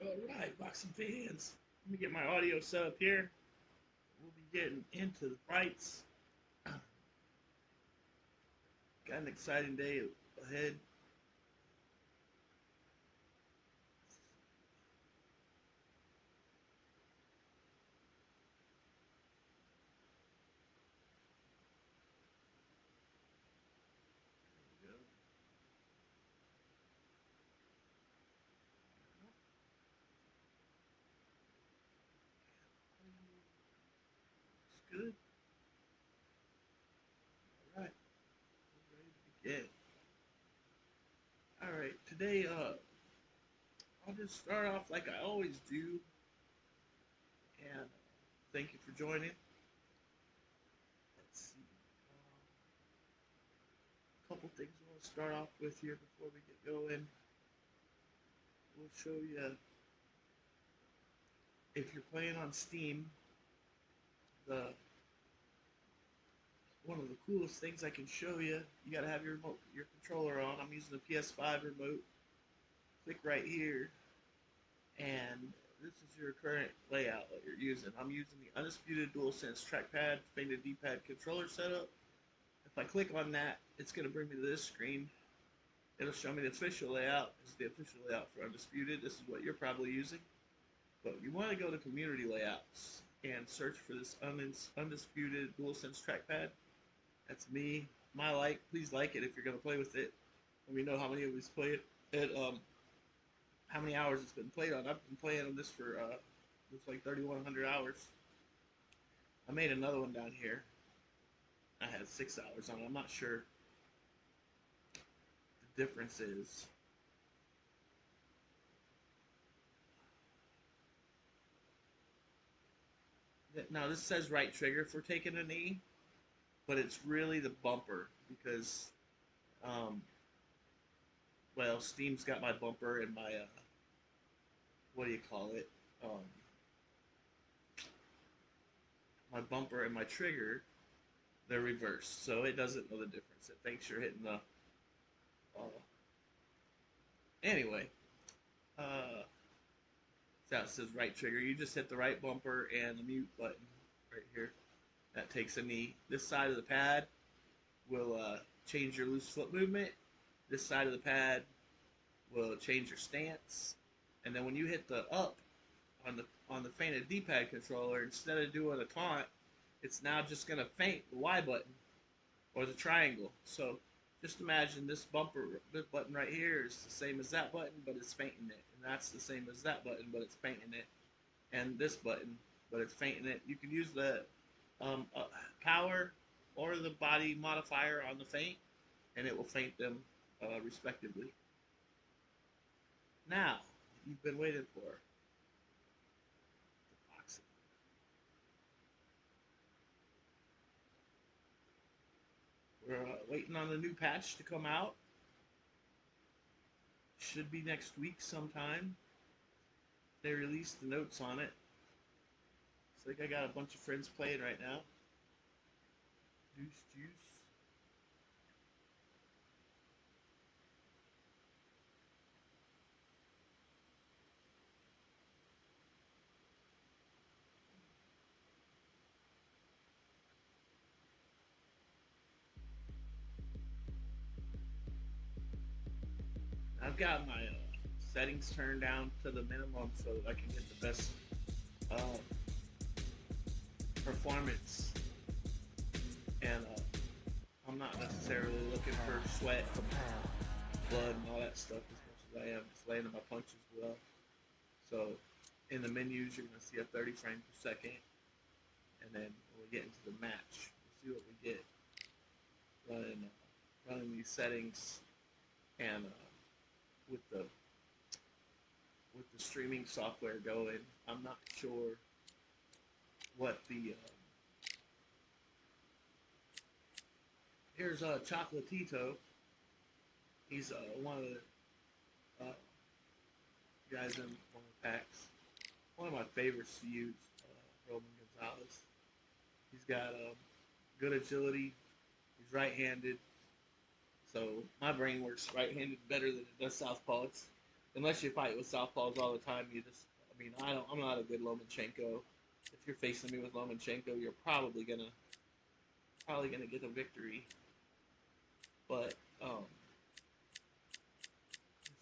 All right, boxing fans. Let me get my audio set up here. We'll be getting into the fights. Got an exciting day ahead. There we go. Looks good. All right, we're ready to begin. All right, today I'll just start off like I always do, and thank you for joining. Let's see. A couple things I want to start off with here before we get going. We'll show you if you're playing on Steam. The One of the coolest things I can show you. You gotta have your controller on. I'm using the PS5 remote. Click right here, and this is your current layout that you're using. I'm using the Undisputed DualSense trackpad, faded D-pad controller setup. If I click on that, it's gonna bring me to this screen. It'll show me the official layout. This is the official layout for Undisputed. This is what you're probably using. But you want to go to community layouts and search for this Undisputed DualSense trackpad. That's me. Please like it if you're gonna play with it. Let me know how many of us play it. How many hours it's been played on. I've been playing on this for looks like 3,100 hours. I made another one down here. I had 6 hours on it. I'm not sure the difference is. Now this says right trigger for taking a knee, but it's really the bumper because um, well, Steam's got my bumper and my what do you call it? My bumper and my trigger, they're reversed, so it doesn't know the difference. It thinks you're hitting the. Anyway, uh, that says right trigger. You just hit the right bumper and the mute button right here. That takes a knee. This side of the pad will change your loose foot movement. This side of the pad will change your stance. And then when you hit the up on the fainted D-pad controller, instead of doing a taunt, it's now just gonna feint the Y button or the triangle. So just imagine this button right here is the same as that button, but it's fainting it, and that's the same as that button, but it's fainting it, and this button, but it's fainting it. You can use the power or the body modifier on the feint, and it will feint them respectively. Now, you've been waiting for the boxing. We're waiting on the new patch to come out. Should be next week sometime. They released the notes on it. It's like I got a bunch of friends playing right now. Juice, juice. I've got my settings turned down to the minimum so that I can get the best uh, performance. And I'm not necessarily looking for sweat, blood, and all that stuff as much as I am just landing my punches well. So in the menus, you're going to see a 30 frames per second. And then when we get into the match, we'll see what we get running these settings and with the streaming software going. I'm not sure what the here's Chocolatito. He's one of the guys in one of the packs. One of my favorites to use, Roman Gonzalez. He's got good agility. He's right-handed, so my brain works right-handed better than it does southpaw. unless you fight with southpaws all the time, you just, I mean, I'm not a good Lomachenko. If you're facing me with Lomachenko, you're probably gonna get a victory. But let's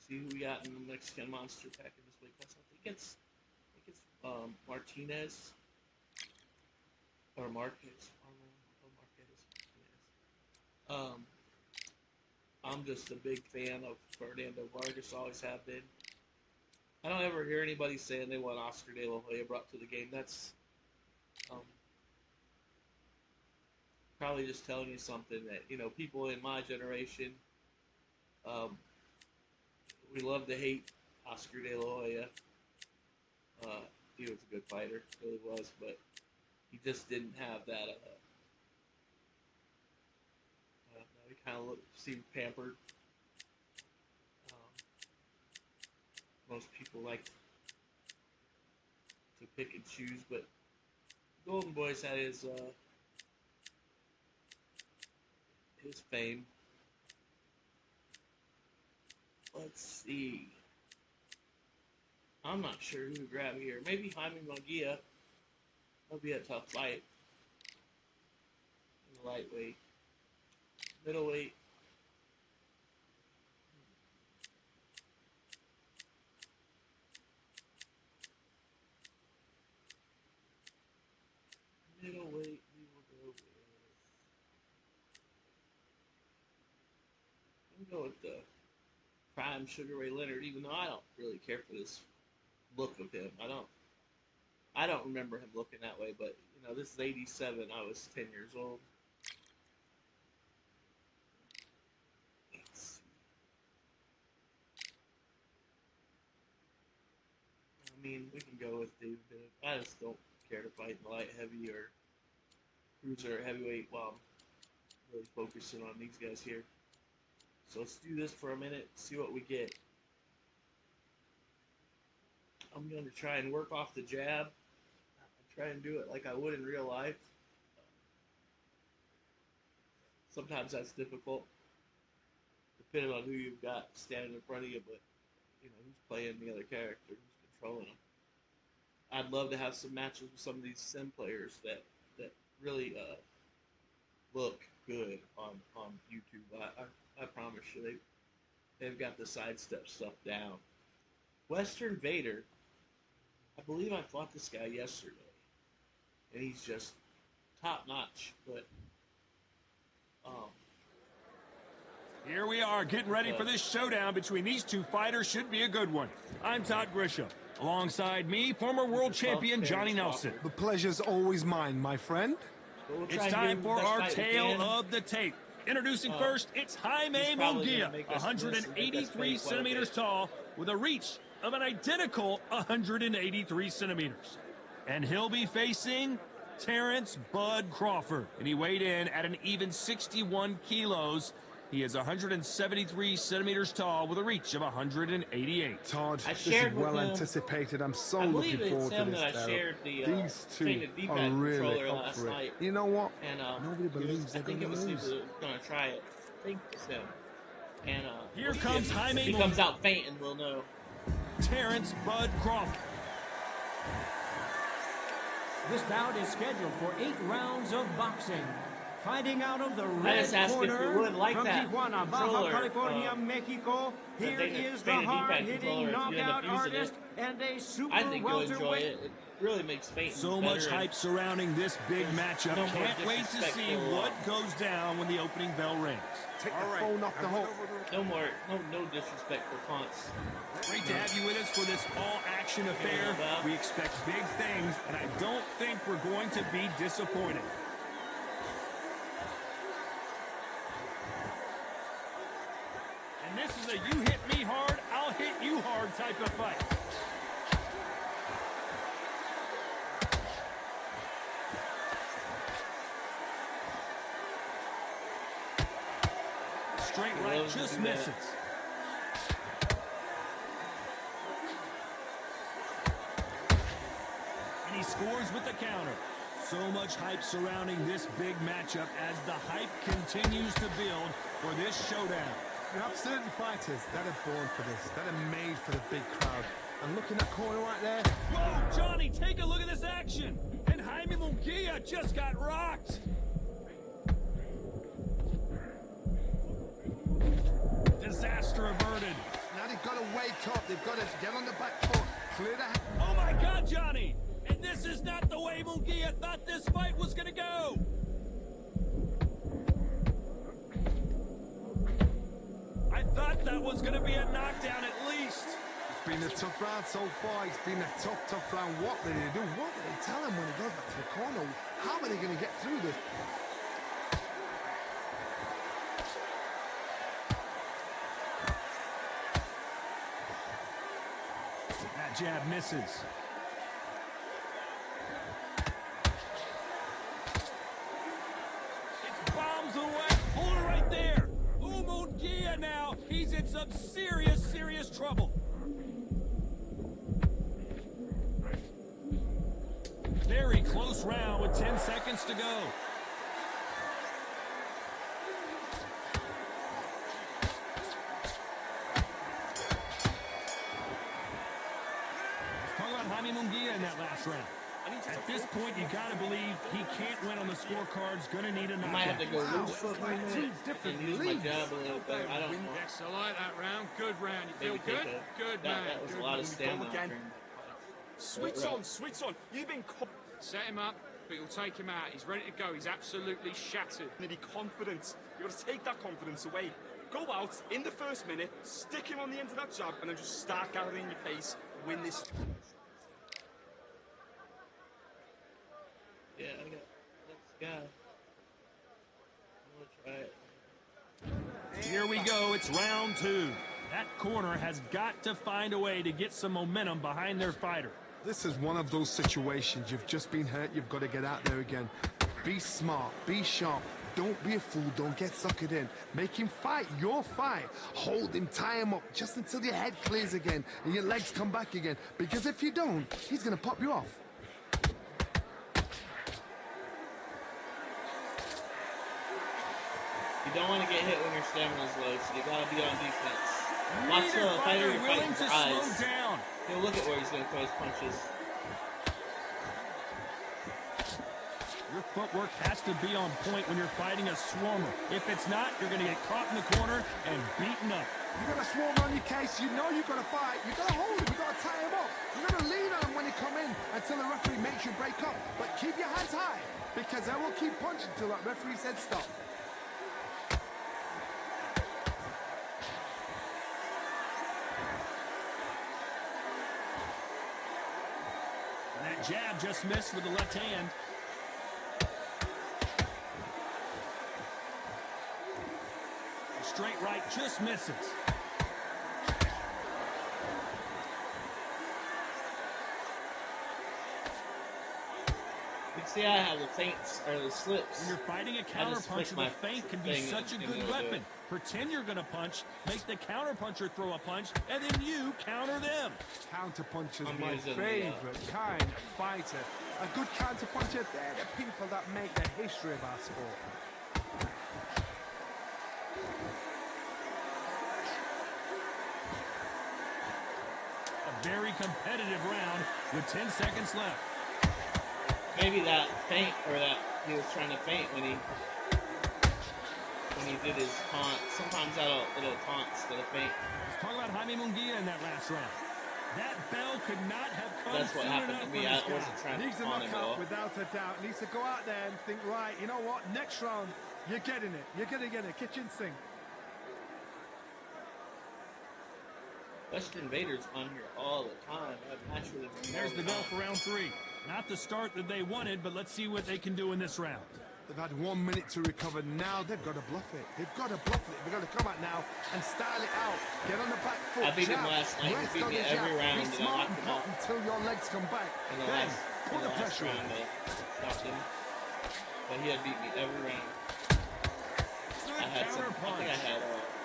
see who we got in the Mexican Monster Pack in this weight class. I think it's Martinez or Marquez. Marquez. I'm just a big fan of Fernando Vargas. Always have been. I don't ever hear anybody saying they want Oscar De La Hoya brought to the game. That's probably just telling you something that, people in my generation, um, we love to hate Oscar De La Hoya. He was a good fighter, really was, but he just didn't have that. He kind of seemed pampered. Most people like to pick and choose, but Golden Boy's had his fame. Let's see. I'm not sure who to grab here. Maybe Jaime Munguia. That'll be a tough fight. In the lightweight. Middleweight. Middleweight, we will go with. I'm going to go with the prime Sugar Ray Leonard, even though I don't really care for this look of him. I don't remember him looking that way, but this is 87. I was 10 years old. Let's see. I mean, we can go with David Bennett. I just don't care to fight in the light heavy or cruiser or heavyweight while I'm really focusing on these guys here. So let's do this for a minute, see what we get. I'm going to try and work off the jab. Try and do it like I would in real life. Sometimes that's difficult, depending on who you've got standing in front of you, but who's playing the other character, who's controlling them. I'd love to have some matches with some of these sim players that really look good on YouTube. I promise you, they've got the sidestep stuff down. Western Vader, I believe I fought this guy yesterday, and he's just top notch. But here we are getting ready for this showdown between these two fighters. Should be a good one. I'm Todd Grisham. Alongside me, former world champion Johnny Nelson. The pleasure's always mine, my friend. It's time for our tale of the tape. Introducing first, it's Jaime Munguia, 183 centimeters tall, with a reach of an identical 183 centimeters. And he'll be facing Terrence Bud Crawford. And he weighed in at an even 61 kilos. He is 173 centimeters tall with a reach of 188. Todd, this is well anticipated. I'm so looking forward to this battle. These two are really up for it. You know what? And, nobody believes they're going to lose. Going to try it. I think it's him. And here comes Jaime. If he comes out fainting, we'll know. Terrence Bud Crawford. This bout is scheduled for 8 rounds of boxing. Fighting out of the red corner from Tijuana, Baja California, Mexico. Here is the hard-hitting knockout artist and a super welterweight. I think you'll enjoy it. It really makes fainting so better. Much hype surrounding this big matchup. Can't wait to see what goes down when the opening bell rings. Take the phone off the hook. No disrespect for Ponce. Great to have you with us for this all-action affair. We expect big things, and I don't think we're going to be disappointed. And this is a you hit me hard, I'll hit you hard type of fight. Straight right just misses. And he scores with the counter. So much hype surrounding this big matchup as the hype continues to build for this showdown. You have certain fighters that are born for this, that are made for the big crowd. And looking at corner right there. Whoa, Johnny, take a look at this action. And Jaime Munguia just got rocked. Disaster averted. Now they've got to wake up. They've got to get on the back foot. Clear the... Oh my God, Johnny! And this is not the way Munguia thought this fight was gonna go. I thought that was gonna be a knockdown at least. It's been a tough round so far. It's been a tough round. What did they do? What did they tell him when he goes back to the corner? How are they going to get through this? That jab misses. It's bombs away. Hold it right there. Munguia now. He's in some serious trouble. Very close round with 10 seconds to go. Let's talk about Jaime Munguia in that last round. At this point, you gotta believe he can't win on the scorecards. Gonna need a knockout. I might have to go loose for a minute and use my jab a little bit. I don't know. Yes, I like that round. Good round. You feel good? Good, man. That was a lot of stamina. Switch on. You've been... Set him up, but you'll take him out. He's ready to go. He's absolutely shattered. Maybe confidence. You've got to take that confidence away. Go out in the first minute, stick him on the end of that jab, and then just start gathering your pace. Win this. Yeah, I got this guy. I'm gonna try it. Here we go. It's round 2. That corner has got to find a way to get some momentum behind their fighter. This is one of those situations. You've just been hurt. You've got to get out there again. Be smart. Be sharp. Don't be a fool. Don't get suckered in. Make him fight your fight. Hold him. Tie him up just until your head clears again and your legs come back again. Because if you don't, he's going to pop you off. You don't want to get hit when your stamina's low, so you gotta be on defense. Watch Neither the fighter you're willing fighting for to eyes. slow down. He'll look at where he's gonna throw his punches. Your footwork has to be on point when you're fighting a swarmer. If it's not, you're going to get caught in the corner and beaten up. You got a swarm on your case. You know you got to fight. You got to hold him. You got to tie him up. You got to lean on him when he come in until the referee makes you break up. But keep your hands high because I will keep punching until that referee said stop. And that jab just missed with the left hand. Straight right just misses. You can see I have the feints or the slips. When you're fighting a counterpuncher, the feint can be such a good weapon. Pretend you're going to punch, make the counterpuncher throw a punch, and then you counter them. Counterpuncher's my favorite kind of fighter. A good counterpuncher, they're the people that make the history of our sport. A very competitive round with 10 seconds left. Maybe that feint, or that he was trying to feint when he did his taunt. Sometimes it'll taunt instead of feint. Let's talk about Jaime Munguia in that last round. That bell could not have come That's what soon happened enough to me. for I this guy. wasn't trying to Needs a taunt him at all. knockout without a doubt. Needs to go out there and think, right, you know what? Next round, you're getting it. You're going to get it. Kitchen sink. Western Vader's on here all the time. There's the bell for round 3. Not the start that they wanted, but let's see what they can do in this round. They've had 1 minute to recover. Now they've got to bluff it. They've got to bluff it. They've got to come out now and style it out. Get on the back foot. I beat him last night. He beat me every round. Be smart and cut until your legs come back. Then put the pressure on. Stopped him. But he had beat me every round. I think I had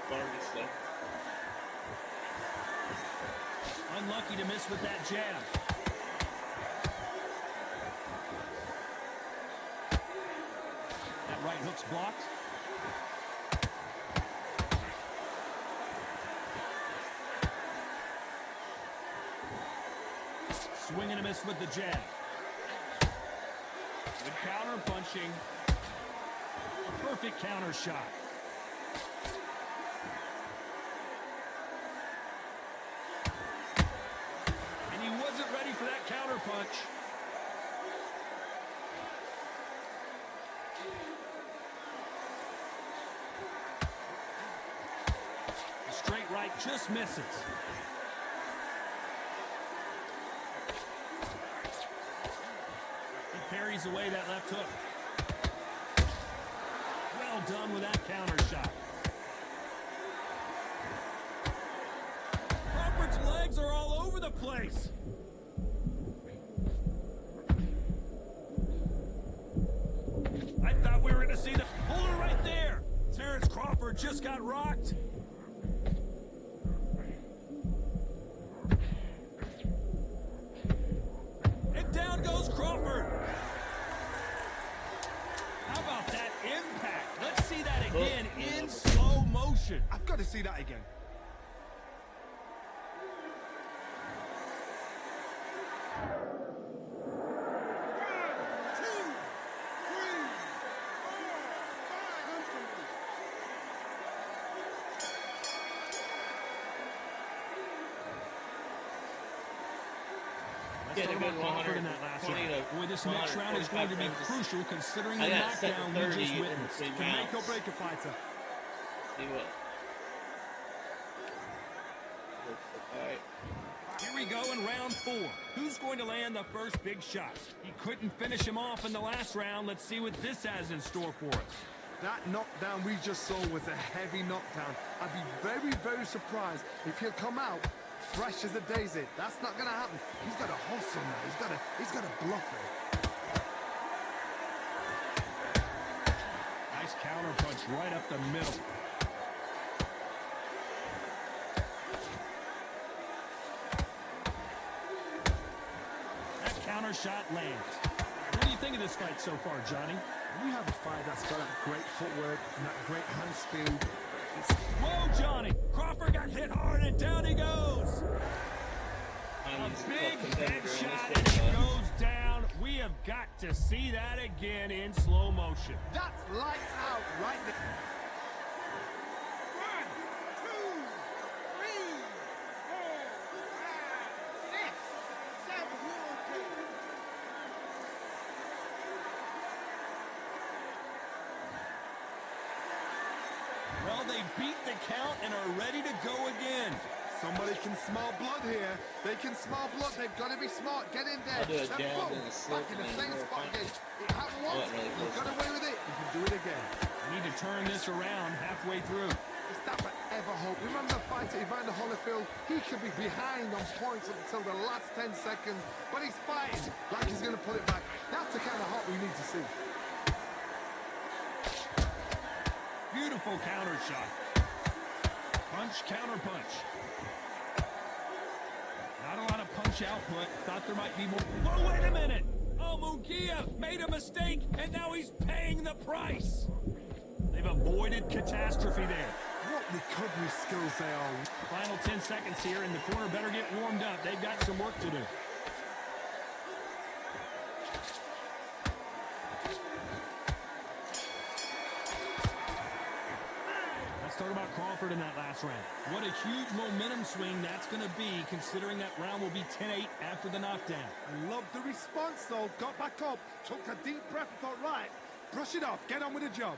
Barbie stuff. Unlucky to miss with that jab. That right hook's blocked. Swing and a miss with the jab. Good counter punching. A perfect counter shot. And he wasn't ready for that counter punch. The straight right just misses. Parries away that left hook. Well done with that counter shot. Crawford's legs are all over the place. I thought we were going to see the holder right there. Terrence Crawford just got rocked. And down goes Crawford. How about that impact? Let's see that again in slow motion. I've got to see that again. Get a good 120 Boy, this next round is going to be crucial considering the knockdown we just witnessed. Can make or break a fighter. See what? Alright. Here we go in round 4. Who's going to land the first big shot? He couldn't finish him off in the last round. Let's see what this has in store for us. That knockdown we just saw was a heavy knockdown. I'd be very, very surprised if he'll come out fresh as a daisy. That's not going to happen. He's got to hustle now. He's got to bluff it. Nice counter punch right up the middle. That counter shot lands. What do you think of this fight so far, Johnny? We have a fight that's got that great footwork and that great hand speed. Whoa, Johnny! Crawford got hit hard and down he goes! A big headshot and he goes down. We have got to see that again in slow motion. That's lights out right there. 1, 2, 3, 4, 5, 6, 7. Well, they beat the count and are ready to go again. Somebody can smell blood here. They can smell blood. They've got to be smart. Get in there. I'll do a Then jab boom, and a slip back in the and same then spot punch. again. It happened once. Really You got away with it. You can do it again. We need to turn this around halfway through. It's that forever hope. Remember the fighter Evander Holyfield? He could be behind on points until the last 10 seconds, but he's fighting like he's going to put it back. That's the kind of hope we need to see. Beautiful counter shot. Punch, counter punch. Not a lot of punch output. Thought there might be more. Whoa, wait a minute! Oh, Munguia made a mistake, and now he's paying the price. They've avoided catastrophe there. What recovery skills they are. Final 10 seconds here, and the corner better get warmed up. They've got some work to do. Let's talk about Crawford in that last round. What a huge momentum swing that's going to be, considering that round will be 10-8 after the knockdown. I love the response, though. Got back up, took a deep breath and thought, right, brush it off, get on with the job.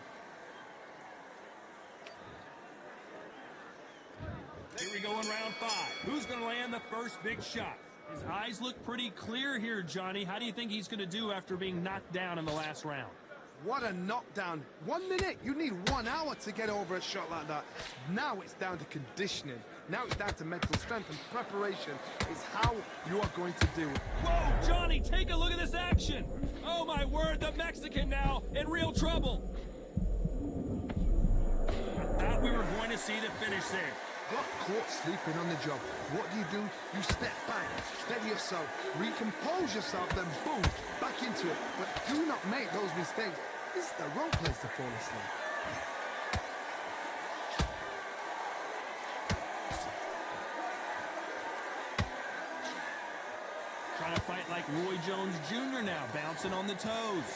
Here we go in round 5. Who's going to land the first big shot? His eyes look pretty clear here, Johnny. How do you think he's going to do after being knocked down in the last round? What a knockdown. 1 minute, you need 1 hour to get over a shot like that. Now it's down to conditioning. Now it's down to mental strength and preparation is how you are going to do it. Whoa, Johnny, take a look at this action. Oh, my word, the Mexican now in real trouble. I thought we were going to see the finish there. Got caught sleeping on the job. What do? You step back, steady yourself, recompose yourself, then boom, back into it. But do not make those mistakes. This is the wrong place to fall asleep. Trying to fight like Roy Jones Jr. now, bouncing on the toes.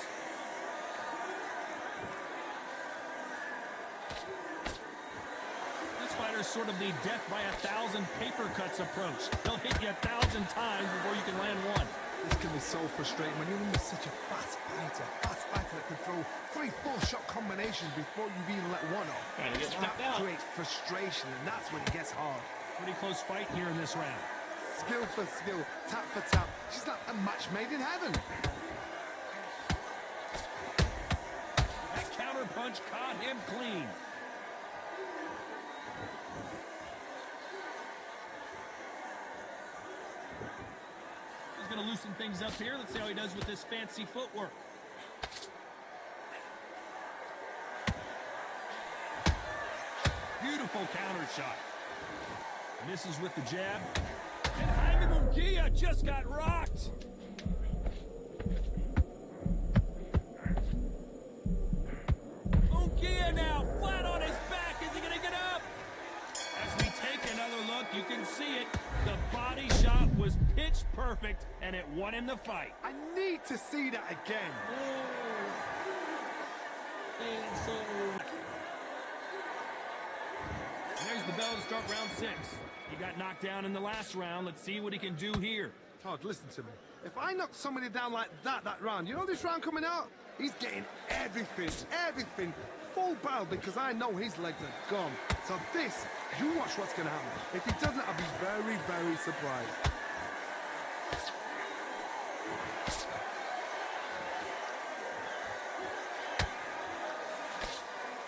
This fighter's sort of the death by 1,000 paper cuts approach. They'll hit you 1,000 times before you can land one. This can be so frustrating when you're in with such a fast fighter that can throw 3-4 shot combinations before you've even let one off. Trying to get knocked out. That creates frustration, and that's when it gets hard. Pretty close fight here in this round. Skill for skill, tap for tap. She's like a match made in heaven. That counter punch caught him clean. He's going to loosen things up here. Let's see how he does with this fancy footwork. Beautiful counter shot. Misses with the jab. And Jaime Munguia just got rocked. Munguia now flat on his back. Is he going to get up? As we take another look, you can see it. The body shot was pitch perfect, and it won him the fight. I need to see that again. There's the bell to start round 6. He got knocked down in the last round. Let's see what he can do here. Todd, listen to me. If I knock somebody down like that round, you know this round coming out? He's getting everything, full barrel, because I know his legs are gone. So this, you watch what's going to happen. If he doesn't, I'll be very, very surprised.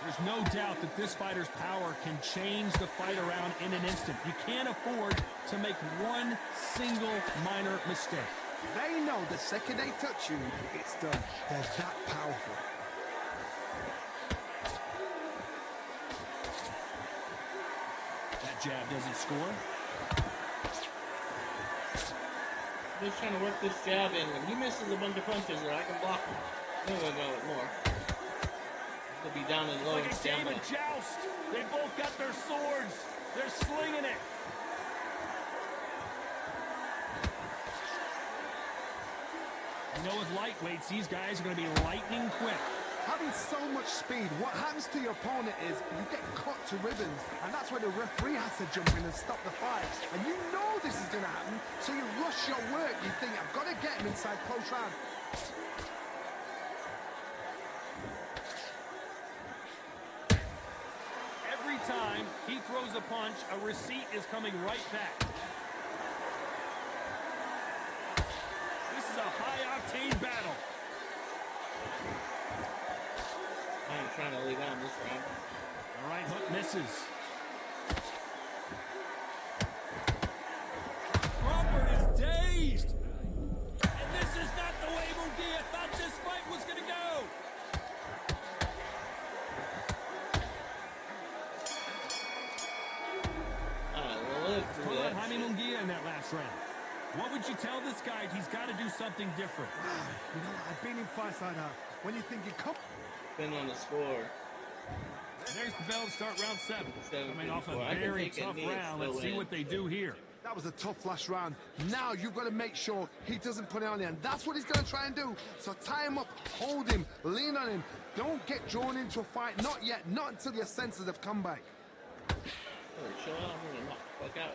There's no doubt that this fighter's power can change the fight around in an instant. You can't afford to make one single minor mistake. They know the second they touch you, it's done. They're that powerful. That jab doesn't score. Just trying to work this jab in. When he misses a bunch of punches, I can block him. No, more. He'll be down and low. Like a game of joust. They both got their swords. They're slinging it. You know, with lightweights, these guys are going to be lightning quick. Having so much speed, what happens to your opponent is you get cut to ribbons, and that's where the referee has to jump in and stop the fight. And you know this is going to happen, so you rush your work. You think, I've got to get him inside close round. Every time he throws a punch, a receipt is coming right back. This is a high-octane battle. I ain't trying to lay down this round. All right, hook misses. Crawford is dazed. And this is not the way Munguia thought this fight was going to go. Caught up Jaime Munguia in that last round. What would you tell this guy? He's got to do something different. You know, I've been in fights like that. When you think you come... Been on the score. There's the bell to start round 7. Coming off a I very tough round. Let's see what they do here. That was a tough last round. Now you've got to make sure he doesn't put it on you, and that's what he's going to try and do. So tie him up, hold him, lean on him. Don't get drawn into a fight. Not yet. Not until your senses have come back. Oh, chill out. I'm going to knock the fuck out.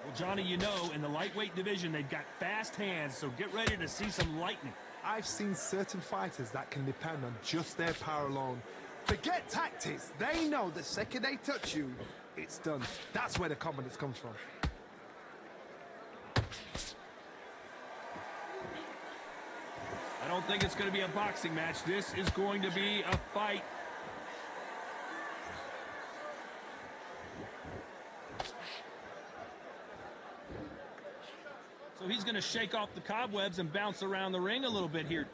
Well, Johnny, you know, in the lightweight division, they've got fast hands, so get ready to see some lightning. I've seen certain fighters that can depend on just their power alone. Forget tactics. They know the second they touch you, it's done. That's where the confidence comes from. I don't think it's going to be a boxing match. This is going to be a fight. So he's going to shake off the cobwebs and bounce around the ring a little bit here.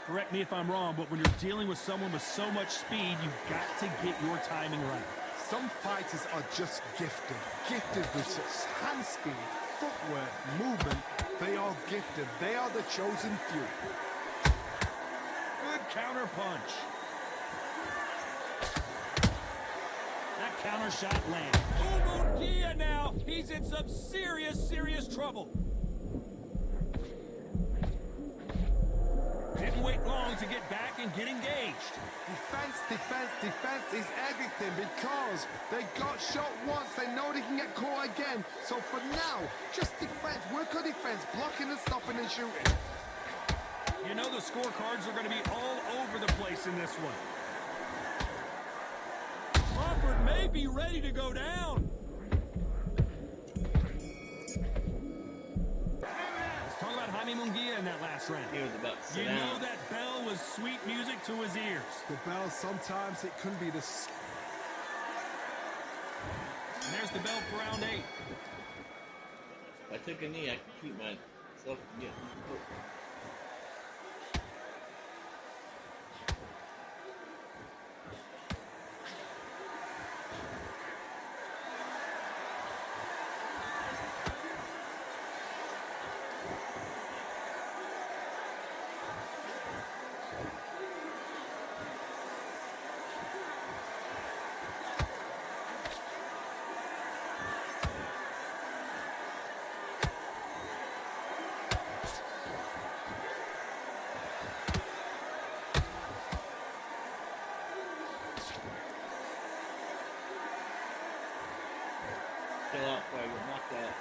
Correct me if I'm wrong, but when you're dealing with someone with so much speed, you've got to get your timing right. Some fighters are just gifted. Gifted with such hand speed, footwork, movement. They are gifted. They are the chosen few. Good counter punch. counter shot lands. Munguia now, he's in some serious trouble. Didn't wait long to get back and get engaged. Defense is everything because they got shot once. They know they can get caught again. So for now, just defense. Work on defense, blocking and stopping and shooting. You know the scorecards are going to be all over the place in this one. Crawford may be ready to go down. Let's talk about Jaime Munguia in that last round. He was about to sit You down. know that bell was sweet music to his ears. The bell, sometimes it can be the... And there's the bell for round 8. If I took a knee, I could keep myself from getting hurt. Chill out before I get knocked out.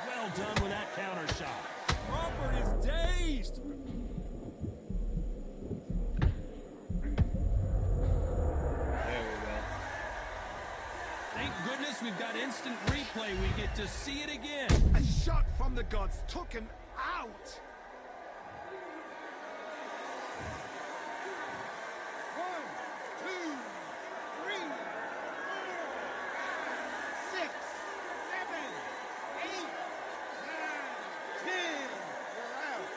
Well done with that counter shot. Crawford is dazed. Thank goodness we've got instant replay. We get to see it again. A shot from the gods took him out. 1, 2, 3, 4, 5, 6, 7, 8, 9, 10. You're out.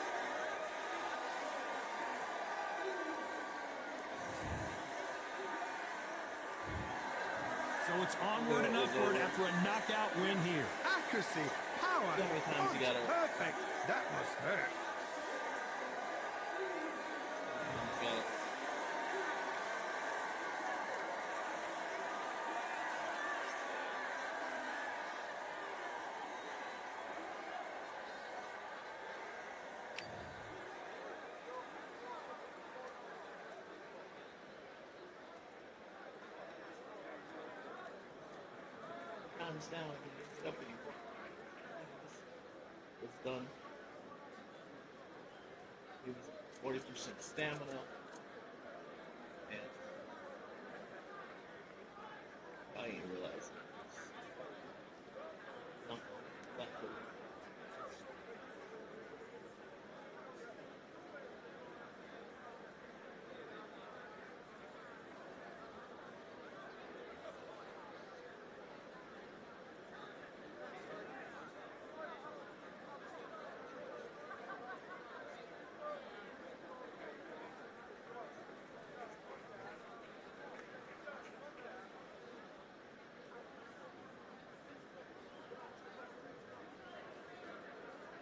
So it's onward and upward after a knockout win here. Accuracy, power, How many times you gotta- perfect. That must hurt. Got it. Calms down when he gets up anymore. It's done. He was 40% stamina. And I didn't realize it. No, left foot.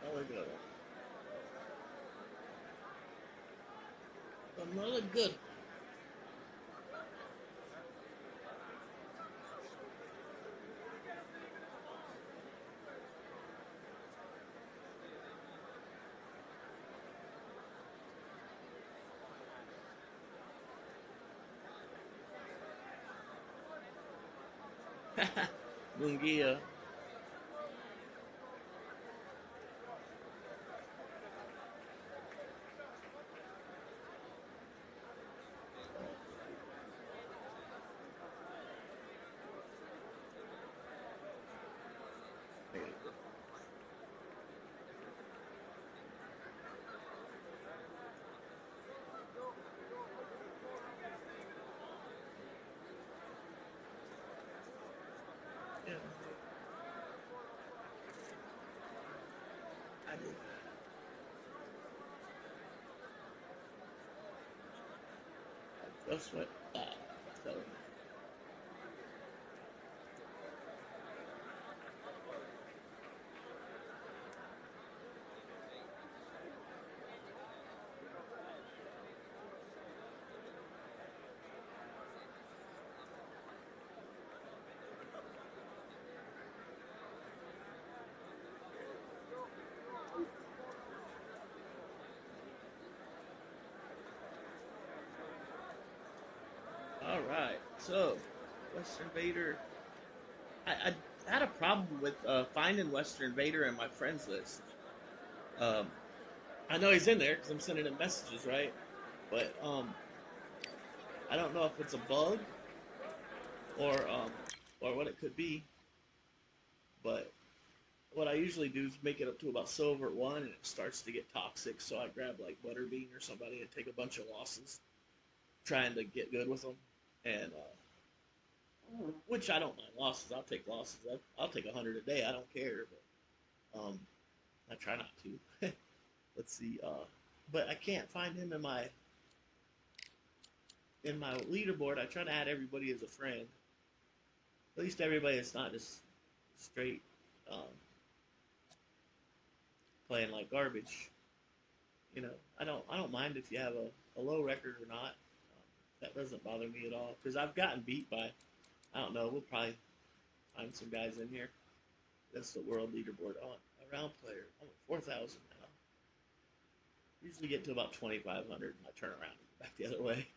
Another good one. Another good one. Munguia. Yeah. I did. No sweat. So. All right, so Western Vader. I had a problem with finding Western Vader in my friends list. Um, I know he's in there because I'm sending him messages, right? But I don't know if it's a bug or what it could be. But what I usually do is make it up to about silver 1, and it starts to get toxic. So I grab like Butterbean or somebody and take a bunch of losses, trying to get good with them. And which I don't mind losses. I'll take losses. I'll take 100 a day. I don't care. But I try not to. Let's see. But I can't find him in my leaderboard. I try to add everybody as a friend. At least everybody that's not just straight playing like garbage. You know, I don't mind if you have a low record or not. That doesn't bother me at all because I've gotten beat by. I don't know. We'll probably find some guys in here. That's the world leaderboard on a round player. I'm at 4,000 now. Usually get to about 2,500 and I turn around and go back the other way.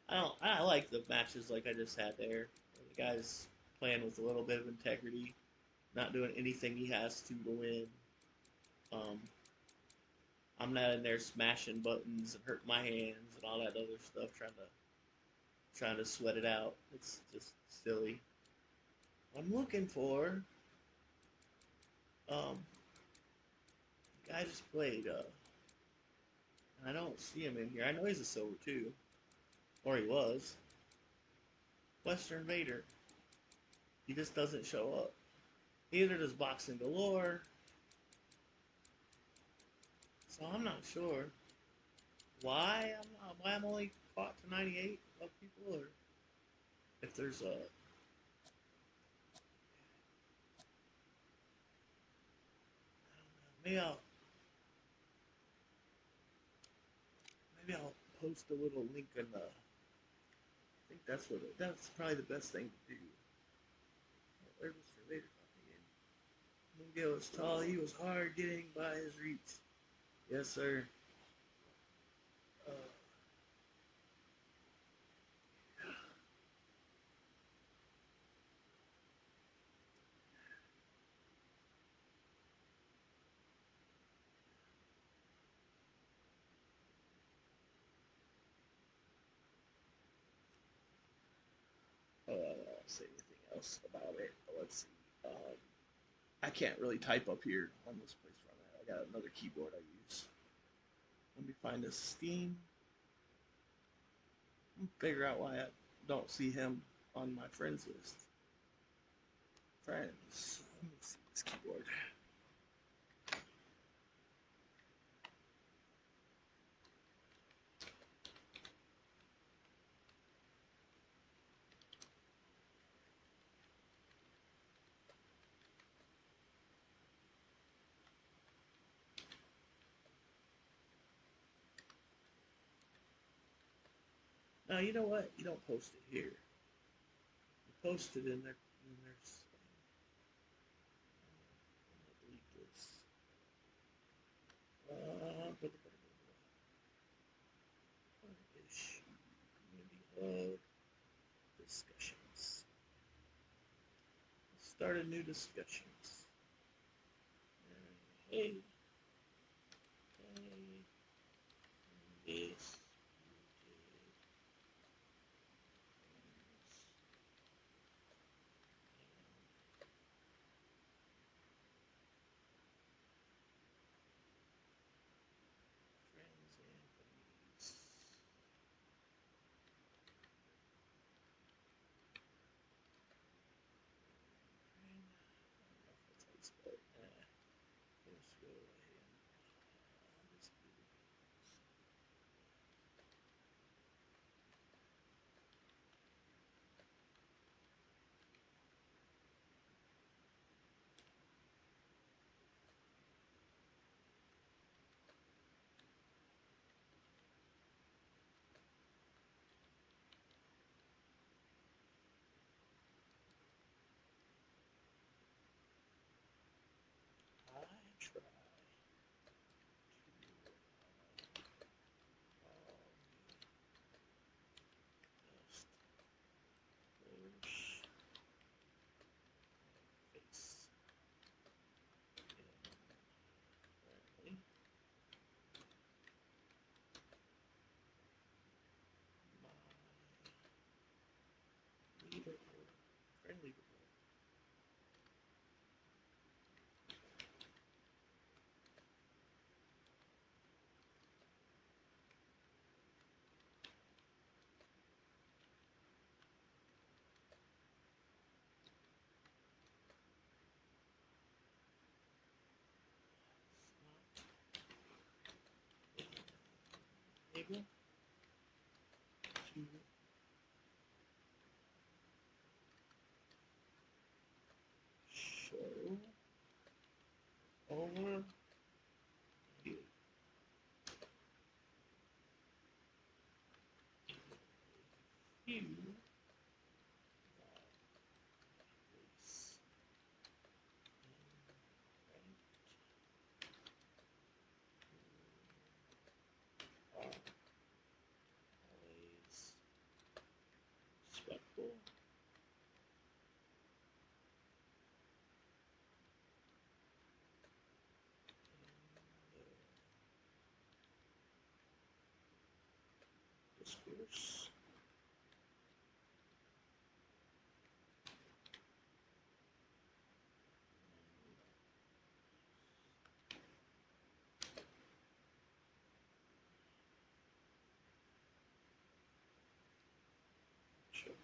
I like the matches like I just had there. The guy's playing with a little bit of integrity, not doing anything he has to win. I'm not in there smashing buttons and hurting my hands and all that other stuff, trying to sweat it out. It's just silly. I'm looking for the guy just played and I don't see him in here. I know he's a silver too, or he was. Western Vader. He just doesn't show up. Neither does Boxing Galore. So I'm not sure why I'm only caught to 98 of people, or if there's a maybe I'll post a little link in the. I think that's probably the best thing to do. Where Mr. Vader coming in? Miguel was tall. He was hard getting by his reach. Yes, sir. Uh, I won't say anything else about it. Let's see. I can't really type up here on this place where I'm at. I got another keyboard I use. Let me find this Steam. Figure out why I don't see him on my friends list. Friends. Let me see this keyboard. Now you know what? You don't post it here. You post it in their. Delete this. Issue community hub discussions. Start a new discussions. Hey, this. angle to show over here. View are always respectful. Discourse. Sure.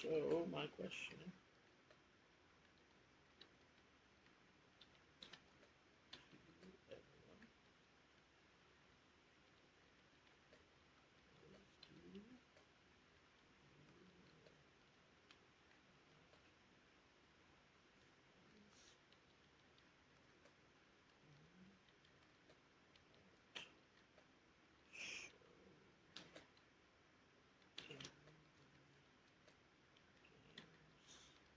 So my question to everyone is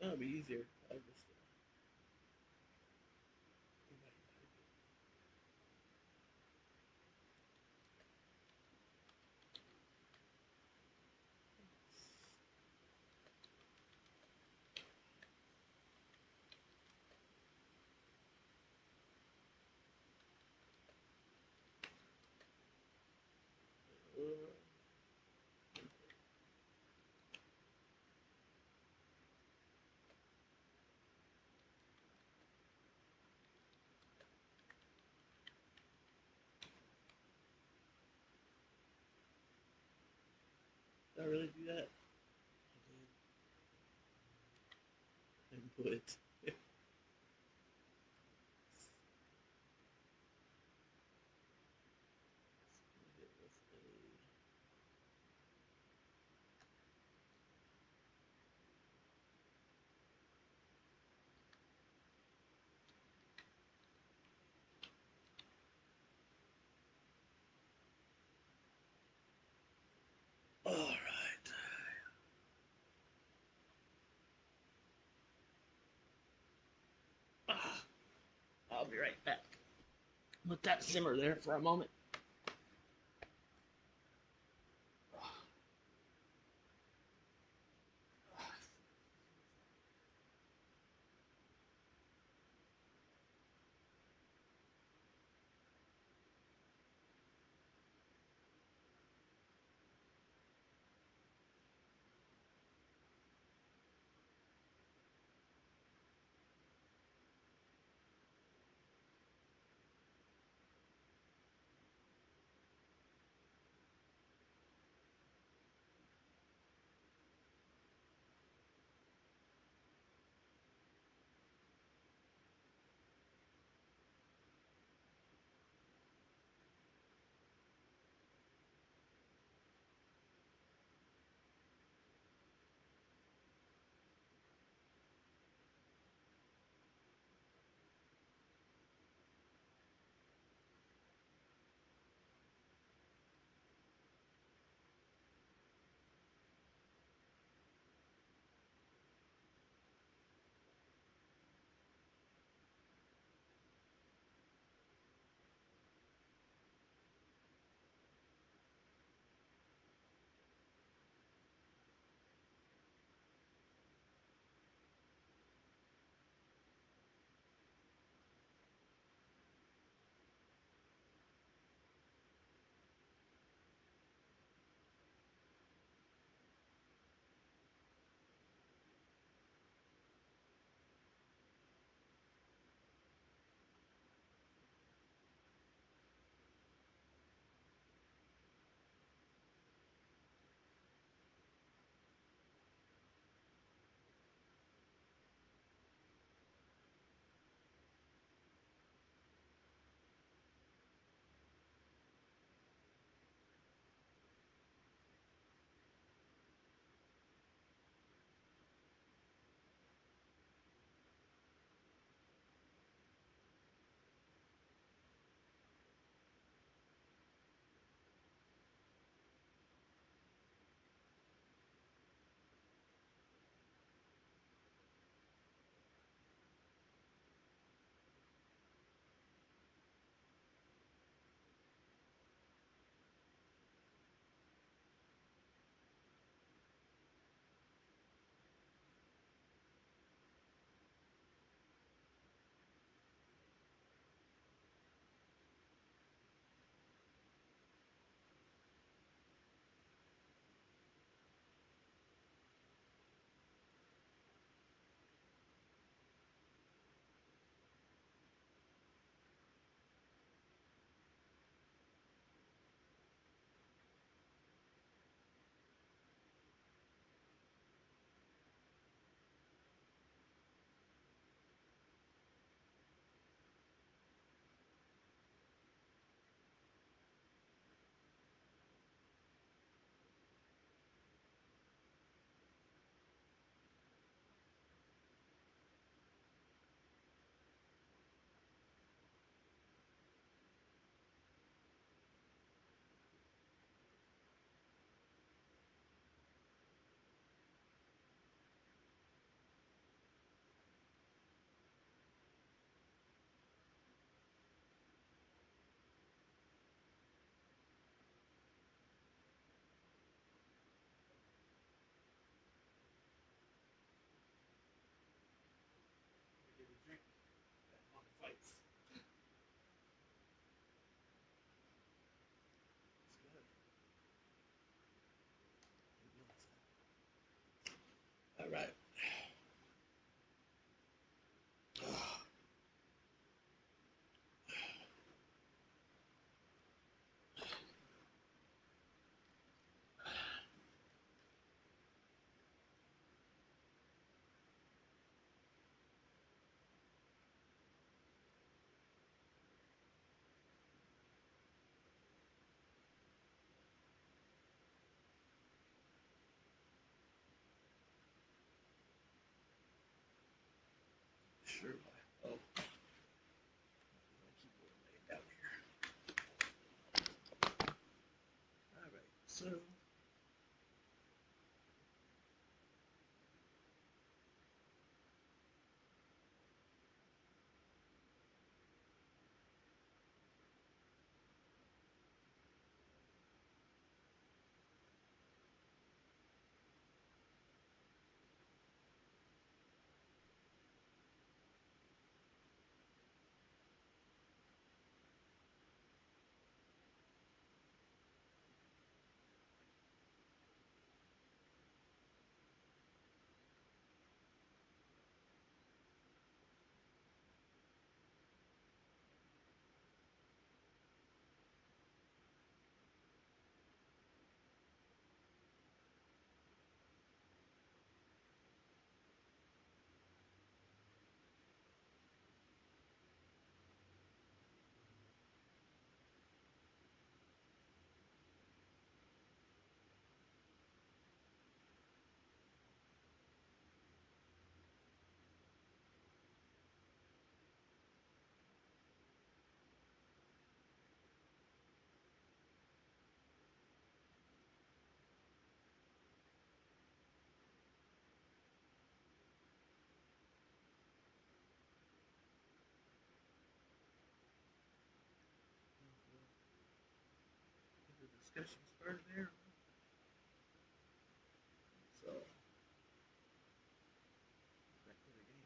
That'll be easier. I'll just, did I really do that? I did. Input. All right. I'll be right back. Let that simmer there for a moment. sure why. Oh, my keyboard laying down here. All right, so. The discussion started there. So, back to the game.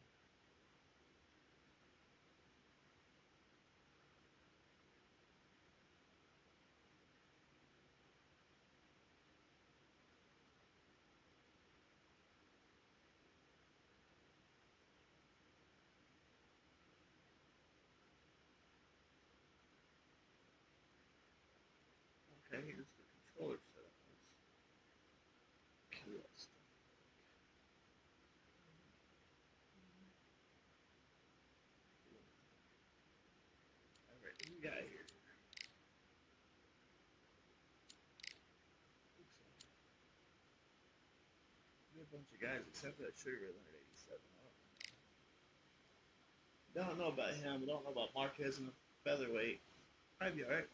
Okay, here's the controller setup. Let's kill that stuff. Alright, what we got here? A bunch of guys except for that Sugar Ray Leonard 87. I don't know about him. I don't know about Marquez in the featherweight. Probably be alright.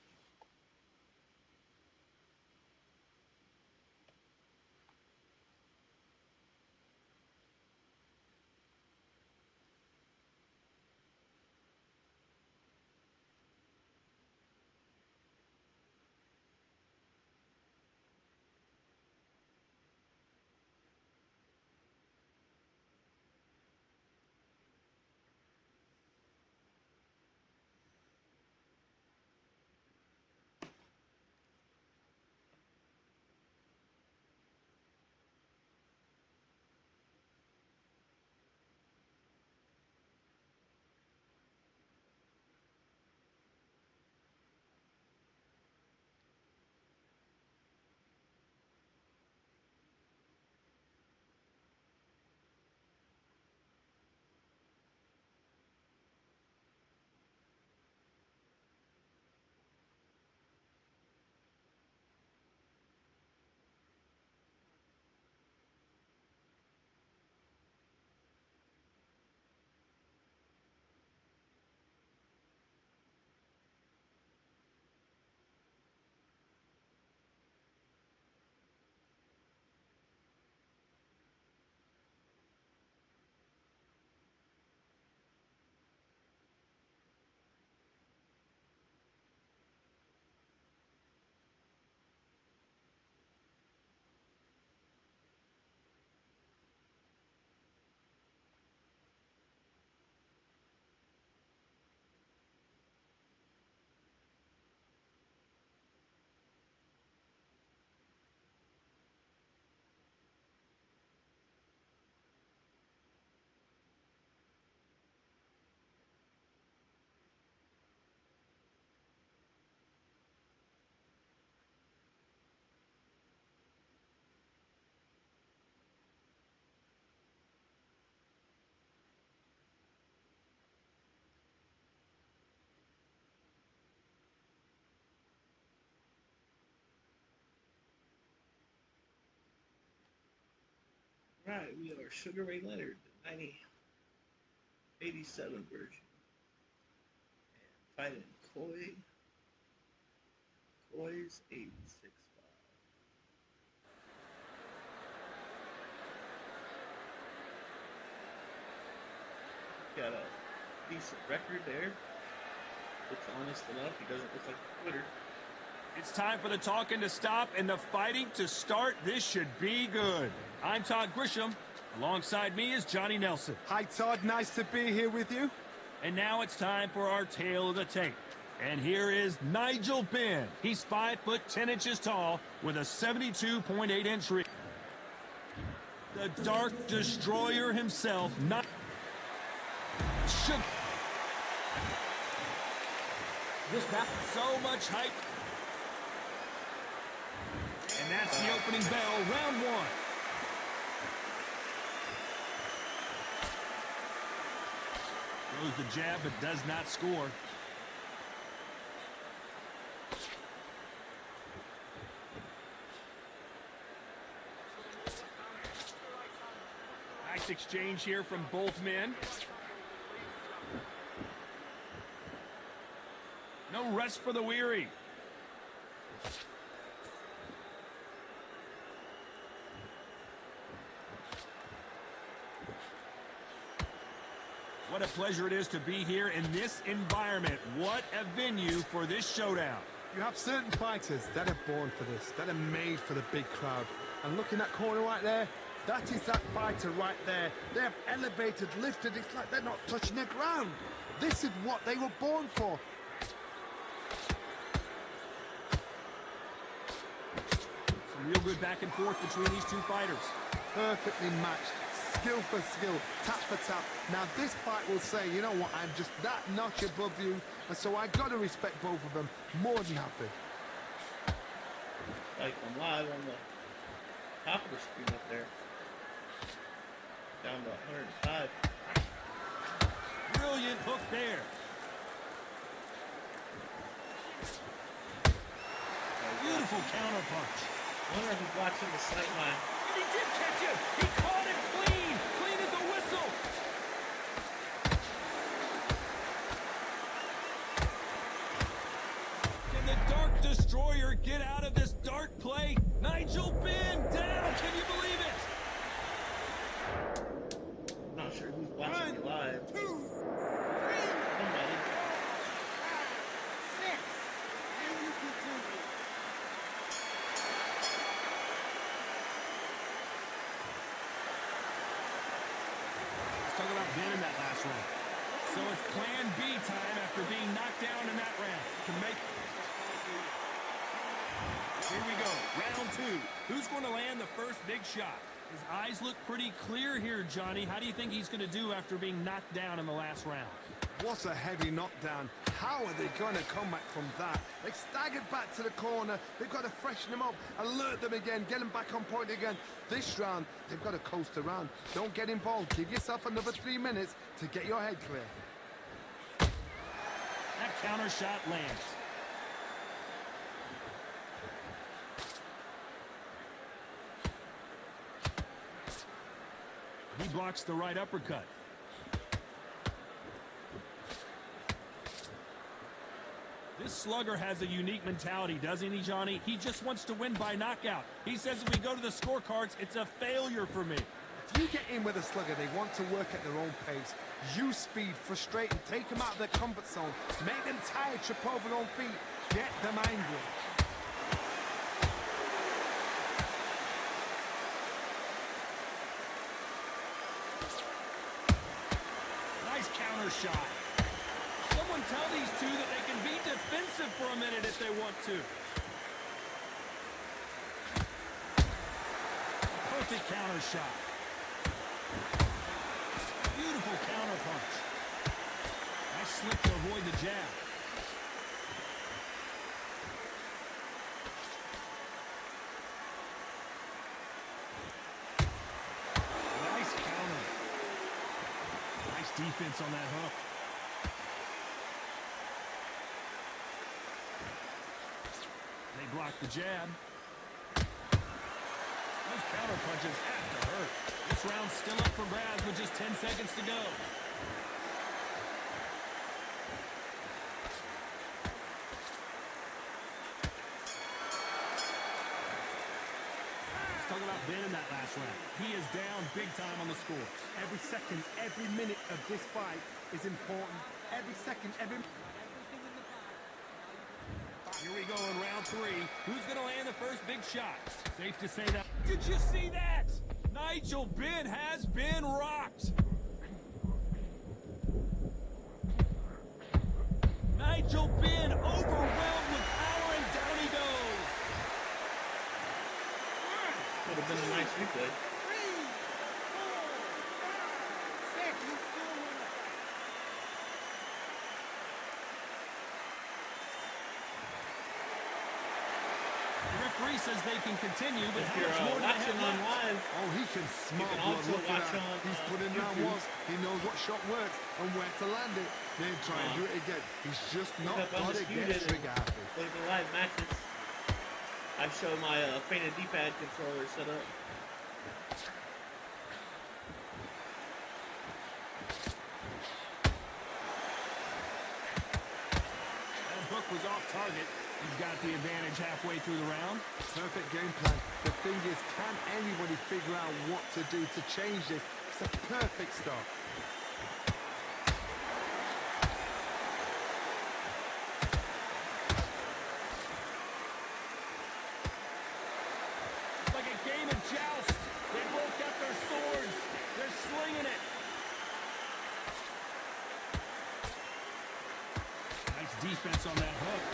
Right, we are Sugar Ray Leonard, 90. 87 version. And fighting Koi's 86.5. Got a decent record there. Looks honest enough. He doesn't look like a quitter. It's time for the talking to stop and the fighting to start. This should be good. I'm Todd Grisham. Alongside me is Johnny Nelson. Hi, Todd. Nice to be here with you. And now it's time for our tale of the tape. And here is Nigel Benn. He's 5 foot 10 inches tall with a 72.8 inch reach. The Dark Destroyer himself, not shook. This back. So much hype. And that's the opening bell, round one. Throws the jab, but does not score. Nice exchange here from both men. No rest for the weary. What a pleasure it is to be here in this environment. What a venue for this showdown. You have certain fighters that are born for this, that are made for the big crowd. And look in that corner right there, that is that fighter right there. They have elevated, lifted, it's like they're not touching the ground. This is what they were born for. Some real good back and forth between these two fighters. Perfectly matched. Skill for skill, tap for tap. Now this fight will say, you know what, I'm just that notch above you, and so I gotta respect both of them. More than happy. Like I'm live on the top of the screen up there. Down to 105. Brilliant hook there. Beautiful counter punch. I wonder if he's watching the sight line. And he did catch him. He caught it clean. Clean as a whistle. Can the Dark Destroyer get out of this dark play? Nigel Benn down. Can you believe it? I'm not sure who's watching it live. 2, 3, 4, Somebody. 5, 6, and you continue. Let's talk about Benn in that last round. So it's plan B time after being knocked down in that round. To make. Here we go, round two. Who's going to land the first big shot? His eyes look pretty clear here, Johnny. How do you think he's going to do after being knocked down in the last round? What a heavy knockdown. How are they going to come back from that? They staggered back to the corner. They've got to freshen them up, alert them again, get them back on point again. This round, they've got to coast around. Don't get involved. Give yourself another 3 minutes to get your head clear. That counter shot lands. He blocks the right uppercut. This slugger has a unique mentality, doesn't he, Johnny? He just wants to win by knockout. He says if we go to the scorecards, it's a failure for me. If you get in with a slugger, they want to work at their own pace. Use speed, frustrate them, take them out of their comfort zone, make them tired, trip over their own feet, get them angry. Nice counter shot. Someone tell these two that they can be defensive for a minute if they want to. Perfect counter shot. Beautiful counter punch. Nice slip to avoid the jab. Nice counter. Nice defense on that hook. They block the jab. Those counter punches have to hurt. This round's still up for grabs with just 10 seconds to go. about Ben in that last round? He is down big time on the score. Every second, every minute of this fight is important. Every second, every... Here we go in round 3. Who's going to land the first big shot? Safe to say that. Did you see that? Nigel Benn has been rocked. Nigel Benn overwhelmed with power, and down he goes. Would have been a nice replay. Referee says they can continue, but If how you're much more do they watching have on left? live, Oh, he can smart can blood. also Look at watch that. on, He's putting down YouTube. once. He knows what shot works and where to land it. Then try and do it again. He's just not look up got to get Undisputed trigger happy. and look at the live matches. I show my painted D-pad controller set up. That hook was off target. He's got the advantage halfway through the round. Perfect game plan. The thing is, can anybody figure out what to do to change this? It's a perfect start. It's like a game of joust. They both got their swords. They're slinging it. Nice defense on that hook.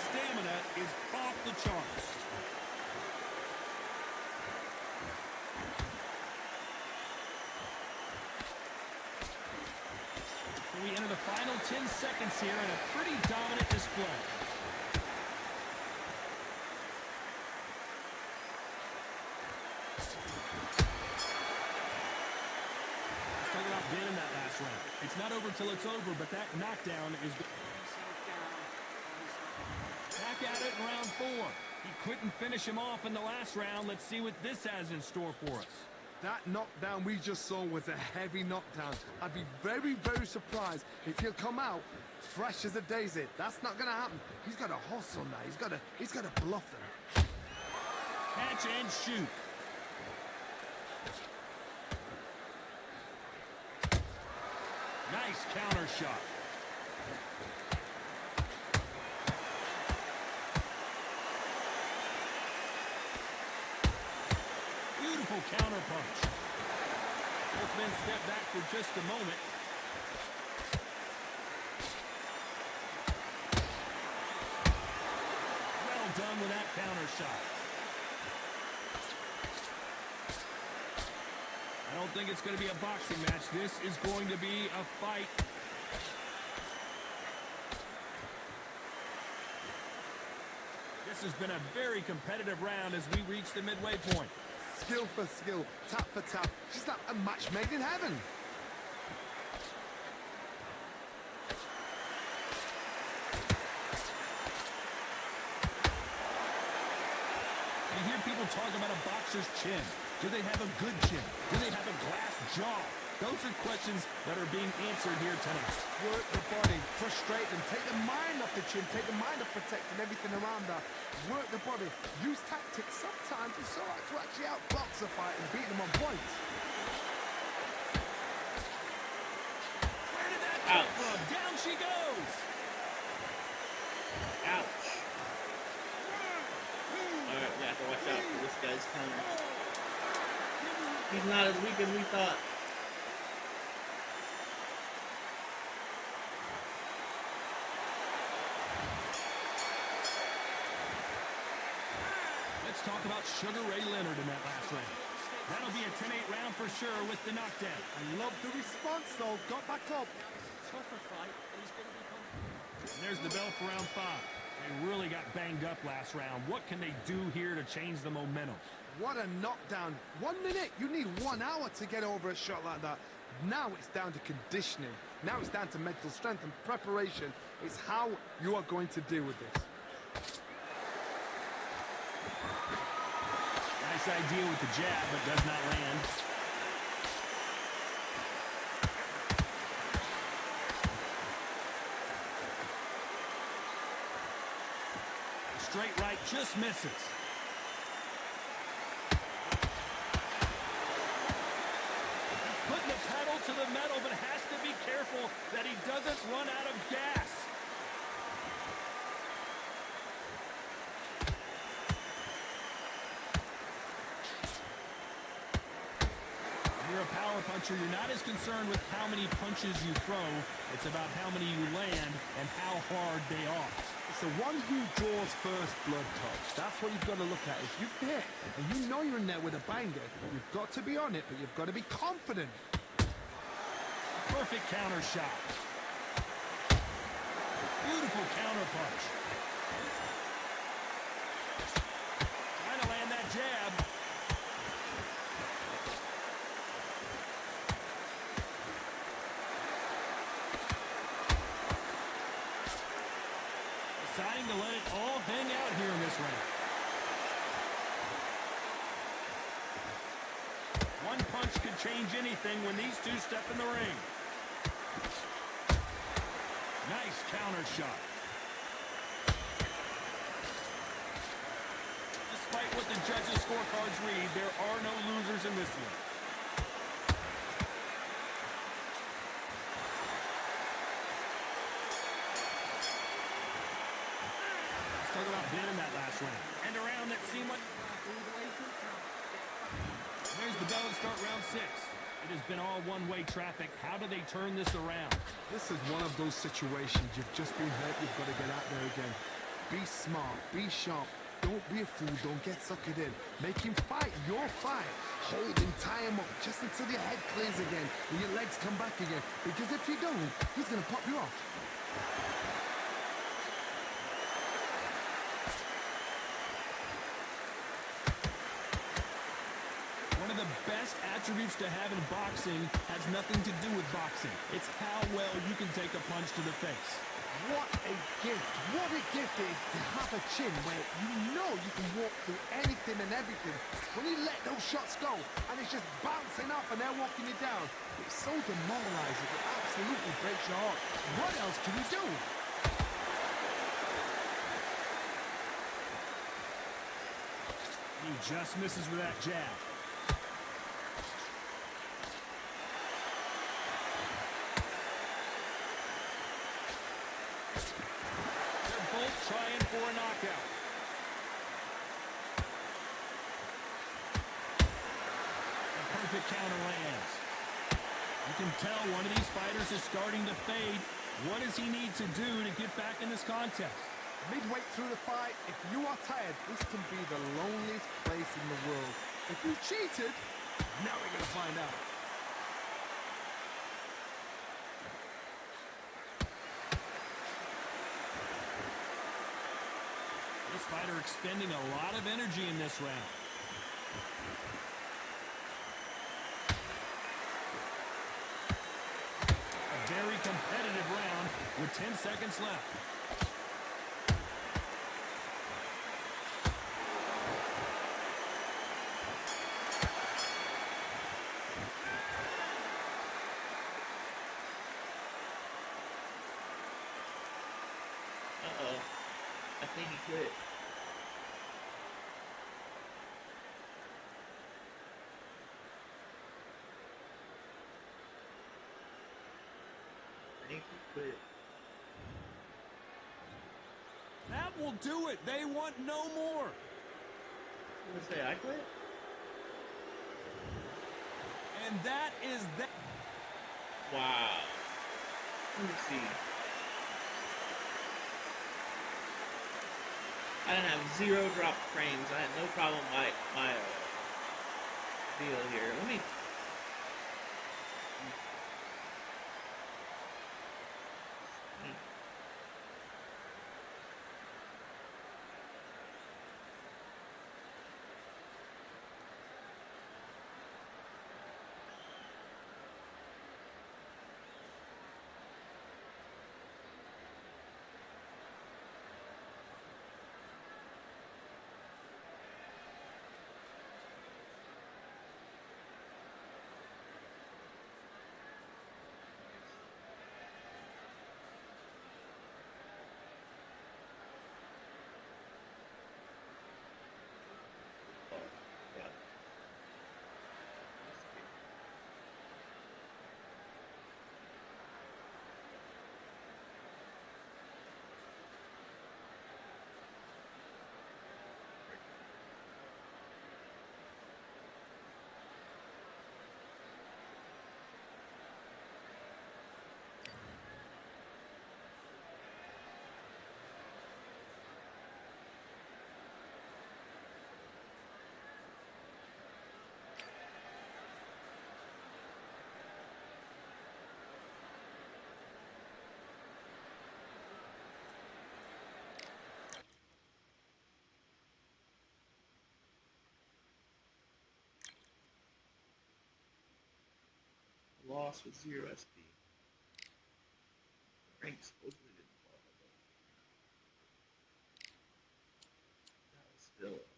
Stamina is off the charts. So we enter the final 10 seconds here in a pretty dominant display. Talking about Ben in that last round. It's not over till it's over, but that knockdown is back at it in round 4. He couldn't finish him off in the last round. Let's see what this has in store for us. That knockdown we just saw was a heavy knockdown. I'd be very, very surprised if he'll come out fresh as a daisy. That's not going to happen. He's got a horse on that. He's got to bluff them. Catch and shoot. Nice counter shot. Beautiful counter punch. Both men step back for just a moment. Well done with that counter shot. I don't think it's going to be a boxing match. This is going to be a fight. This has been a very competitive round as we reach the midway point. Skill for skill, tap for tap. She's like a match made in heaven. You hear people talk about a boxer's chin. Do they have a good chin? Do they have a glass jaw? Those are questions that are being answered here tonight. Work the body, frustrate them, take the mind off the chin, take the mind off protecting everything around that. Work the body, use tactics. Sometimes it's all right to actually outbox a fight and beat them on points. Where did that come from? Down she goes. Ouch. Alright, we have to watch out for this guy's counter. He's not as weak as we thought. Let's talk about Sugar Ray Leonard in that last round. That'll be a 10-8 round for sure with the knockdown. I love the response though, got back up. Tougher fight, but he's going to be And there's the bell for round 5. They really got banged up last round. What can they do here to change the momentum? What a knockdown. 1 minute, you need 1 hour to get over a shot like that. Now it's down to conditioning. Now it's down to mental strength and preparation. It's how you are going to deal with this. Nice idea with the jab, but does not land. straight right just misses. Putting the pedal to the metal, but has to be careful that he doesn't run out of gas. When you're a power puncher, you're not as concerned with how many punches you throw. It's about how many you land and how hard they are. It's the one who draws first blood touch. That's what you've got to look at. If you hit and you know you're in there with a banger, you've got to be on it, but you've got to be confident. Perfect counter shot. Beautiful counter punch. Trying to land that jab. Deciding to let it all hang out here in this round. One punch could change anything when these two step in the ring. Nice counter shot. Despite what the judges' scorecards read, there are no losers in this one. Let's talk about Ben in that last round. And a round that seemed like... There's the bell to start round 6. It has been all one-way traffic. How do they turn this around? This is one of those situations. You've just been hurt. You've got to get out there again. Be smart. Be sharp. Don't be a fool. Don't get suckered in. Make him fight your fight. Hold him. Tie him up just until your head clears again and your legs come back again. Because if you don't, he's going to pop you off. The best attributes to have in boxing has nothing to do with boxing. It's how well you can take a punch to the face. What a gift. What a gift it is to have a chin where you know you can walk through anything and everything. When you let those shots go and it's just bouncing off and they're walking you down, it's so demoralizing. It absolutely breaks your heart. What else can you do? He just misses with that jab. Trying for a knockout. A perfect counter lands. You can tell one of these fighters is starting to fade. What does he need to do to get back in this contest? Midway through the fight, if you are tired, this can be the loneliest place in the world. If you cheated, now we're going to find out. This fighter expending a lot of energy in this round. A very competitive round with 10 seconds left. Uh-oh. I think he quit. I think he quit. That will do it. They want no more. You gonna say I quit? And that is that. Wow. Let me see. I didn't have 0 drop frames. I had no problem with my deal here. Let me... loss with 0 SP. Rank supposedly didn't fall, but that was still a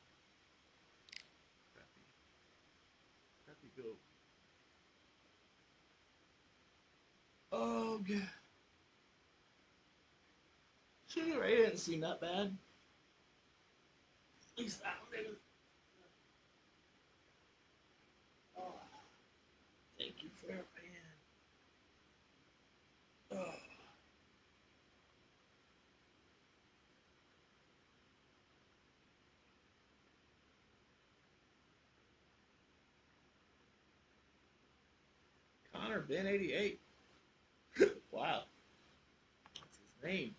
crappy go. Oh, God. Sugar Ray didn't seem that bad. At least that one didn't. Oh, thank you for your hand. Oh. Connor Ben 88. Wow. That's his name.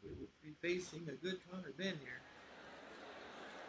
We will be facing a good Connor Ben here.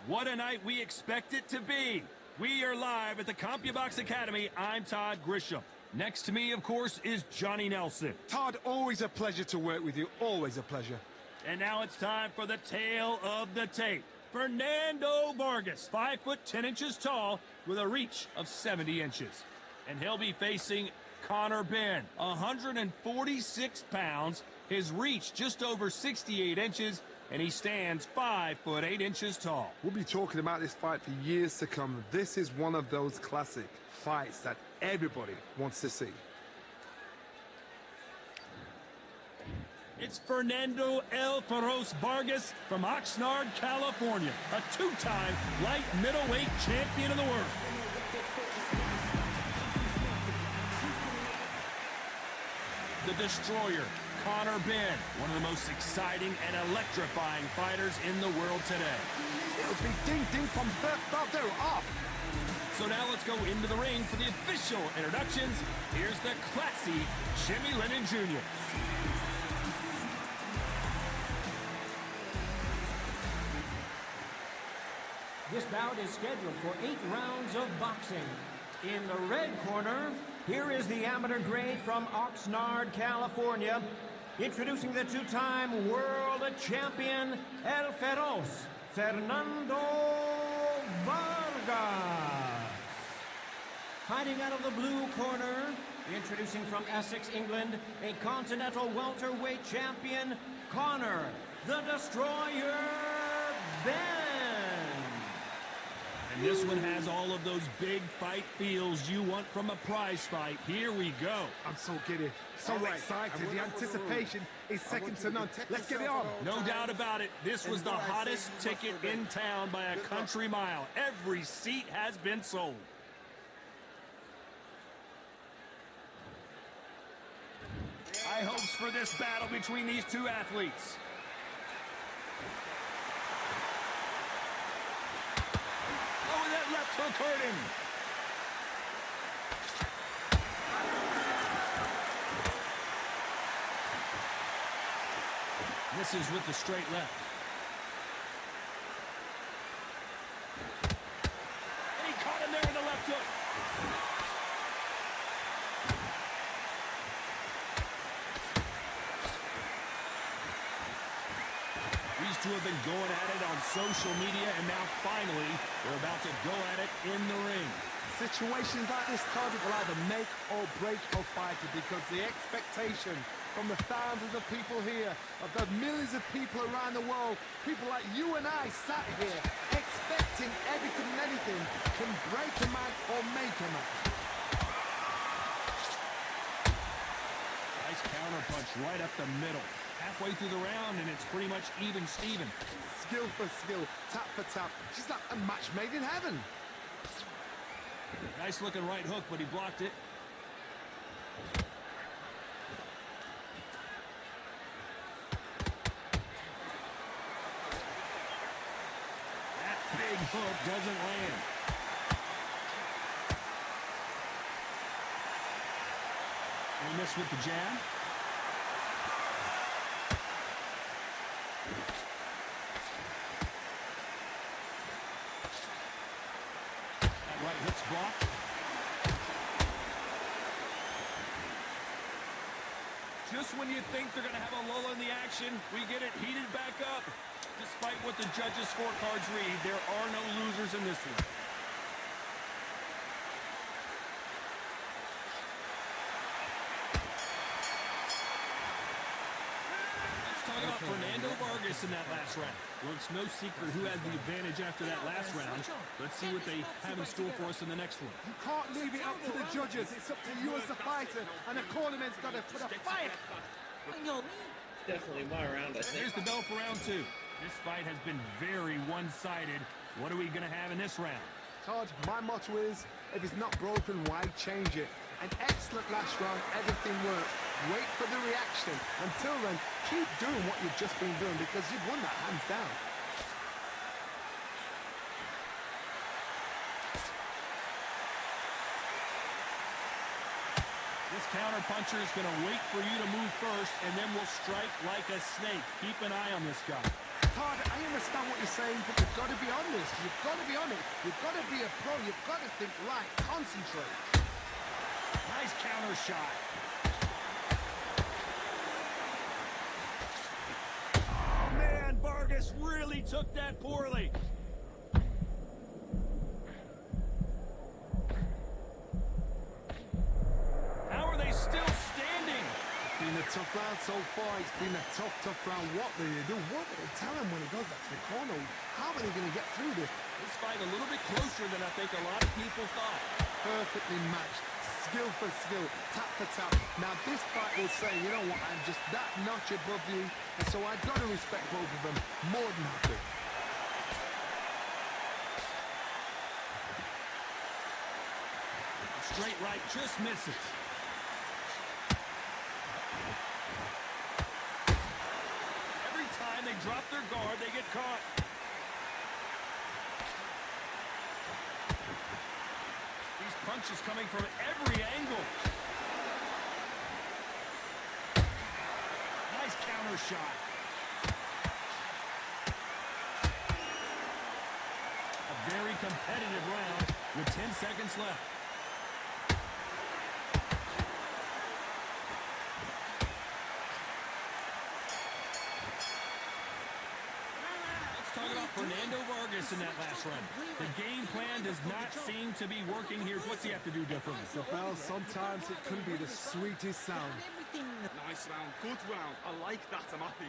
What a night we expect it to be. We are live at the CompuBox Academy. I'm Todd Grisham. Next to me, of course, is Johnny Nelson. Todd, always a pleasure to work with you. Always a pleasure. And now it's time for the tale of the tape. Fernando Vargas, 5 foot 10 inches tall with a reach of 70 inches. And he'll be facing Connor Ben, 146 pounds, his reach just over 68 inches, and he stands 5 foot 8 inches tall. We'll be talking about this fight for years to come. This is one of those classic fights that everybody wants to see. It's Fernando El Feroz Vargas from Oxnard, California, a 2-time light middleweight champion of the world. The Destroyer, Connor Ben, one of the most exciting and electrifying fighters in the world today. It'll be ding-ding from first up there off. So now let's go into the ring for the official introductions. Here's the classy Jimmy Lennon Jr. This bout is scheduled for 8 rounds of boxing. In the red corner, here is the amateur grade from Oxnard, California. Introducing the 2-time world champion, El Feroz, Fernando Vargas. Fighting out of the blue corner, introducing from Essex, England, a continental welterweight champion, Connor, the Destroyer Ben. And this one has all of those big fight feels you want from a prize fight. Here we go. I'm so giddy, so excited. The anticipation is second to none. Let's get it on. No doubt about it. This was the hottest ticket in town by a country mile. Every seat has been sold. High hopes for this battle between these two athletes. Oh, and that left hook hurt him. Misses with the straight left. And he caught him there with the left hook. These two have been going at it on social media, and now finally they're about to go at it in the ring. Situations like this, Todd, will either make or break a fighter, because the expectation from the thousands of people here, of the millions of people around the world, people like you and I sat here expecting everything and anything, can break a man or make a man. Nice counter punch right up the middle. Halfway through the round, and it's pretty much even Steven. Skill for skill, tap for tap. She's like a match made in heaven. Nice looking right hook, but he blocked it. That big hook doesn't land. He missed with the jab. Right hook's blocked. Just when you think they're going to have a lull in the action, we get it heated back up. Despite what the judges' scorecards read, there are no losers in this one. Vargas in that last round. Well, it's no secret who has the advantage after that last round. Let's see what they have in store for us in the next one. You can't leave it up to the judges. It's up to you as the fighter, and the cornerman's got to put a fight. Definitely my round, I think. Here's the bell for round 2. This fight has been very one-sided. What are we going to have in this round? Todd, my motto is, if it's not broken, why change it? An excellent last round, everything worked. Wait for the reaction. Until then, keep doing what you've just been doing because you've won that hands down. This counter-puncher is going to wait for you to move first, and then will strike like a snake. Keep an eye on this guy. Todd, I understand what you're saying, but you've got to be honest. You've got to be honest. You've got to be a pro. You've got to think right. Concentrate. Nice counter shot. Oh, man, Vargas really took that poorly. How are they still standing? It's been a tough round so far. It's been a tough round. What do you do? What do they tell him when he goes back to the corner? How are they going to get through this? This fight a little bit closer than I think a lot of people thought. Perfectly matched. Skill for skill, tap for tap. Now this fight will say, you know what, I'm just that notch above you, and so I've got to respect both of them more than happy. Straight right just misses. Every time they drop their guard, they get caught. Punches coming from every angle. Nice counter shot. A very competitive round with 10 seconds left. Talk about Fernando Vargas in that last round. The game plan does not seem to be working here. What's he have to do differently? Well, sometimes it could be the sweetest sound. Nice round, good round. I like that, I'm happy.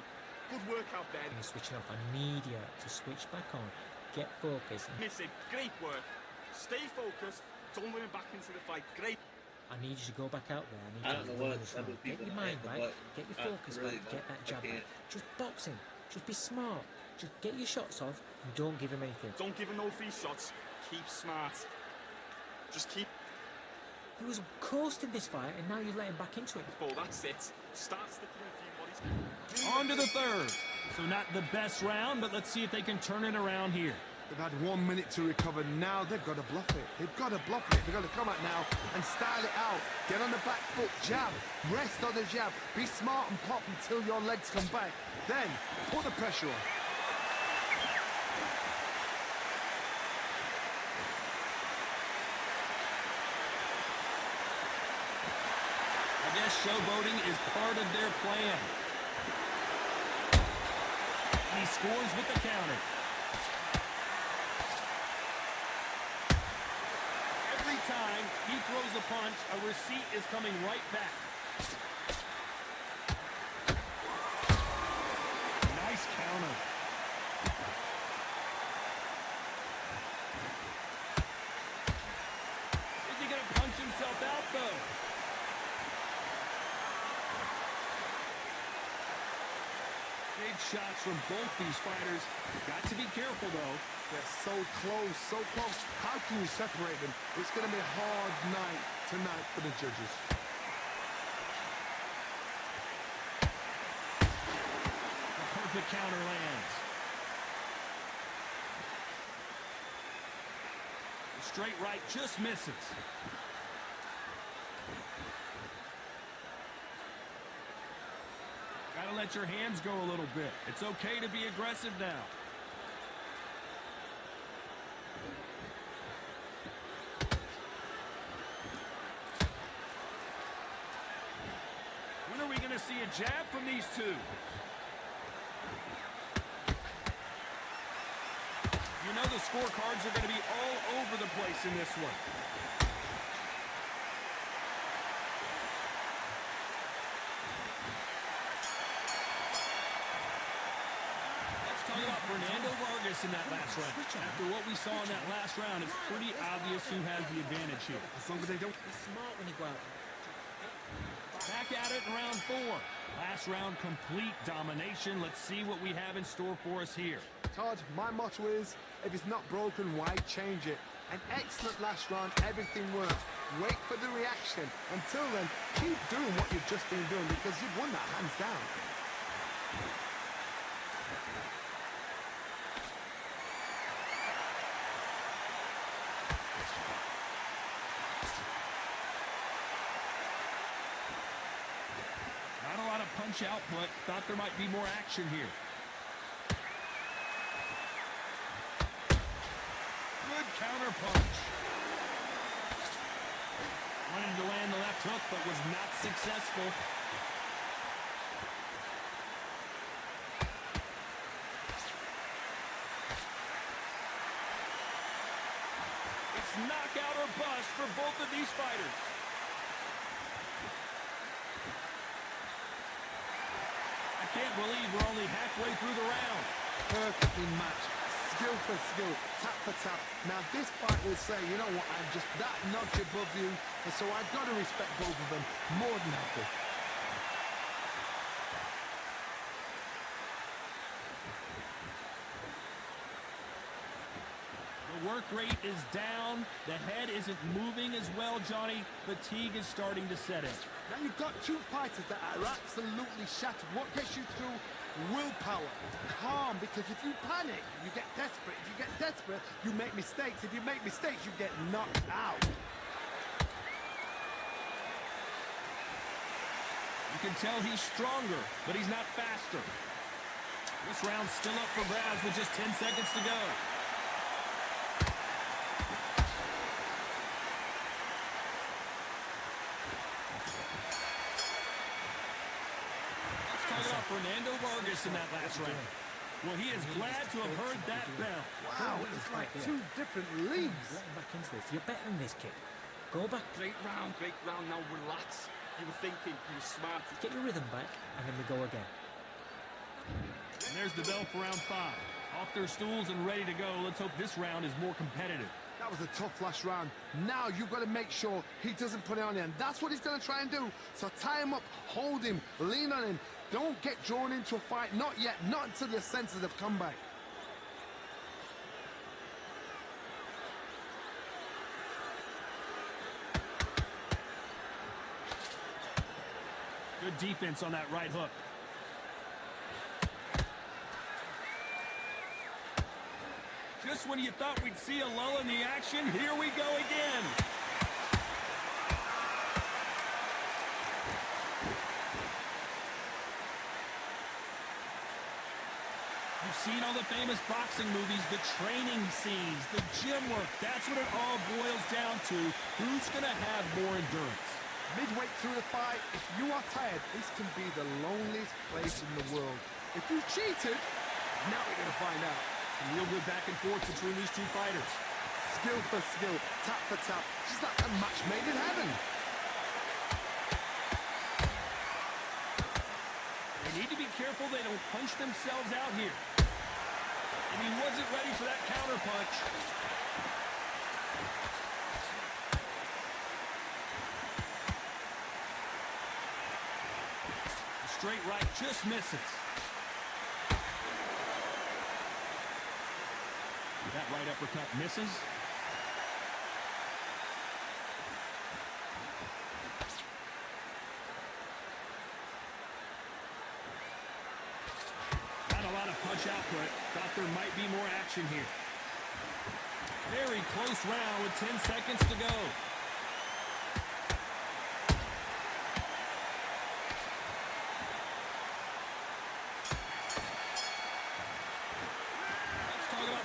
Good work out there. You're switching off. I need you to switch back on. Get focused. Missing, great work. Stay focused. Don't let him back into the fight. Great. I need you to go back out there. I don't know what Get your mind right. Get your focus back. Get that jab back. Just boxing. Just be smart. Just get your shots off and don't give him anything. Don't give him no free shots. Keep smart. Just keep... He was coasting this fight and now you've let him back into it. Oh, that's it. Start sticking a few bodies. On to the third. So not the best round, but let's see if they can turn it around here. They've had 1 minute to recover. Now they've got to bluff it. They've got to bluff it. They've got to come out now and style it out. Get on the back foot, jab. Rest on the jab. Be smart and pop until your legs come back. Then put the pressure on. I guess showboating is part of their plan. He scores with the counter. Every time he throws a punch, a receipt is coming right back. Nice counter. Is he going to punch himself out, though? Big shots from both these fighters. Got to be careful, though. They're so close, so close. How can you separate them? It's going to be a hard night tonight for the judges. The perfect counter lands. The straight right just misses. Gotta let your hands go a little bit. It's okay to be aggressive now. When are we gonna see a jab from these two? You know the scorecards are gonna be all over the place in this one. talk about Fernando Vargas in that last round. After what we saw in that last round, it's pretty obvious who has the advantage here. As long as they don't... Be smart when you go out. Back at it in round 4. Last round, complete domination. Let's see what we have in store for us here. Todd, my motto is, if it's not broken, why change it? An excellent last round, everything works. Wait for the reaction. Until then, keep doing what you've just been doing because you've won that hands down. Not a lot of punch output. Thought there might be more action here. Good counter punch. Wanted to land the left hook, but was not successful. It's knockout or bust for both of these fighters. I can't believe we're only halfway through the round. Perfectly matched. Skill for skill, tap for tap. Now this fight will say, you know what, I'm just that notch above you, and so I've got to respect both of them more than happy. The work rate is down. The head isn't moving as well, Johnny. Fatigue is starting to set in. Now you've got two fighters that are absolutely shattered. What gets you through? Willpower. Calm, because if you panic, you get desperate. If you get desperate, you make mistakes. If you make mistakes, you get knocked out. You can tell he's stronger, but he's not faster. This round's still up for grabs with just 10 seconds to go. Fernando Vargas in that last round. Well, he is glad to have heard that bell. Wow, it's like two different leagues. Let him back into this. You're better than this, kid. Go back. Great round, now relax. You were thinking, you were smart. Get your rhythm back, and then we go again. And there's the bell for round 5. Off their stools and ready to go. Let's hope this round is more competitive. That was a tough last round. Now you've got to make sure he doesn't put it on you, and that's what he's going to try and do. So tie him up, hold him, lean on him. Don't get drawn into a fight. Not yet. Not until your senses have come back. Good defense on that right hook. Just when you thought we'd see a lull in the action, here we go again. You've seen all the famous boxing movies, the training scenes, the gym work. That's what it all boils down to. Who's going to have more endurance? Midway through the fight, if you are tired, this can be the loneliest place in the world. If you cheated, now we're going to find out. Real good back and forth between these two fighters. Skill for skill, tap for tap. Just like a match made in heaven. They need to be careful they don't punch themselves out here. And he wasn't ready for that counter punch. The straight right just misses. That right uppercut misses. Not a lot of punch output. Thought there might be more action here. Very close round with 10 seconds to go.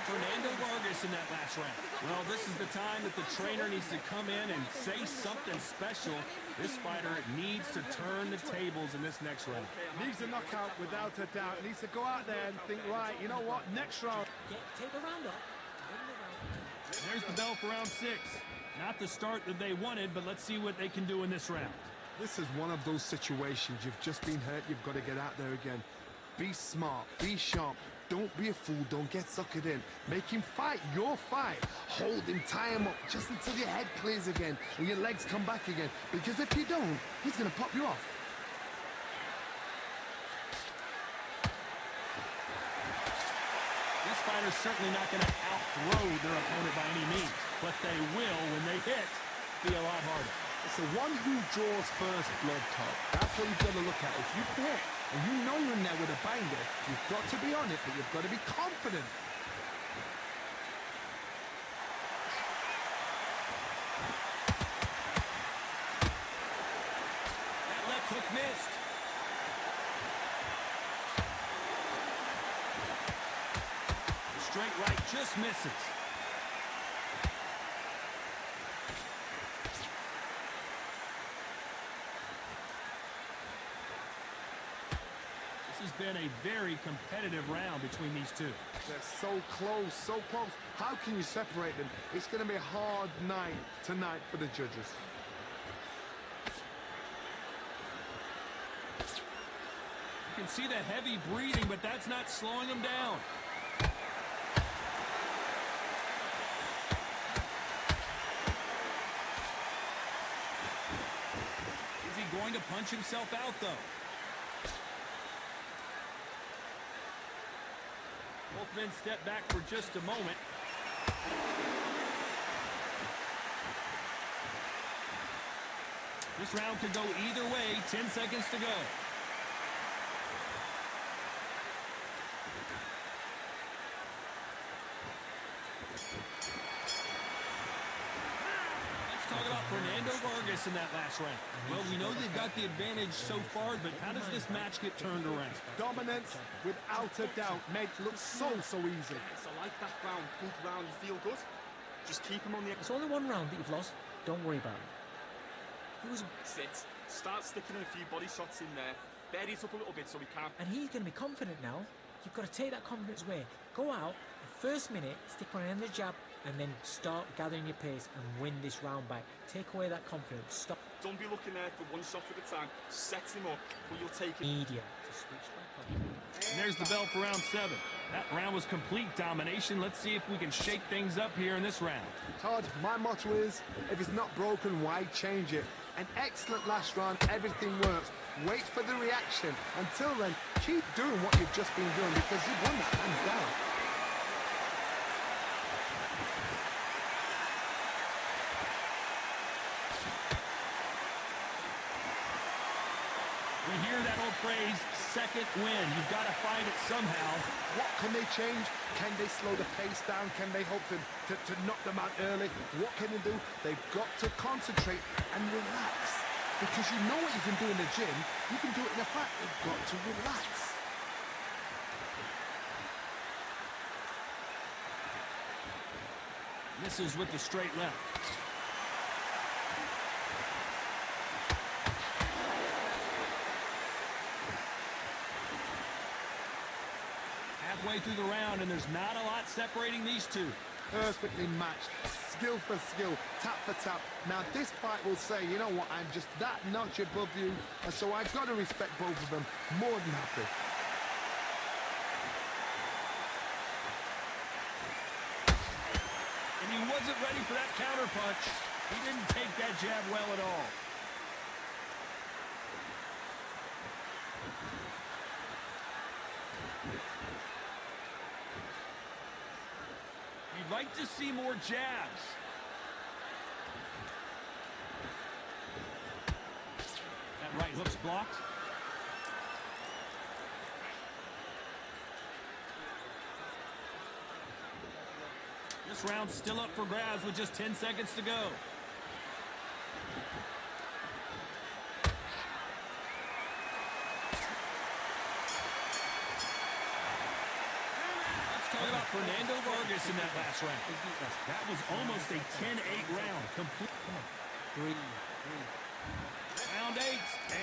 Fernando Vargas in that last round. Well, this is the time that the trainer needs to come in and say something special. This fighter needs to turn the tables in this next round. Needs a knockout without a doubt. Needs to go out there and think, right, you know what, next round. Take the round up. There's the bell for round 6. Not the start that they wanted, but let's see what they can do in this round. This is one of those situations. You've just been hurt. You've got to get out there again. Be smart. Be sharp. Don't be a fool, don't get suckered in. Make him fight your fight. Hold him, tie him up just until your head clears again and your legs come back again. Because if you don't, he's gonna pop you off. This fighter's certainly not going to outthrow their opponent by any means, but they will, when they hit, be a lot harder. It's the one who draws first blood, Todd. That's what you've got to look at. If you hit and you know you're in there with a banger, you've got to be on it, but you've got to be confident. That left hook missed. The straight right just misses. This has been a very competitive round between these two. They're so close, so close. How can you separate them? It's going to be a hard night tonight for the judges. You can see the heavy breathing, but that's not slowing him down. Is he going to punch himself out, though? Both men step back for just a moment. This round could go either way. 10 seconds to go. Let's talk about Fernando Vargas in that last round. Well, we know they've got the advantage so far, but how does this match get turned around? Dominance, without a doubt, made it look so easy. So like that round, good round, you feel good? Just keep him on the... It's only one round that you've lost. Don't worry about it. He was... Sit. Start sticking in a few body shots in there. Bury it up a little bit so we can... And he's going to be confident now. You've got to take that confidence away. Go out, the first minute, stick on the end of the jab, and then start gathering your pace and win this round back. Take away that confidence. Stop. Don't be looking there for one shot at a time. Set him up, but you'll take it. Media to switch back on. And there's the bell for round 7. That round was complete domination. Let's see if we can shake things up here in this round. Todd, my motto is, if it's not broken, why change it? An excellent last round, everything works. Wait for the reaction. Until then, keep doing what you've just been doing because you've won that hands down. We hear that old phrase, second win. You've got to find it somehow. What can they change? Can they slow the pace down? Can they hope to knock them out early? What can they do? They've got to concentrate and relax. Because you know what you can do in the gym, you can do it in a fight. You've got to relax. Misses with the straight left. Halfway through the round, and there's not a lot separating these two. Perfectly matched, skill for skill, tap for tap. Now this fight will say, you know what, I'm just that notch above you, and so I've got to respect both of them more than happy. And he wasn't ready for that counter punch. He didn't take that jab well at all. You'd like to see more jabs. That right hook's blocked. This round's still up for grabs with just 10 seconds to go. Talk about Fernando Vargas in that last round. That was almost a 10-8 round. Complete. Come on. 3. Round 8,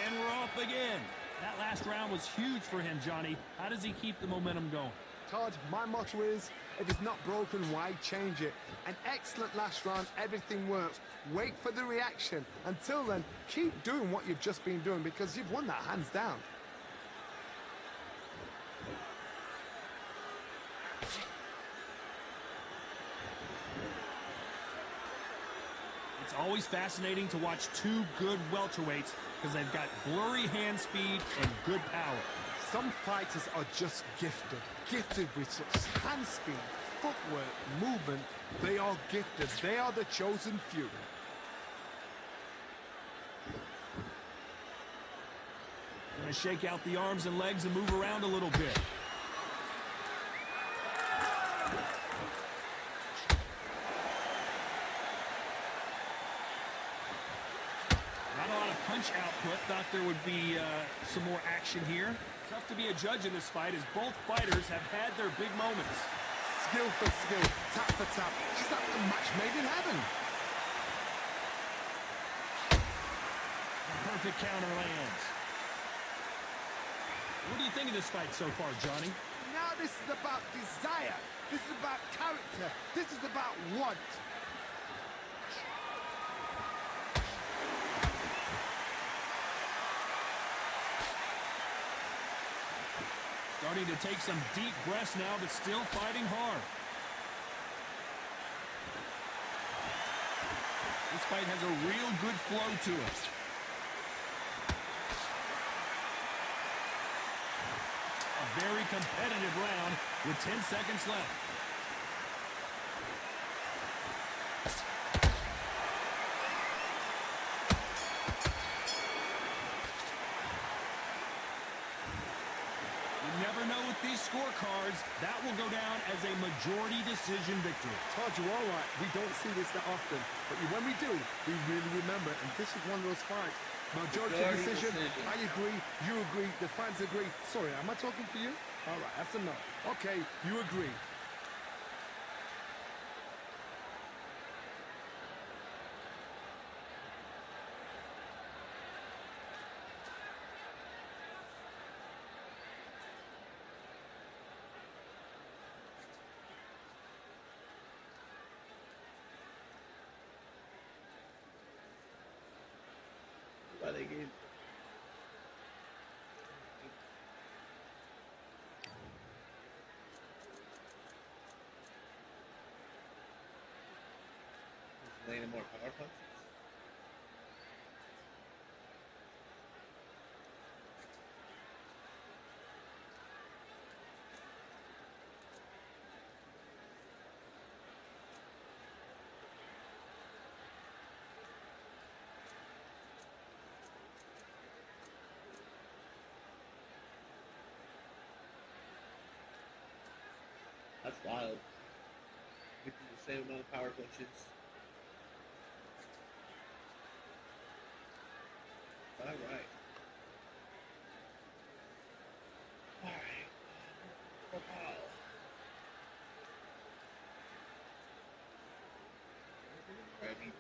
and we're off again. That last round was huge for him, Johnny. How does he keep the momentum going? Todd, my motto is, if it's not broken, why change it? An excellent last round, everything works. Wait for the reaction. Until then, keep doing what you've just been doing because you've won that hands down. It's always fascinating to watch two good welterweights because they've got blurry hand speed and good power. Some fighters are just gifted. Gifted with such hand speed, footwork, movement. They are gifted. They are the chosen few. Going to shake out the arms and legs and move around a little bit. Not a lot of punch output. Thought there would be some more action here. Tough to be a judge in this fight as both fighters have had their big moments. Skill for skill, tap for tap. Just like a match made in heaven. Perfect counter lands. What do you think of this fight so far, Johnny? Now this is about desire. This is about character. This is about want. Starting to take some deep breaths now, but still fighting hard. This fight has a real good flow to it. A very competitive round with 10 seconds left. You never know with these scorecards. That will go down as a majority decision victory. Told you, all right, we don't see this that often. But when we do, we really remember it. And this is one of those fights. Majority decision. I agree. You agree. The fans agree. Sorry, am I talking for you? All right, that's a no. Okay, you agree. Why they gave landing more power punches. That's wild. We do the same amount of power punches. Alright. Alright. Wow. Ready?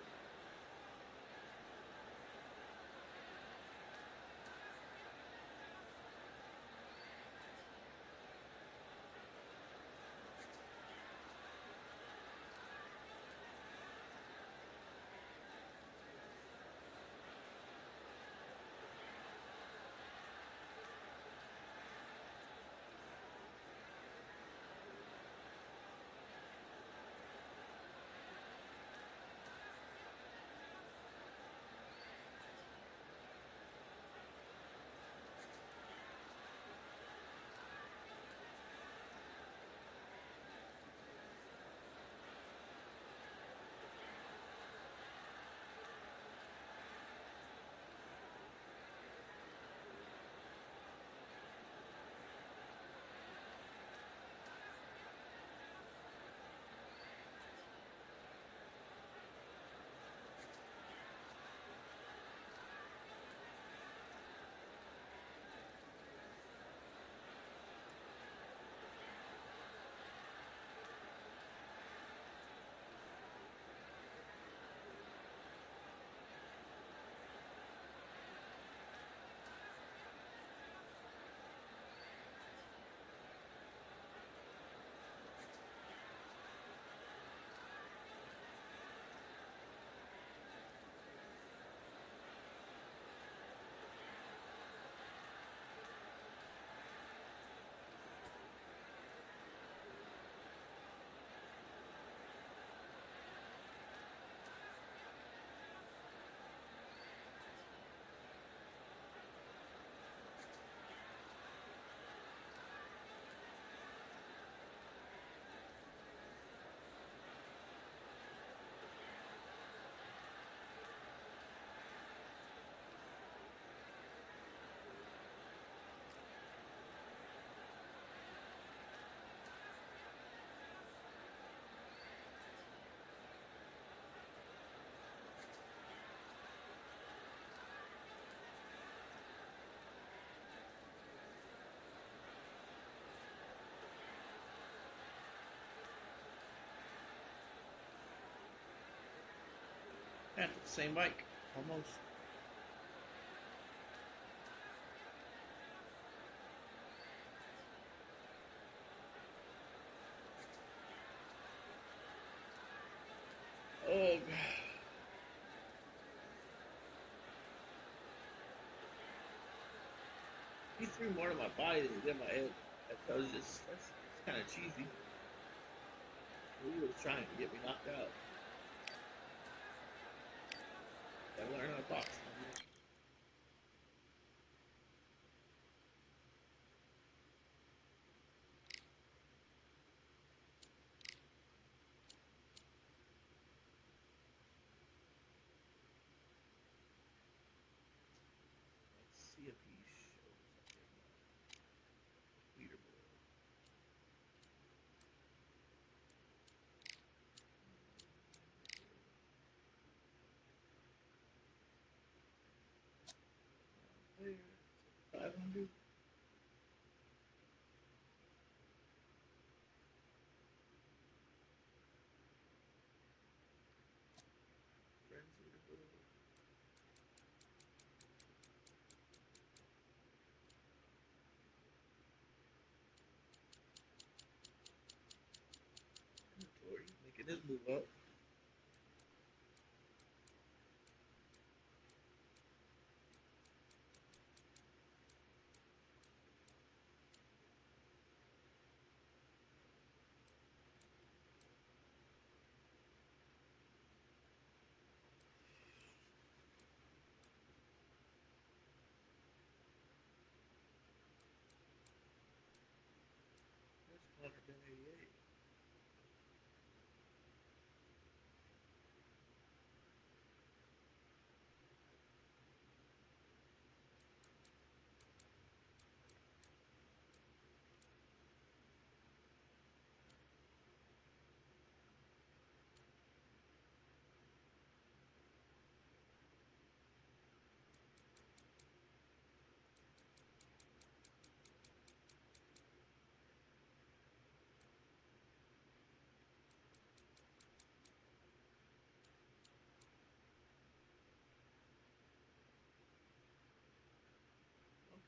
At the same mic, almost. Oh, God. He threw more to my body than he did my head. That was just, that's kind of cheesy. He was trying to get me knocked out. Gotta learn how to box. Let's see if he shows up in the leaderboard. Player 500. Friends leaderboard. Inventory. Making his move up. There's Connor Ben 88.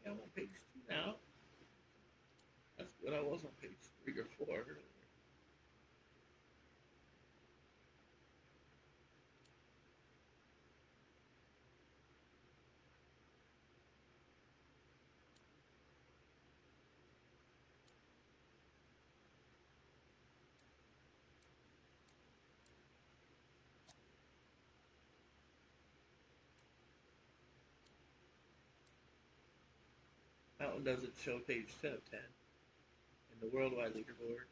Okay, I'm on page 2 now. That's good. I was on page 3 or 4 earlier. That one doesn't show page 10 of 10 in the worldwide leaderboard.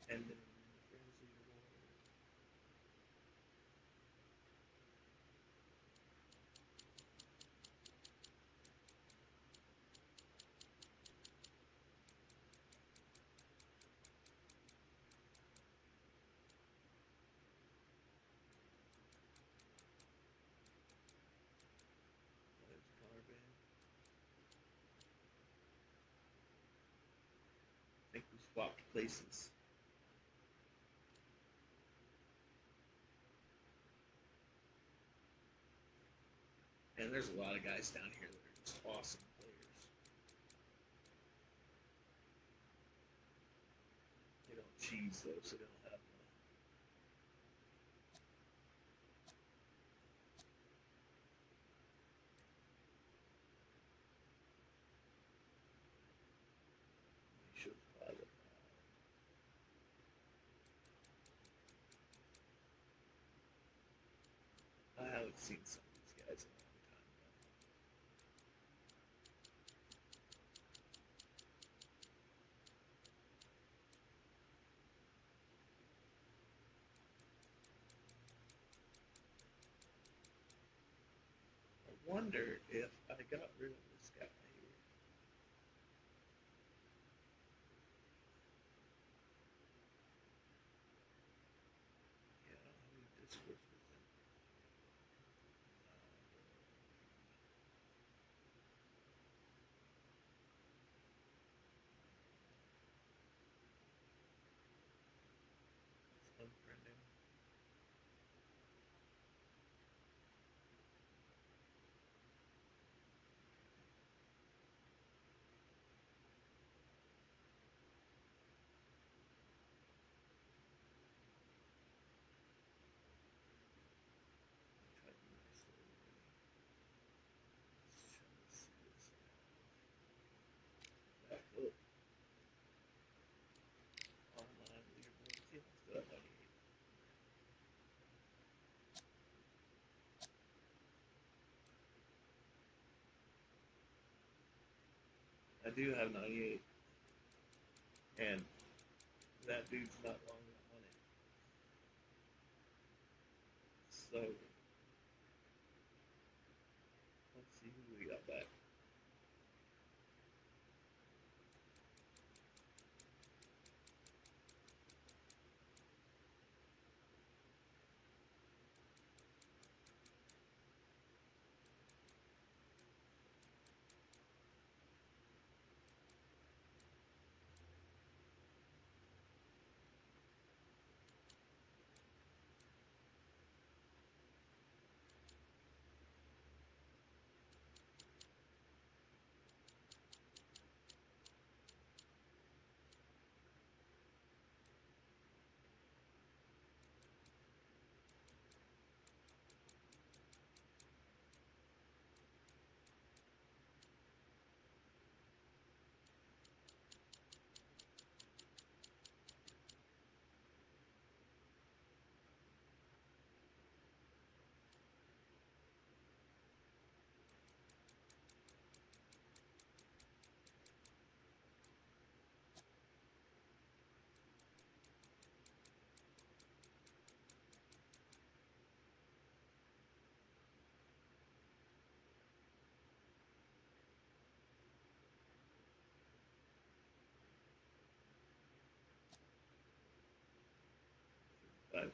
And then the friends leaderboard. There's Connor Ben. I think we swapped places. And there's a lot of guys down here that are just awesome players. They don't cheese though, so they don't have shows five. I haven't seen some of these guys in a long time. I wonder if I got rid of this guy here. Yeah, I don't have any discourse with him. Let's unfriend him. do have 98. And that dude's not long on it. So, let's see who we got back. But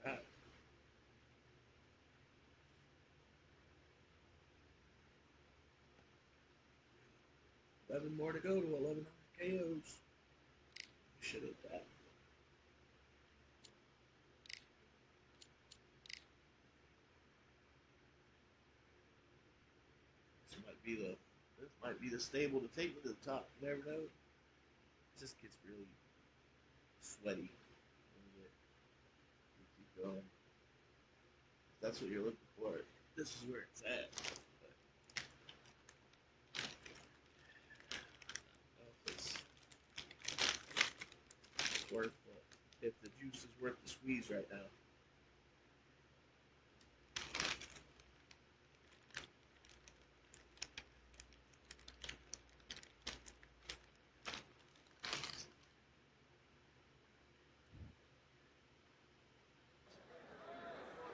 Alright. 11 more to go to 11 KOs. Should hit that. This might be the stable to take me to the top. You never know. It just gets really sweaty when you keep going. That's what you're looking for. this is where it's at. It's worth it. If the juice is worth the squeeze right now.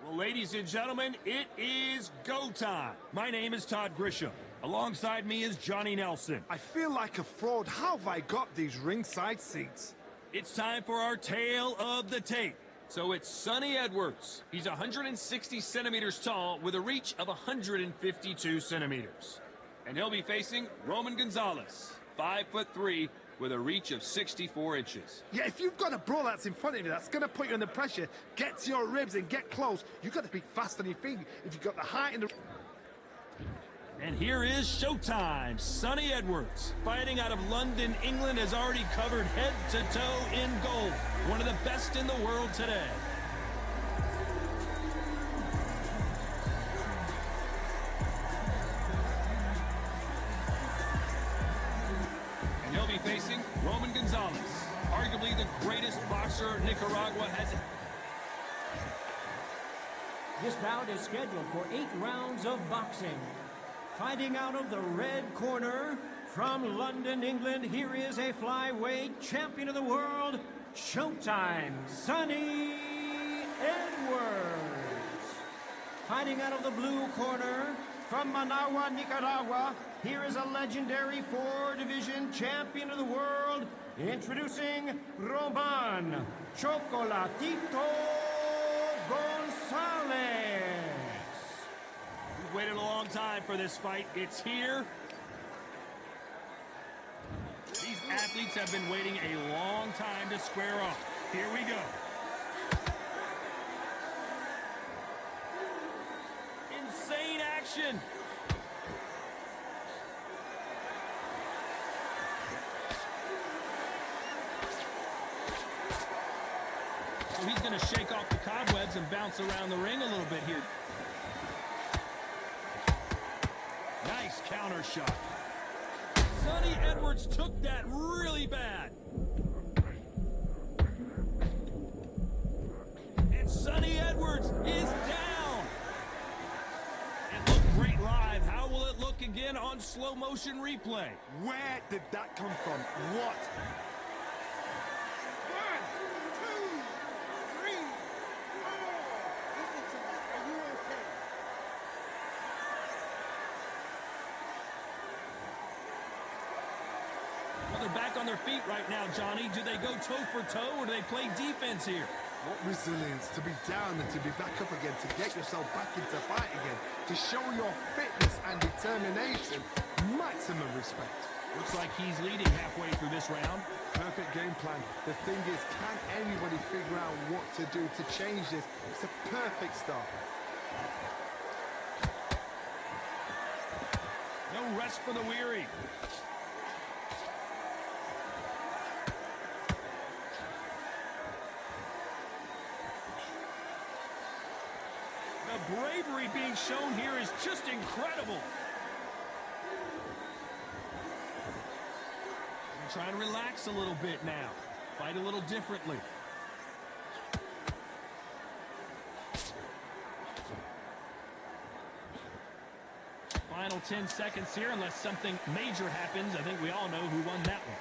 Well, ladies and gentlemen, it is go time. My name is Todd Grisham. Alongside me is Johnny Nelson. I feel like a fraud. How have I got these ringside seats? It's time for our tale of the tape. So it's Sonny Edwards. He's 160 centimeters tall with a reach of 152 centimeters. And he'll be facing Roman Gonzalez, 5'3", with a reach of 64 inches. Yeah, if you've got a bro that's in front of you, that's going to put you under pressure, get to your ribs and get close. You've got to be fast on your feet. If you've got the height and the... And here is showtime. Sonny Edwards, fighting out of London, England, has already covered head to toe in gold. One of the best in the world today. And he'll be facing Roman Gonzalez, arguably the greatest boxer Nicaragua has. This bout is scheduled for 8 rounds of boxing. Fighting out of the red corner, from London, England, here is a flyweight champion of the world, Showtime, Sonny Edwards. Fighting out of the blue corner, from Managua, Nicaragua, here is a legendary 4-division champion of the world, introducing Roman Chocolatito Gonzalez. Waited a long time for this fight. It's here. These athletes have been waiting a long time to square off. Here we go. Insane action. So he's going to shake off the cobwebs and bounce around the ring a little bit here. Nice counter shot. Sonny Edwards took that really bad. And Sonny Edwards is down. It looked great live. How will it look again on slow motion replay? Where did that come from? What? 1, 2, 3, 4. Listen to me. Are you okay? Well, they're back on their feet right now, Johnny. Do they go toe for toe or do they play defense here? What resilience to be down and to be back up again, to get yourself back into fight again, to show your fitness and determination. Maximum respect. Looks like he's leading halfway through this round. Perfect game plan. The thing is, can anybody figure out what to do to change this? It's a perfect start. No rest for the weary. The bravery being shown here is just incredible. Try to relax a little bit now. Fight a little differently. Final 10 seconds here, unless something major happens. I think we all know who won that one.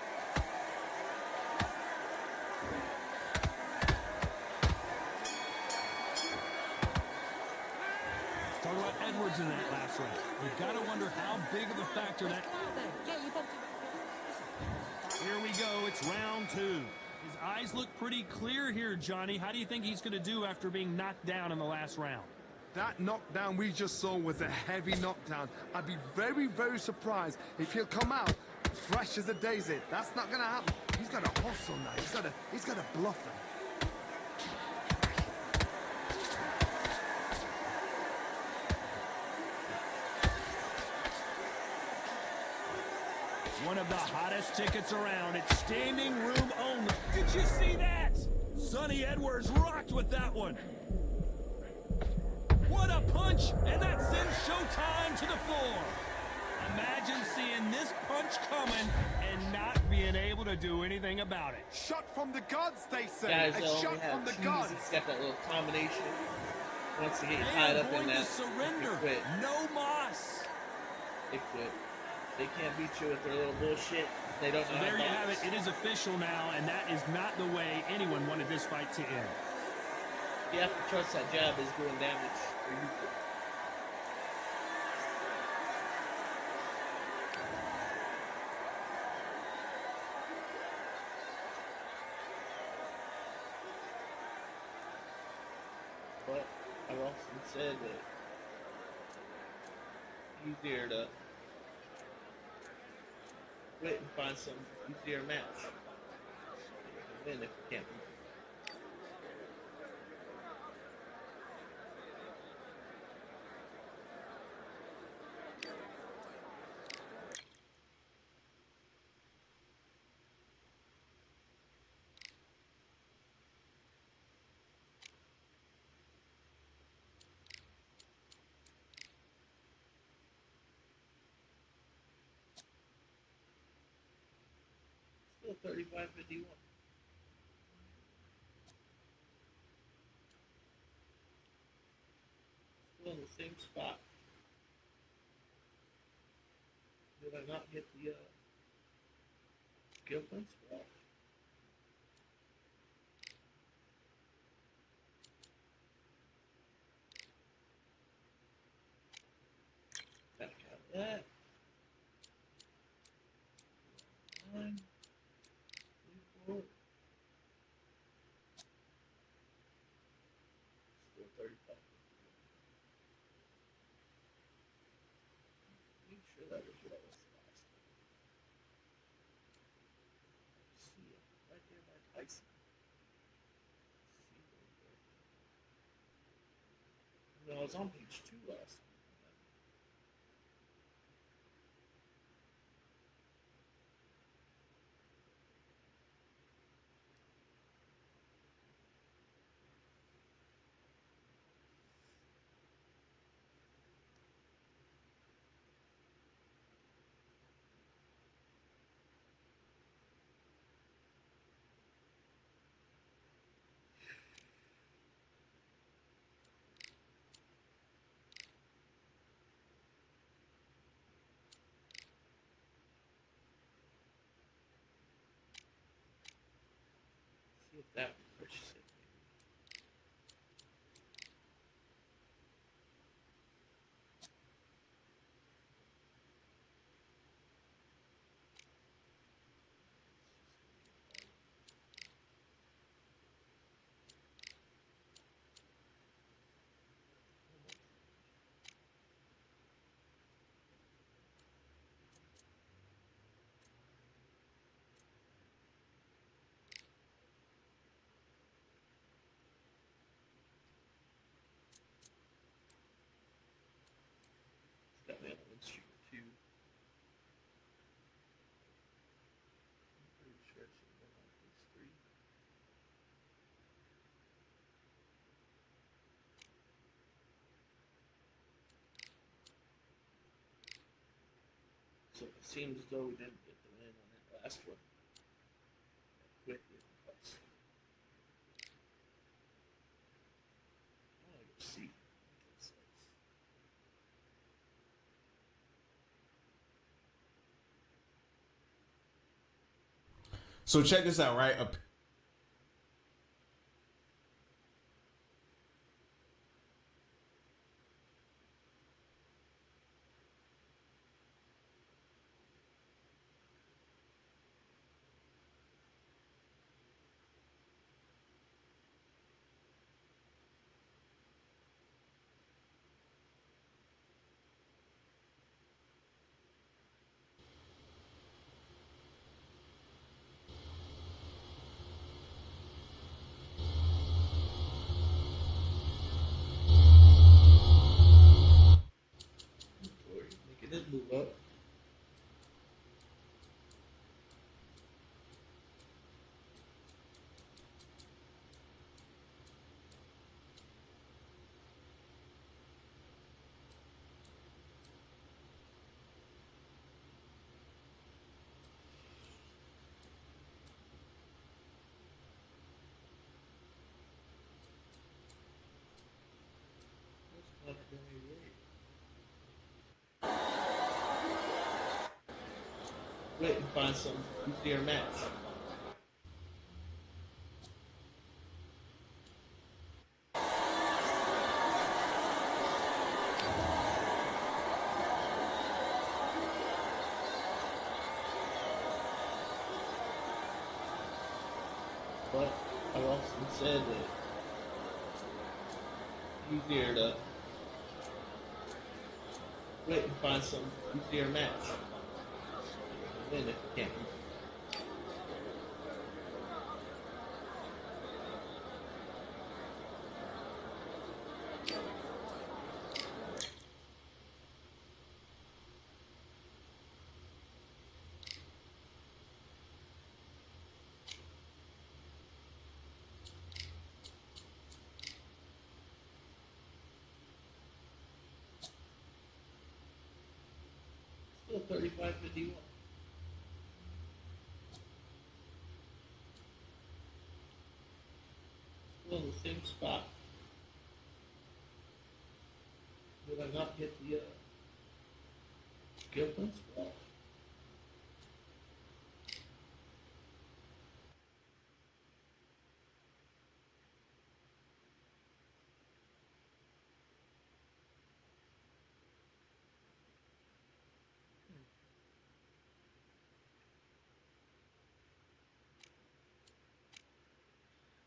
Let's talk about Edwards in that last round. You've got to wonder how big of a factor that... Here we go, it's round 2. His eyes look pretty clear here, Johnny. How do you think he's going to do after being knocked down in the last round? That knockdown we just saw was a heavy knockdown. I'd be very, very surprised if he'll come out fresh as a daisy. That's not going to happen. He's got to hustle now. He's got to bluff them. One of the hottest tickets around. It's standing room only. Did you see that? Sonny Edwards rocked with that one. What What a punch! And that sends Showtime to the floor. Imagine seeing this punch coming and not being able to do anything about it. Shot from the gods, they say. Guys, A they only shot from have the twos. gods. It's got that little combination. Once they get They tied are up in going to that, surrender. they quit. No mas. They quit. They can't beat you with their little bullshit. They don't know So how there to you have box. it. It is official now, and that is not the way anyone wanted this fight to end. You have to trust that jab is doing damage, or you quit. But I've often said that it's easier to quit and find some easier match. You can win if you can't win. Still 35-51. Still in the same spot. Did I not hit the skill point spot? Back out of that. 9, 4. Still 35. Make sure that was what I was last time. See it right there by Tyson. See what no, I was on page 2 last time. See if that pushes it. Got me on a win streak of 2. I'm pretty sure it should have been on page 3. So it seems as though we didn't get the win on that last one. Quit it. I want to go see. What it says. So check this out, right? Wait and find some easier match. But I've also said that it's easier to wait and find some easier match. Win if you can't. Still 35-51. Still in the same spot. Did I not get the Gilpin spot?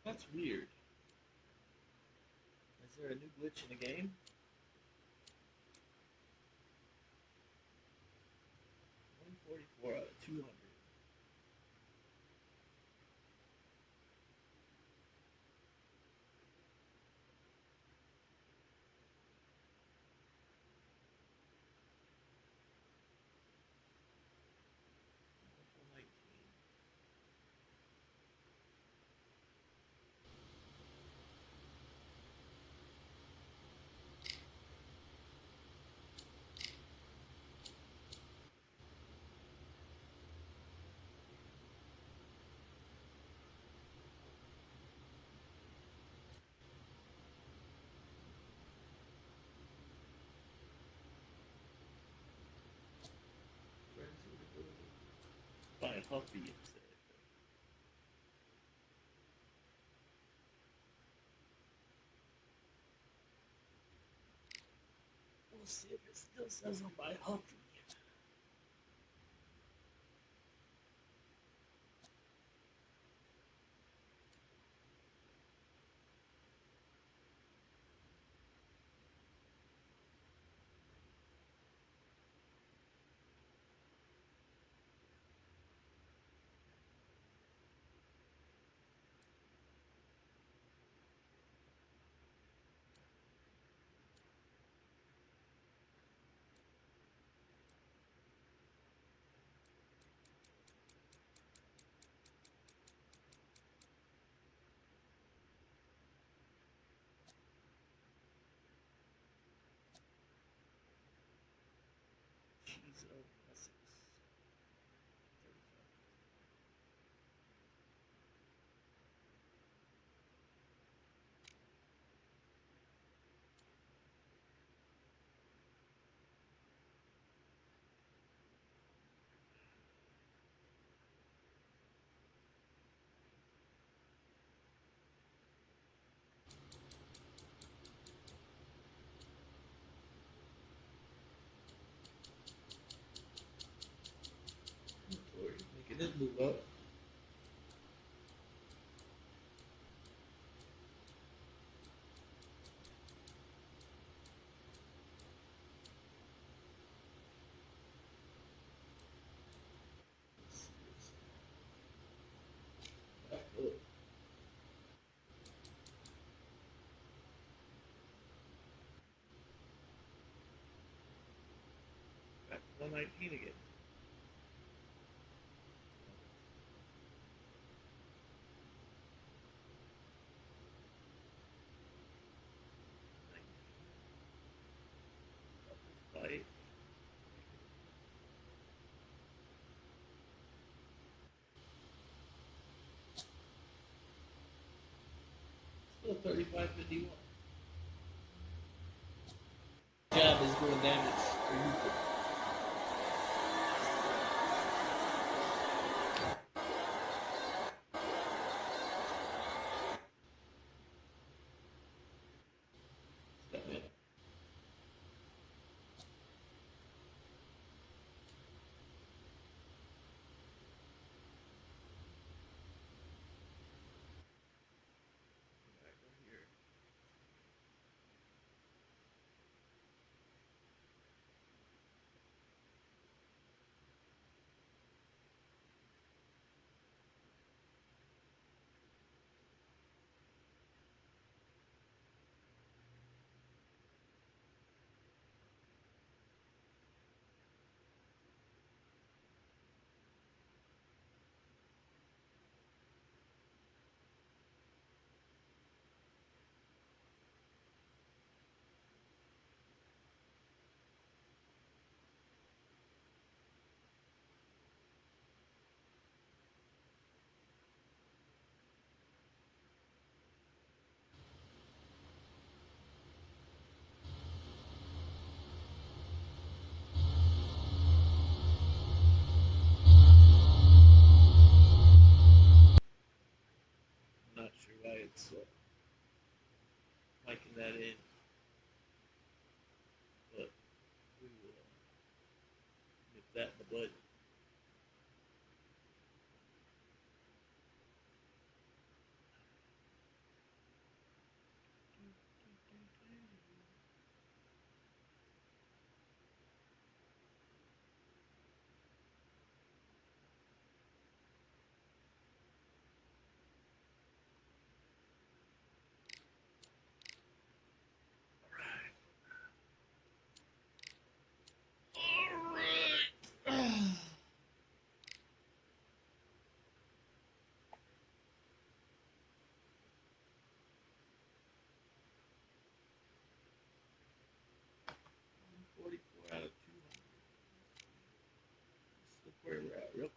That's weird. Is there a new glitch in the game? 144 out of 200. By Huffy instead. We'll see if it still says I'm by Huffy. Making this move up. Back to 119 again. Fight. Still 35-51. Jab is doing damage. where we're at real quick.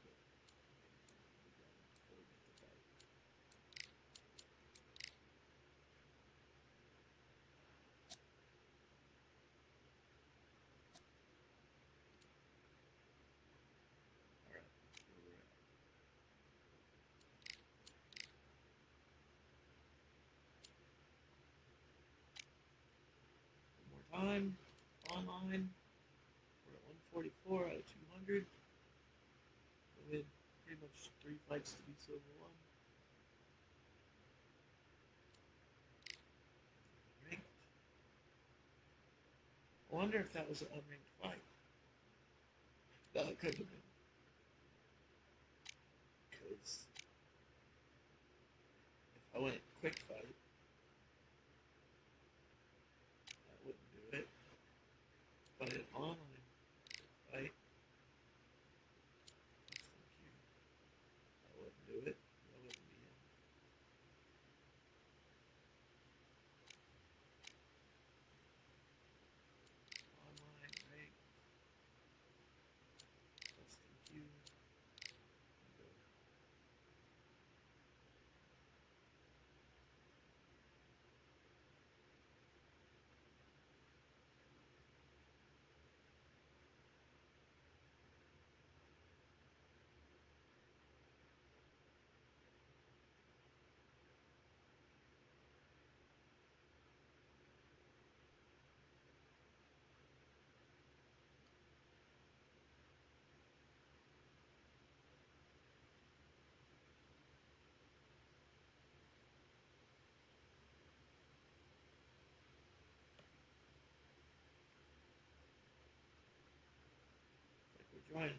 Time online. We're at 144 out of 200. We had pretty much 3 fights to be silver 1. Ranked. I wonder if that was an unranked fight. That could have been. Because if I went quick fight, I wouldn't do it. But an online fight, I wouldn't do it. I wouldn't be in. Online ranked. Custom queue. Join.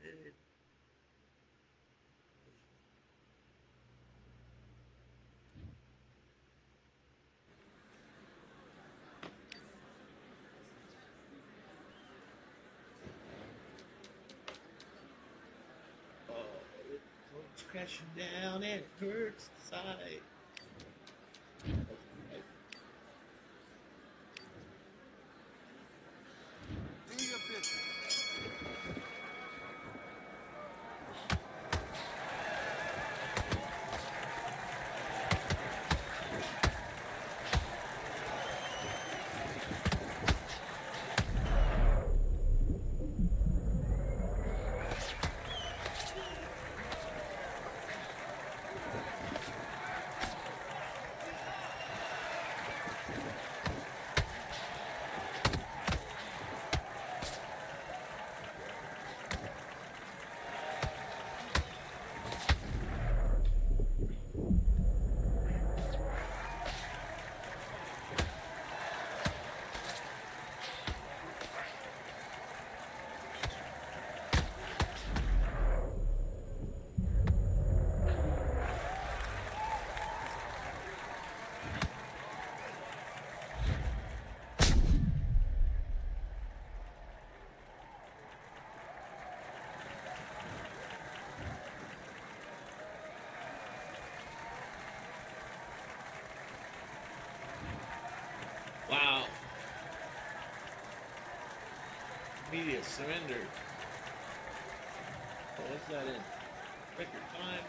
Good. It's crashing down and it hurts the side. Do your business. Wow. Immediate surrender. Oh, what's that in? Record time.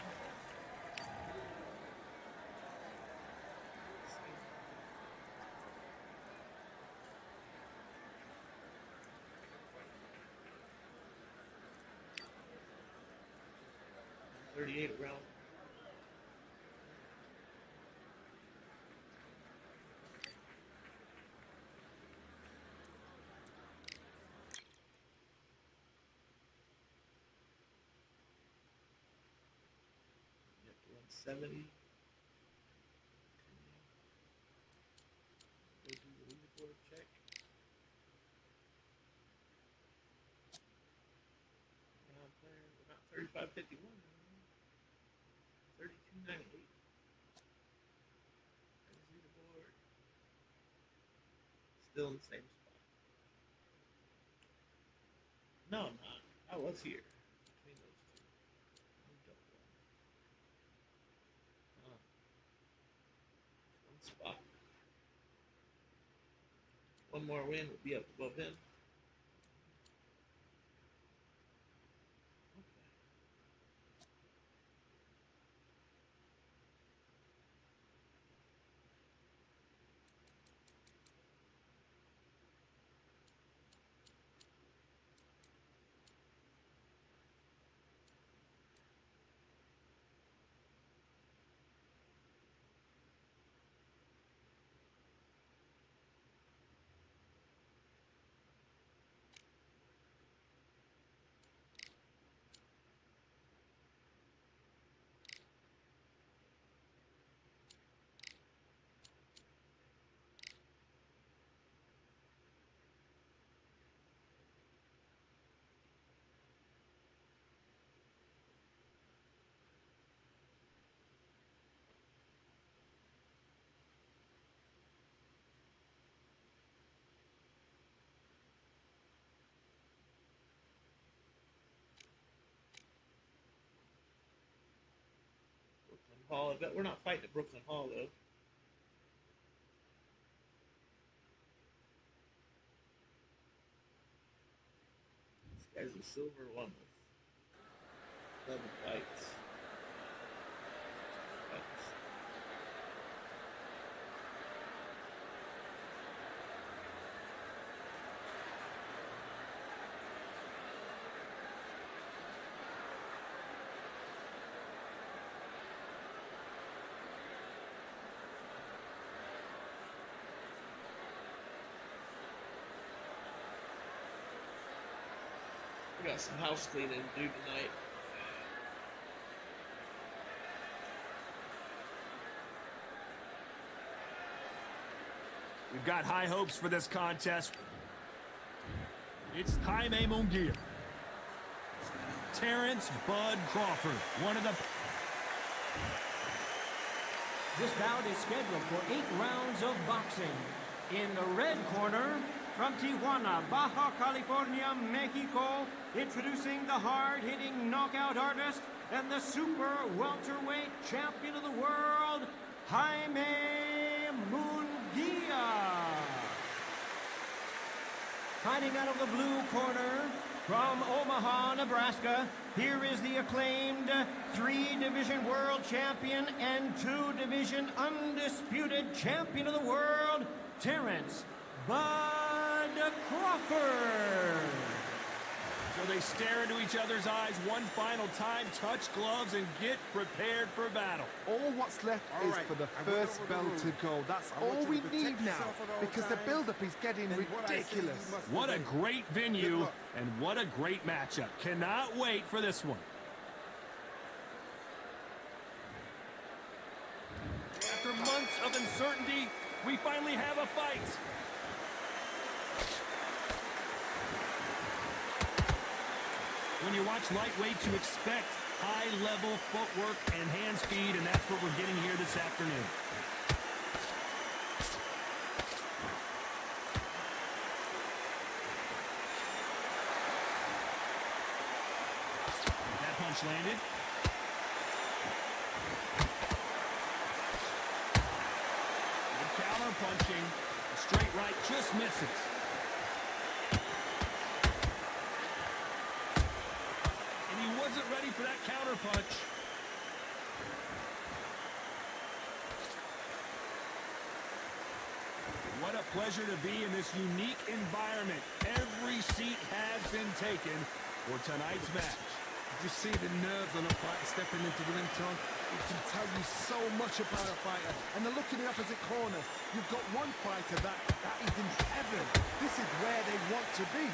.38 round. Yep, 170. Go do the leaderboard check. Round player, we're not 35.51. 32.98. There's leaderboard. Still in the same spot. No, I'm not. I was here between those two. Moved up one. One more win would be up above him. Hall. I bet we're not fighting at Brooklyn Hall, though. This guy's a silver one with 11 fights. We got some house cleaning to do tonight. We've got high hopes for this contest. It's Jaime Munguia. Terrence Bud Crawford, one of the... This bout is scheduled for 8 rounds of boxing. In the red corner, from Tijuana, Baja California, Mexico, introducing the hard-hitting knockout artist and the super welterweight champion of the world, Jaime Munguia. Fighting out of the blue corner, from Omaha, Nebraska, here is the acclaimed 3-division world champion and 2-division undisputed champion of the world, Terrence Bud Crawford. So they stare into each other's eyes one final time, touch gloves, and get prepared for battle. All what's left is for the first bell to go. That's all we need now, because the build-up is getting ridiculous. What a great venue, and what a great matchup. Cannot wait for this one. After months of uncertainty, we finally have a fight. When you watch lightweight, you expect high-level footwork and hand speed, and that's what we're getting here this afternoon. That punch landed. Good counter punching. A straight right just misses. Wasn't ready for that counter punch. What a pleasure to be in this unique environment. Every seat has been taken for tonight's match. Did you see the nerves on a fighter stepping into the ring, Tom? It can tell you so much about a fighter. And then look in the opposite corner. You've got one fighter that is in heaven. This is where they want to be.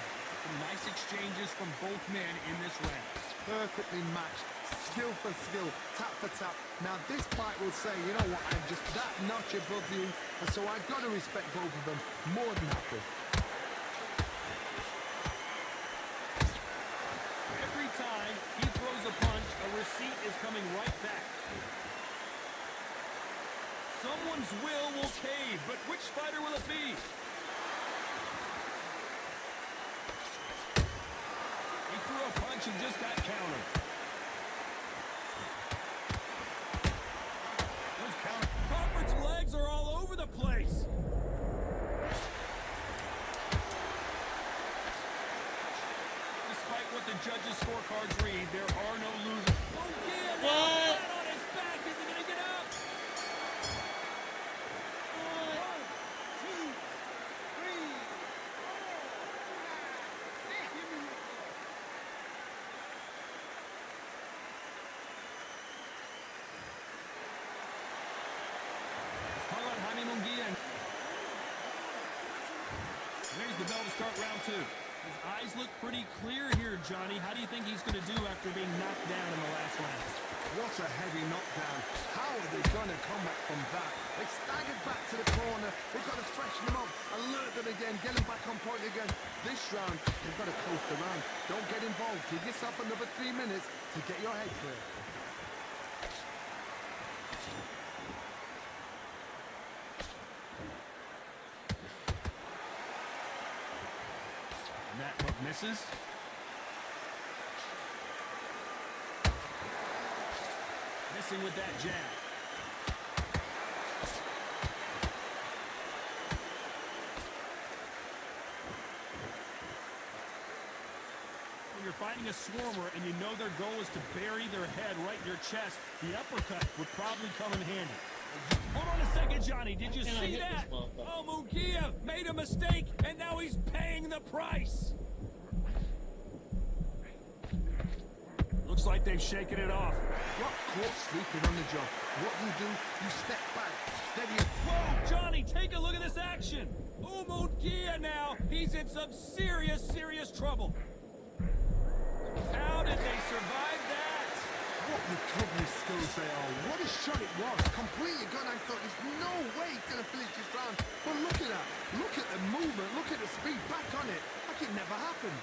Some nice exchanges from both men in this round. Perfectly matched, skill for skill, tap for tap. Now this fight will say, you know what, I'm just that notch above you, and so I've got to respect both of them more than happy. Every time he throws a punch, a receipt is coming right back. Someone's will cave, but which fighter will it be? A punch and just got countered. Those Crawford's legs are all over the place. There's the bell to start round 2. His eyes look pretty clear here, Johnny. How do you think he's going to do after being knocked down in the last round? What a heavy knockdown. How are they going to come back from that? They staggered back to the corner. They've got to freshen them up, alert them again, get them back on point again. This round, they've got to close the round. Don't get involved. Give yourself another 3 minutes to get your head clear. And that hook misses. Missing with that jab. When you're fighting a swarmer and you know their goal is to bury their head right in your chest, the uppercut would probably come in handy. Hold on a second, Johnny. Did you see that? Oh, Munguia made a mistake, and now he's paying the price. Looks like they've shaken it off. Got caught sleeping on the job. What do? You step back, steady it. Whoa, Johnny, take a look at this action. Oh, Munguia now. He's in some serious, serious trouble. How did they survive that? What recovery skills they are. What a shot it was. Completely gone. I thought there's no way he's going to finish this round. But look at that. Look at the movement. Look at the speed. Back on it. Like it never happened.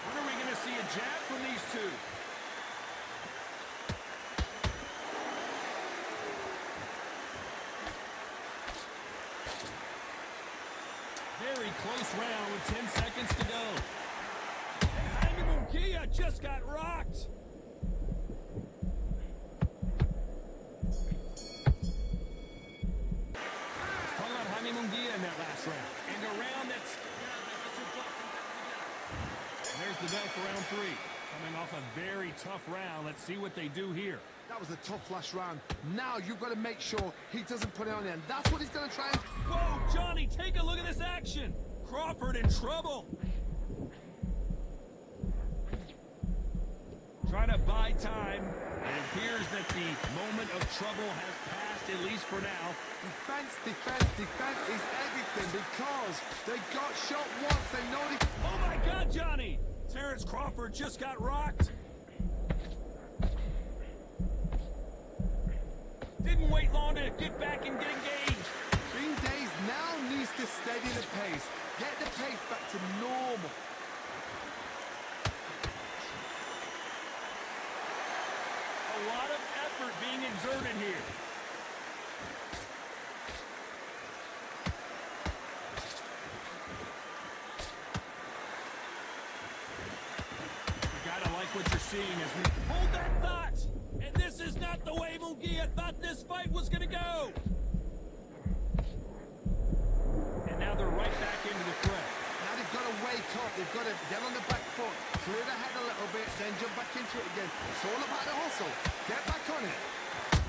When are we going to see a jab from these two? Very close round with 10 seconds to go. And Jaime Munguia just got rocked. Hung on Jaime Munguia in that last round. And a round that's... And there's the bell for round 3. Coming off a very tough round. Let's see what they do here. That was a tough last round. Now you've got to make sure he doesn't put it on the end. That's what he's going to try and... Whoa, Johnny, take a look at this action. Crawford in trouble. Trying to buy time. It appears that the moment of trouble has passed, at least for now. Defense, defense, defense is everything because they got shot once. They know they... Oh, my God, Johnny. Terrence Crawford just got rocked. Didn't wait long to get back and get engaged. Green Days now needs to steady the pace. Get the pace back to normal. A lot of effort being exerted here. You gotta like what you're seeing as we hold that thought. And this is not the way Munguia thought this fight was gonna go. And now they're right back into the fray. Now they've got to wake up. They've got to get on the back foot, clear the head a little bit, then jump back into it again. It's all about the hustle. Get back on it.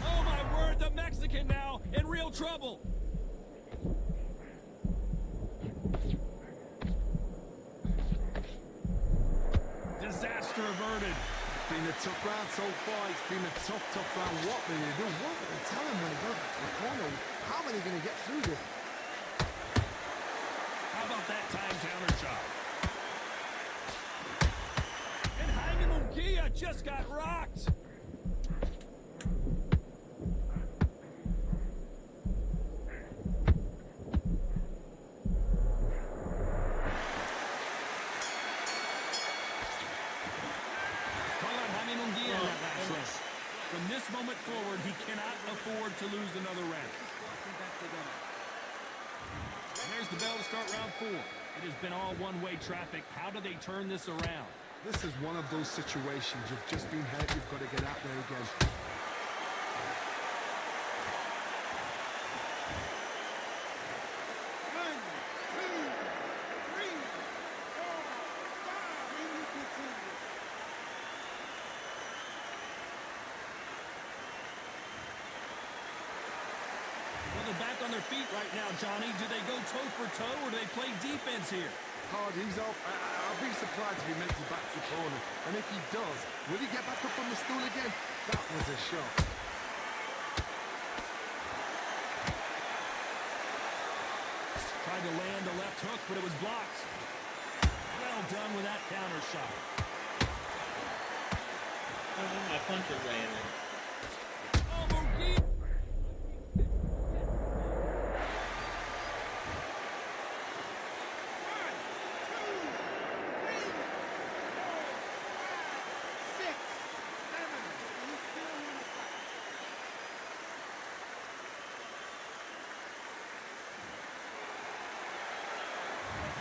Oh, my word, the Mexican now in real trouble. Disaster averted. It's been a tough round so far. It's been a tough round. What will they do? What will they tell him when they go back to the corner? How are they going to get through this? How about that time counter chop? And Jaime Munguia just got rocked. From this moment forward, he cannot afford to lose another round. And there's the bell to start round 4. It has been all one-way traffic. How do they turn this around? This is one of those situations. You've just been hurt. You've got to get out there again. Back on their feet right now, Johnny. Do they go toe for toe or do they play defense here? Hard, he's up. I'll be surprised if he makes it back to the corner. And if he does, will he get back up on the stool again? That was a shot. tried to land a left hook, but it was blocked. Well done with that counter shot. My punch is landing. Oh, Munguia.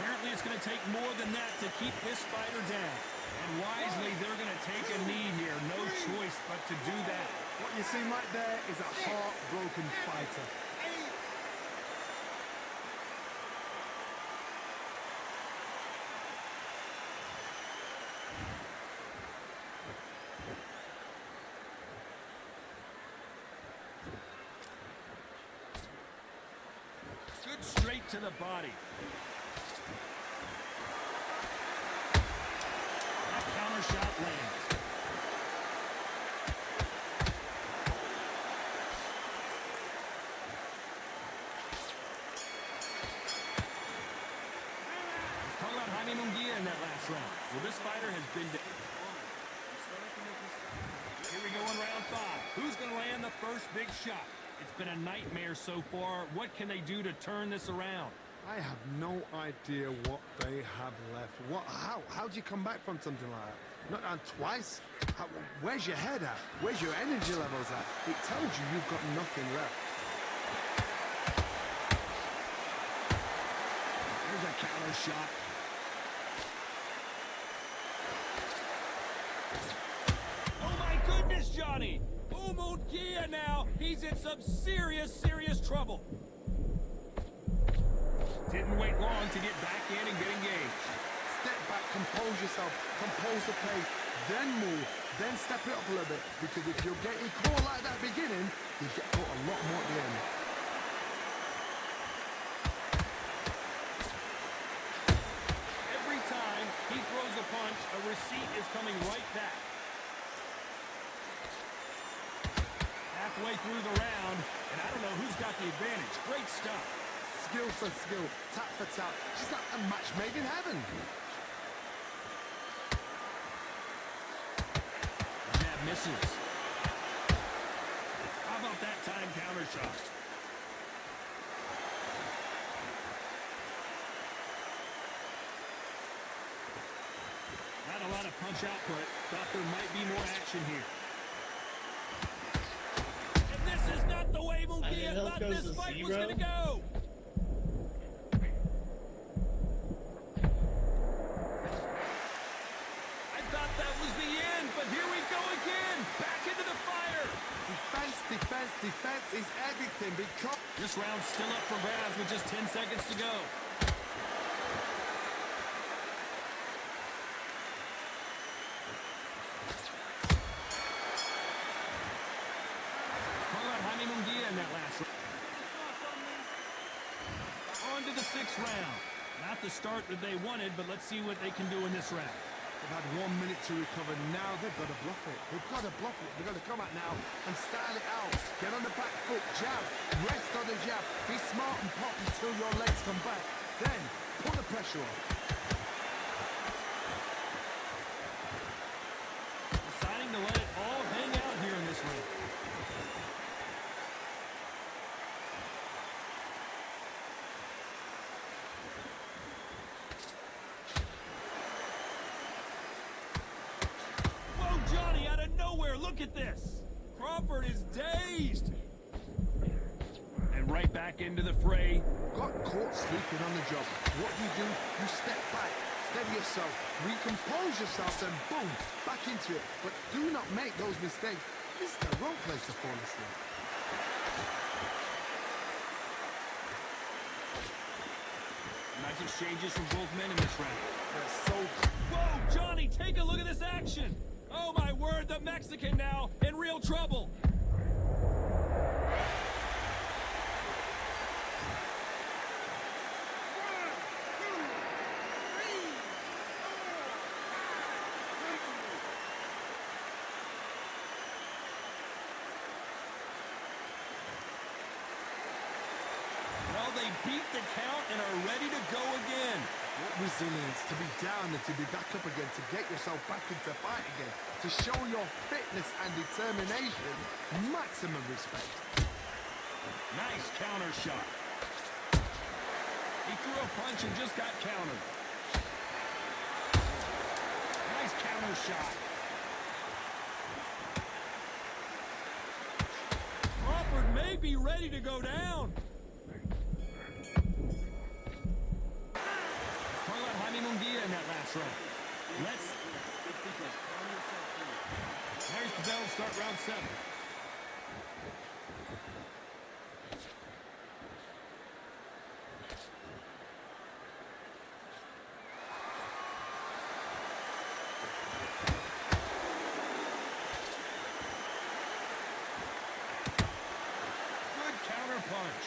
Apparently it's going to take more than that to keep this fighter down. And wisely, they're going to take a knee here. No choice but to do that. What you see right there is a heartbroken fighter. Good straight to the body. That counter shot lands. Let's talk about Jaime Munguia in that last round. Well, this fighter has been... Here we go in round 5. Who's going to land the first big shot? It's been a nightmare so far. What can they do to turn this around? I have no idea what they have left. How do you come back from something like that? Not down twice? Where's your head at? Where's your energy levels at? It tells you you've got nothing left. Here's a counter shot. Oh my goodness, Johnny! Oh, Munguia now! He's in some serious trouble. Didn't wait long to get back in and get engaged. Step back, compose yourself, compose the pace, then move, then step it up a little bit. Because if you're getting caught like that beginning, you get caught a lot more at the end. Every time he throws a punch, a receipt is coming right back. Halfway through the round, and I don't know who's got the advantage. Great stuff. Skill for skill, tap for tap. She's like a match made in heaven. Jab misses. How about that time counter shot? Not a lot of punch output. Thought there might be more action here. And this is not the way Munguia thought this fight was going to go. Defense is everything because... This round's still up for grabs with just 10 seconds to go. Call out Jaime Munguia in that last round. On to the 6th round. Not the start that they wanted, but let's see what they can do in this round. They've had 1 minute to recover. Now they've got to bluff it. They've got to bluff it. They've got to come out now and style it out. Get on the back foot, jab, rest on the jab. Be smart and pop until your legs come back. Then put the pressure on. Deciding to let it all hang out here in this round. Johnny out of nowhere, look at this. Crawford is dazed. And right back into the fray. Got caught sleeping on the job. What do? You step back, steady yourself, recompose yourself, then boom, back into it. But do not make those mistakes. This is the wrong place to fall asleep. Nice exchanges from both men in this round. They're so... Whoa, Johnny, take a look at this action. Oh, my word, the Mexican now in real trouble. Well, they beat the count and are ready to go again. What resilience to be down and to be back up again, to get yourself back into fight again, to show your fitness and determination. Maximum respect. Nice counter shot. He threw a punch and just got countered. Nice counter shot. Crawford may be ready to go down. Talking about Jaime Munguia in that last round. There's the bell, start round 7. Punch.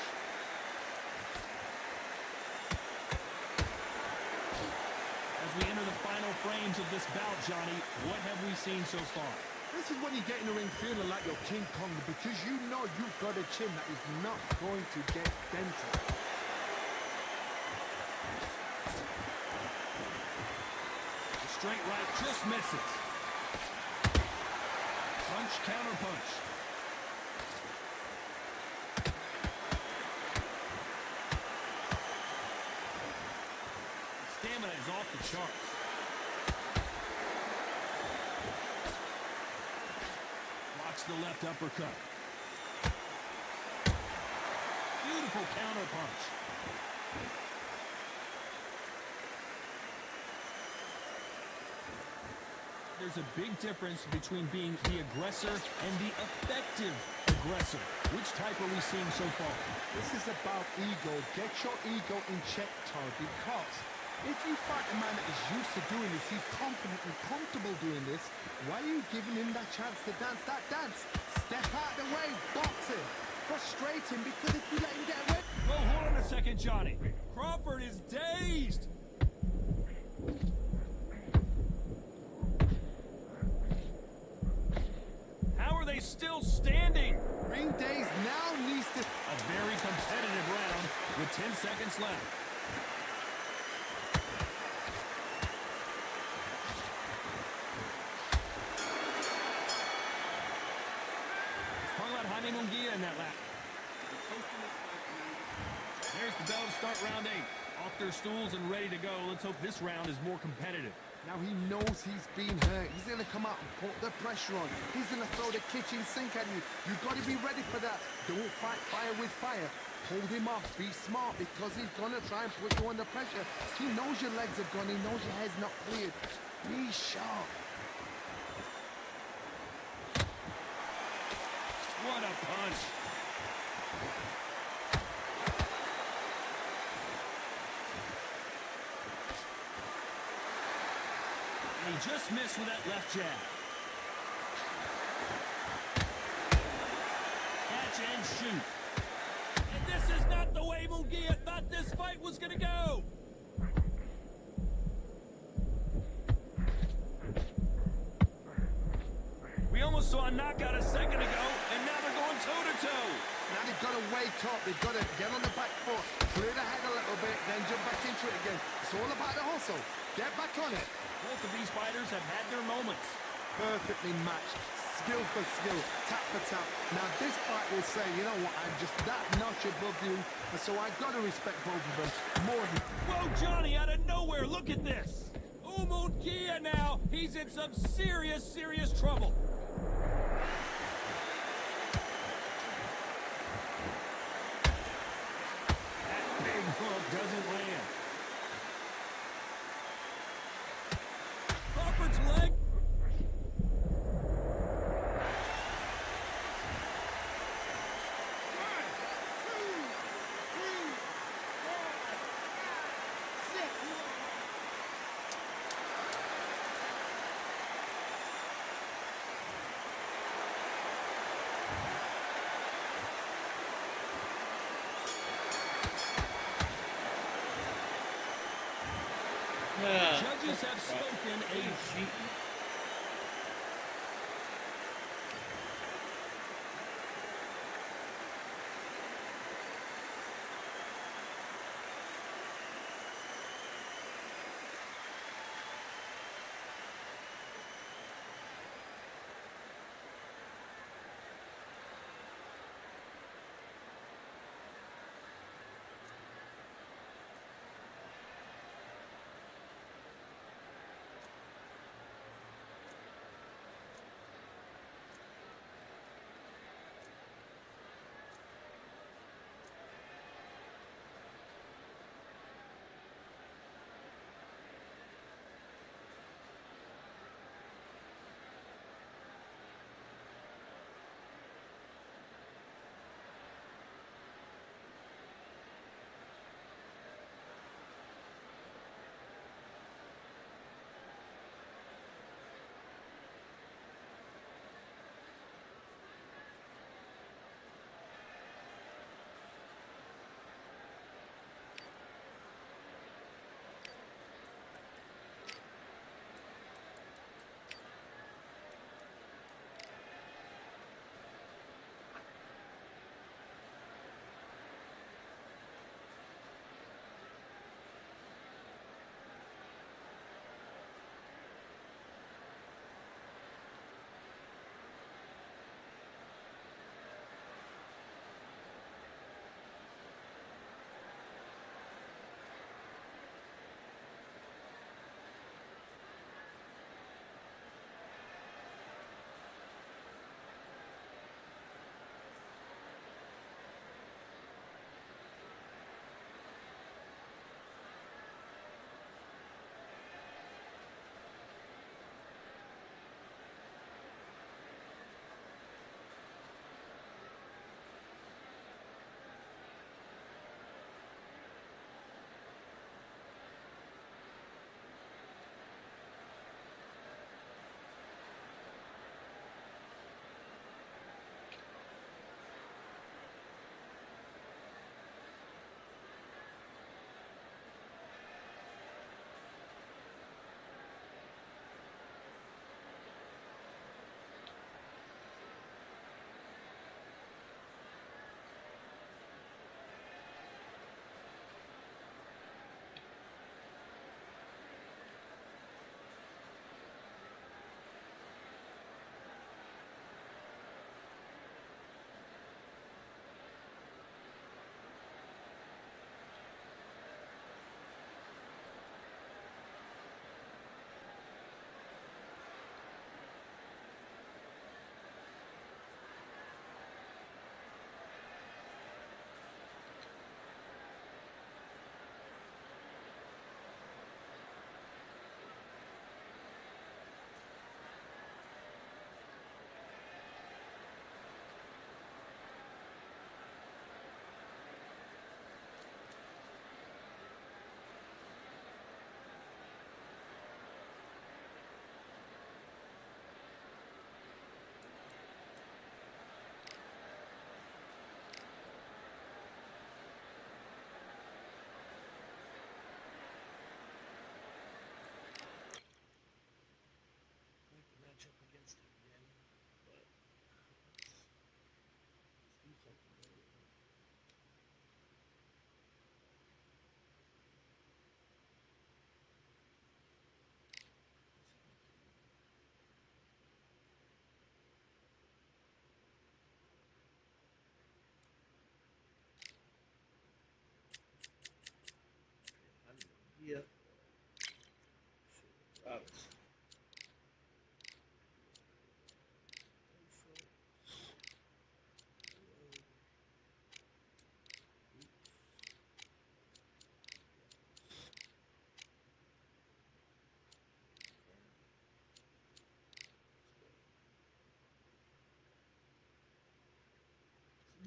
As we enter the final frames of this bout, Johnny, what have we seen so far? This is when you get in the ring feeling like you're King Kong, because you know you've got a chin that is not going to get dented. The straight right just misses. Punch, counter punch. Stamina is off the charts. Blocks the left uppercut. Beautiful counter punch. There's a big difference between being the aggressor and the effective aggressor. Which type are we seeing so far? This is about ego. Get your ego in check, Todd, because if you fight a man that is used to doing this, he's confident and comfortable doing this, why are you giving him that chance to dance that dance? Step out the way, box him. Frustrate him, because if you let him get away... Whoa, hold on a second, Johnny. Crawford is dazed. How are they still standing? Ring days now needs to... A very competitive round with 10 seconds left. Jaime Munguia in that lap. There's the bell to start round 8. Off their stools and ready to go. Let's hope this round is more competitive. Now he knows he's been hurt. He's going to come out and put the pressure on. He's going to throw the kitchen sink at you. You've got to be ready for that. Don't fight fire with fire. Hold him off. Be smart, because he's going to try and put you under pressure. He knows your legs have gone. He knows your head's not cleared. Be sharp. What a punch. And he just missed with that left jab. Catch and shoot. And this is not the way Munguia thought this fight was going to go. We almost saw a knockout a second ago, and now they're going toe-to-toe. Now they've got to wake up. They've got to get on the back foot, clear the head a little bit, then jump back into it again. It's all about the hustle. Get back on it. Both of these fighters have had their moments. Perfectly matched. Skill for skill, tap for tap. Now this fight will say, you know what, I'm just that notch above you, and so I've got to respect both of them more than... Whoa, Johnny, out of nowhere, look at this. Munguia now, he's in some serious, serious trouble. That big hook doesn't land. Crawford's leg. Judges have spoken a...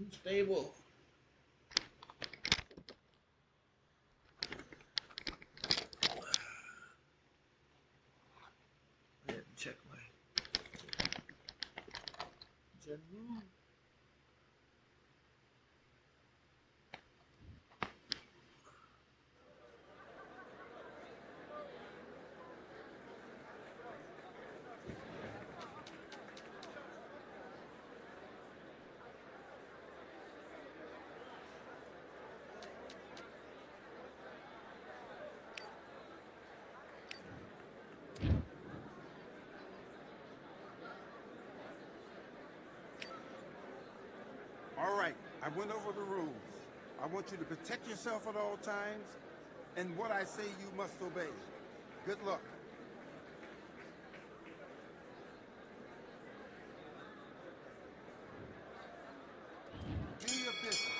Unstable. I had to check my general. All right, I went over the rules. I want you to protect yourself at all times, and what I say you must obey. Good luck. Do your business.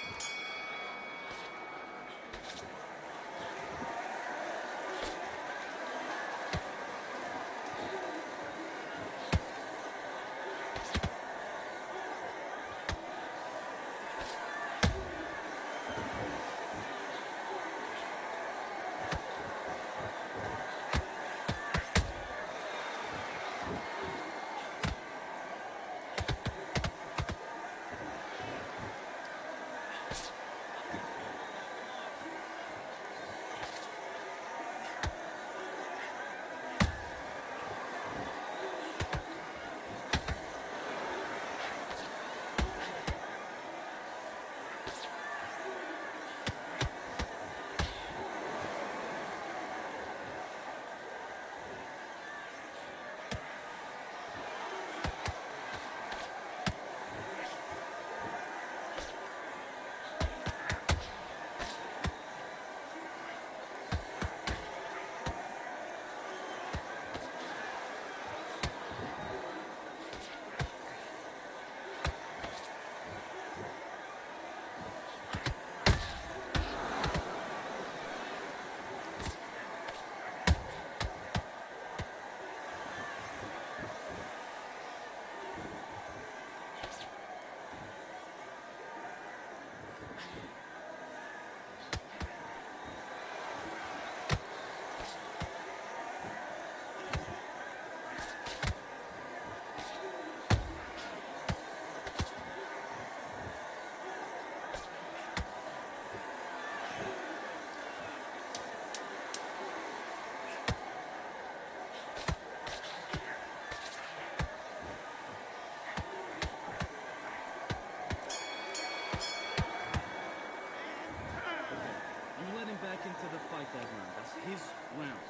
into the fight that round. That's his round.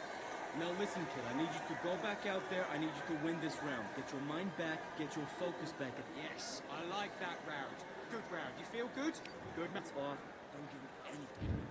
Now listen, kid, I need you to go back out there. I need you to win this round. Get your mind back, get your focus back. Yes, I like that round. Good round. You feel good? Good. That's off. Don't give him anything.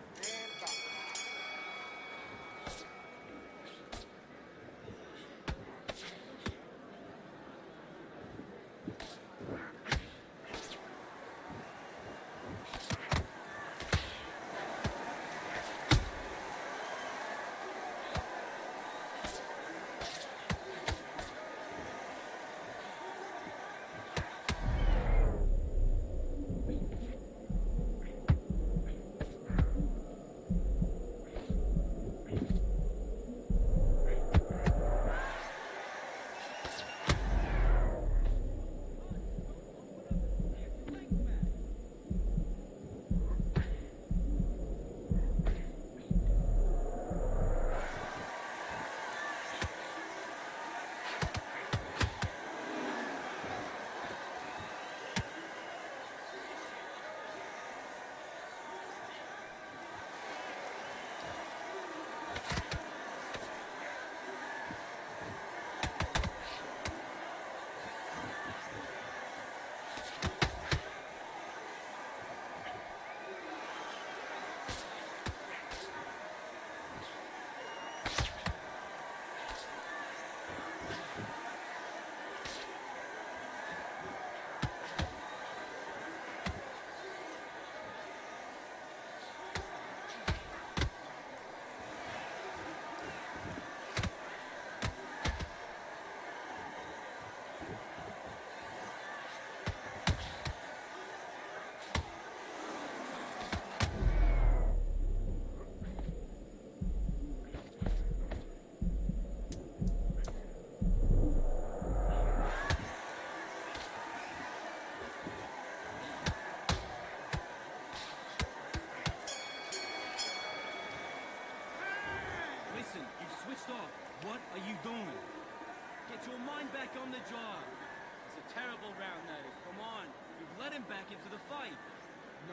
fight.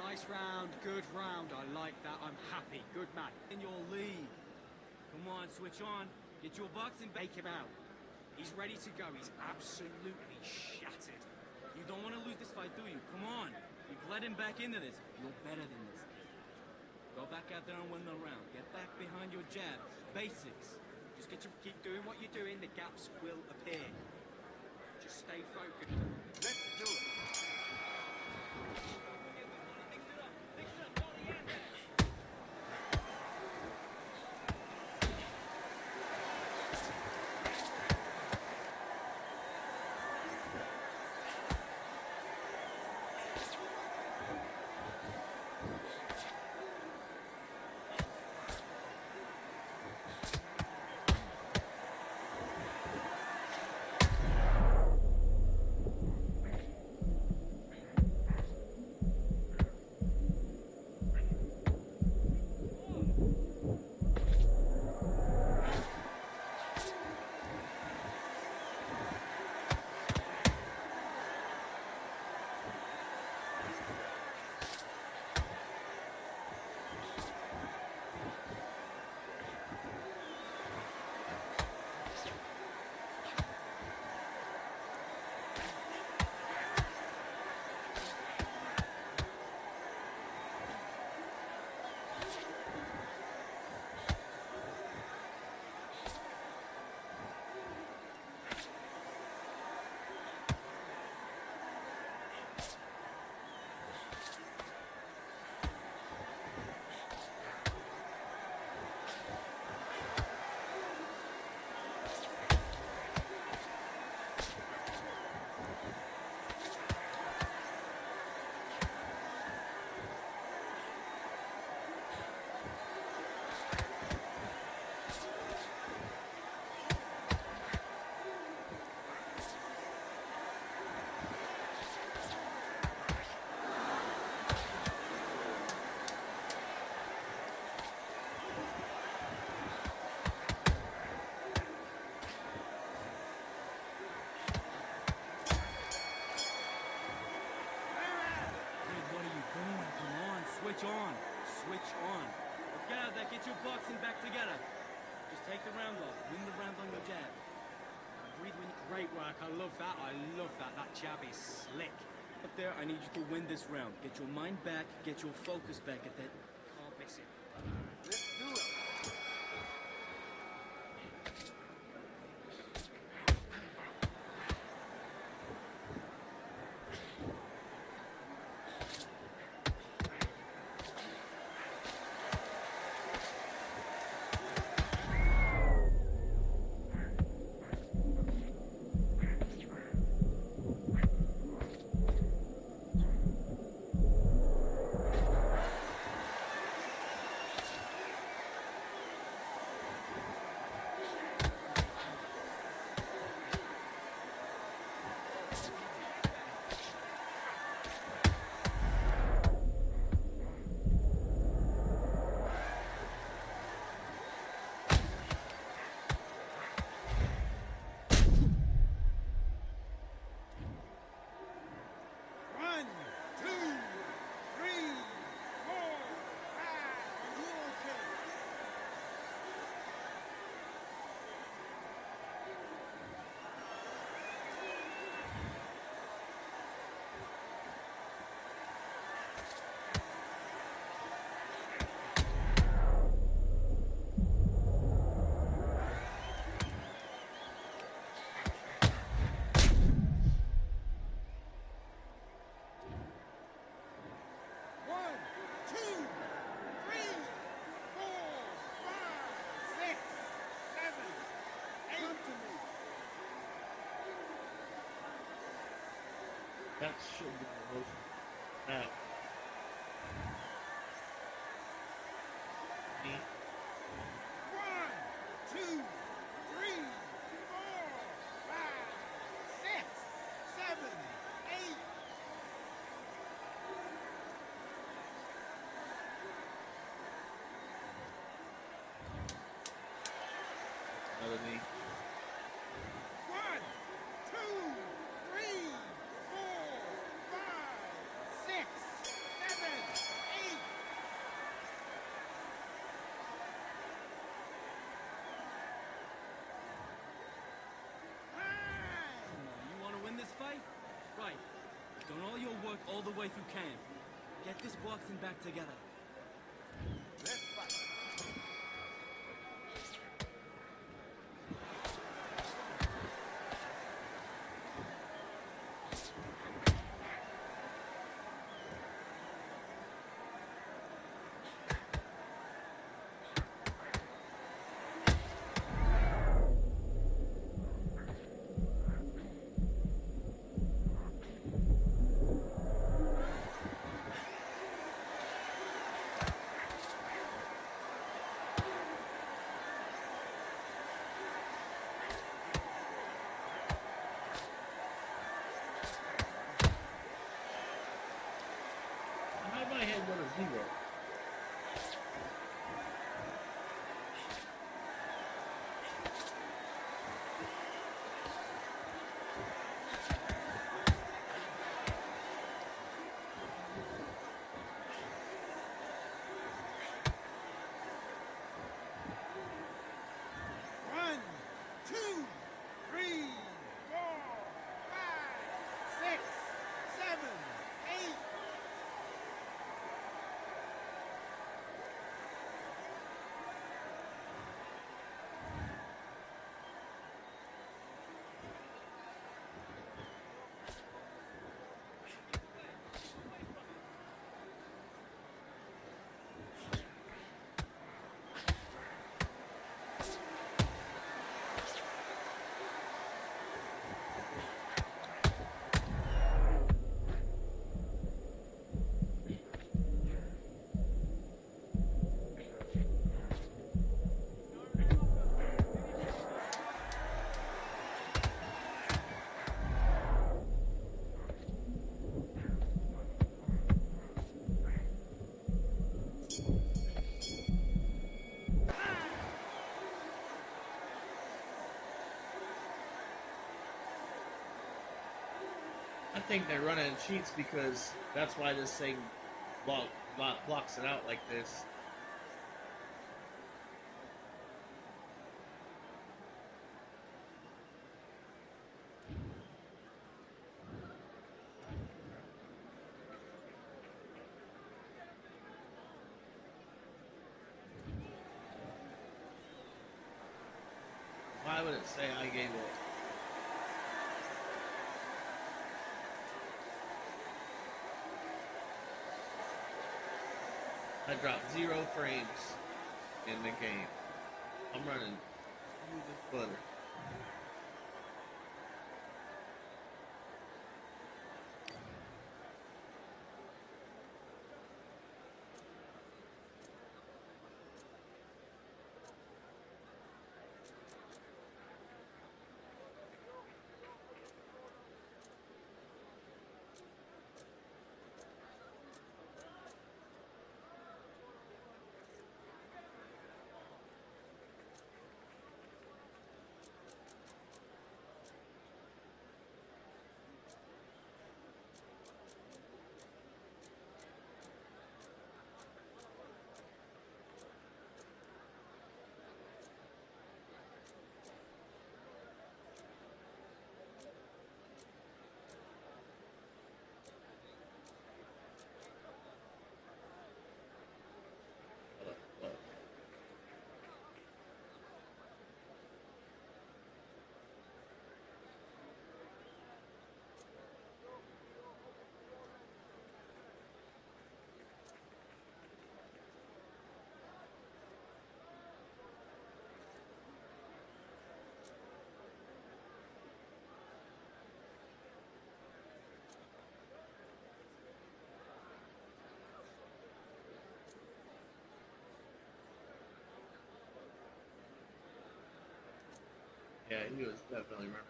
Nice round, good round. I like that. I'm happy. Good man. In your league. Come on, switch on. Get your boxing back. Take him out. He's ready to go. He's absolutely shattered. You don't want to lose this fight, do you? Come on. You've let him back into this. You're better than this, kid. Go back out there and win the round. Get back behind your jab. Basics. Just keep doing what you're doing. The gaps will appear. Just stay focused. Let's do it. Switch on. Switch on. Let's get out there. Get your boxing back together. Just take the round off. Win the round on your jab. Breathe when great work. I love that. I love that. That jab is slick. Up there, I need you to win this round. Get your mind back. Get your focus back at that. Can't miss it. Let's do it. That should be the motion. Now. Me. 1, 2, 3, 4, 5, 6, 7, 8. Another knee. 1, 2, 3, 4, 5, 6, your work all the way through camp. Get this boxing back together. Let's fight. How did my head go to 0? One, two, three, 4, 5, 6, 7, 8. I think they're running cheats because that's why this thing blocks it out like this. Why would it say I gave it? I dropped 0 frames in the game. I'm running smooth as butter. Yeah, he was definitely running.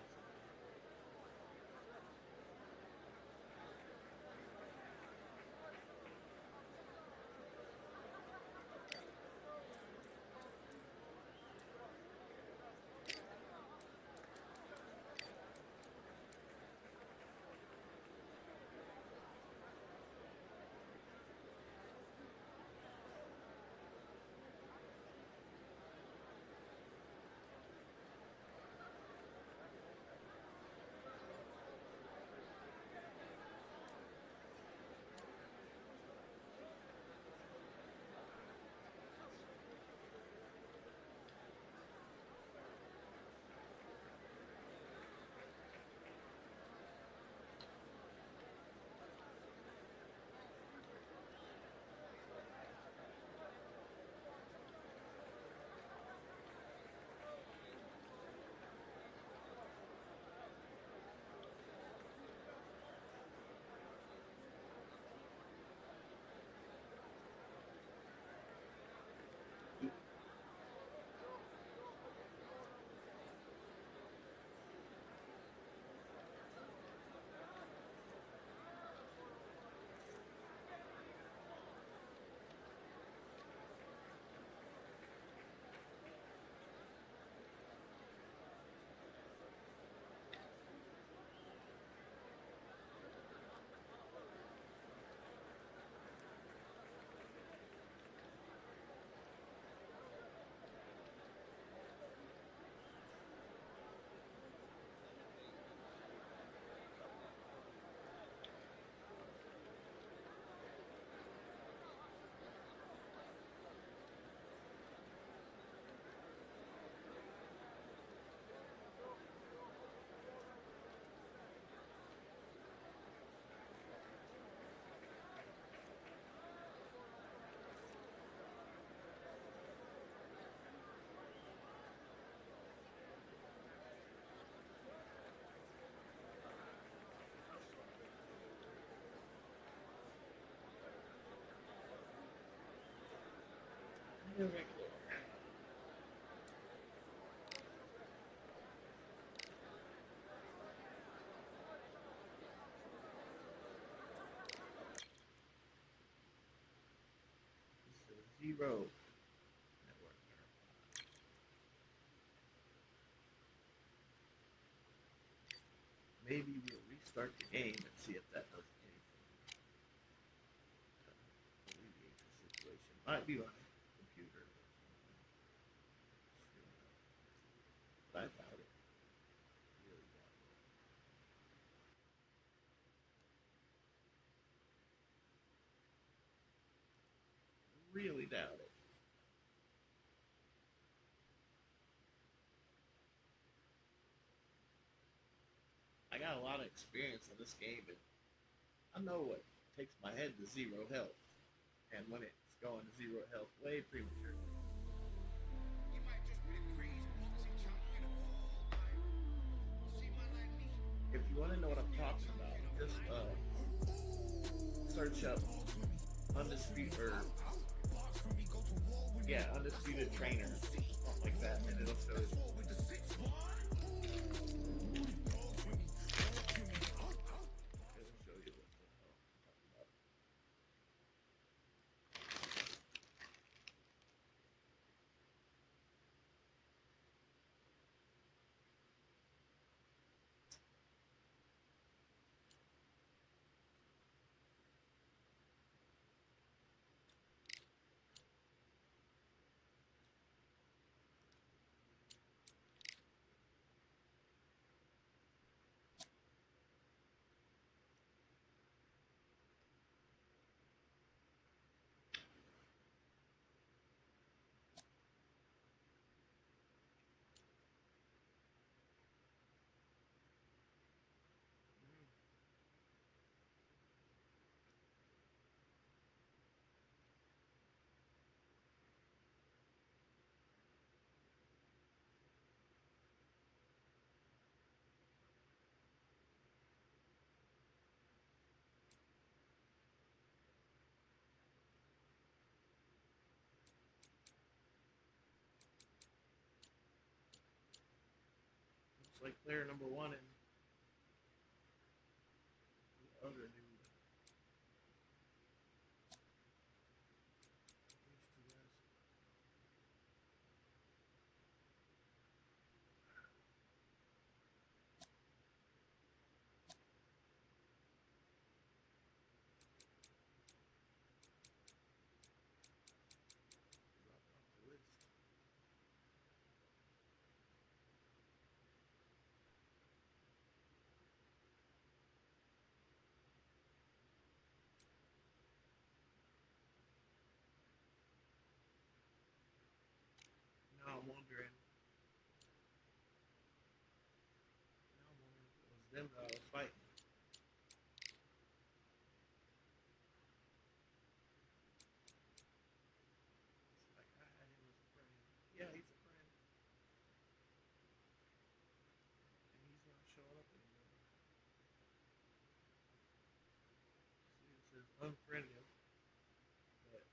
Irregular. This is zero. Network. Maybe we'll restart the game and see if that does anything. Alleviate the situation. Might be my computer. But I doubt it. Really doubt it. Really doubt it. I got a lot of experience in this game, and I know what takes my head to zero health, and when it's going to zero health way prematurely. If you want to know what I'm talking about, just search up Undisputed, or yeah, Undisputed Trainer, something like that, and it'll show you. Looks like player number one and the other dude. Now I'm wondering. Now I'm wondering if it was them that I was fighting. It's like I had him as a friend. Yeah, he's a friend. And he's not showing up anymore. See, it says unfriend him. But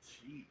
Jeez.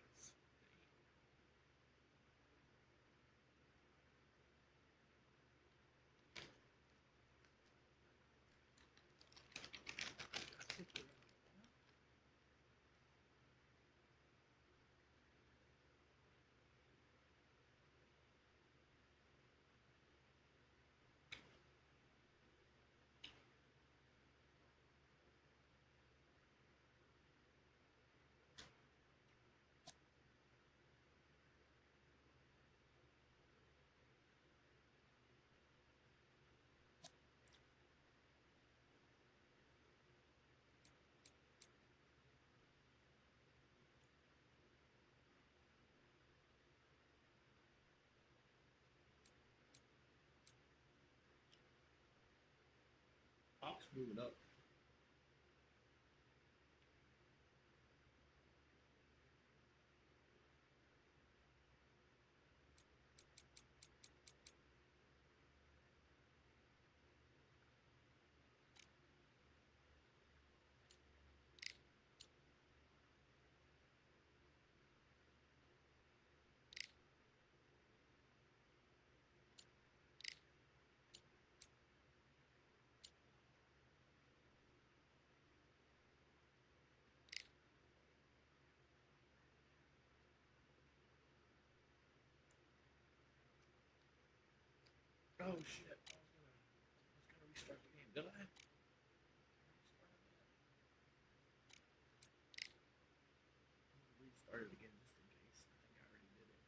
Fox moving up. Oh shit. I was gonna restart the game, did I? Restart it again just in case. I think I already did it.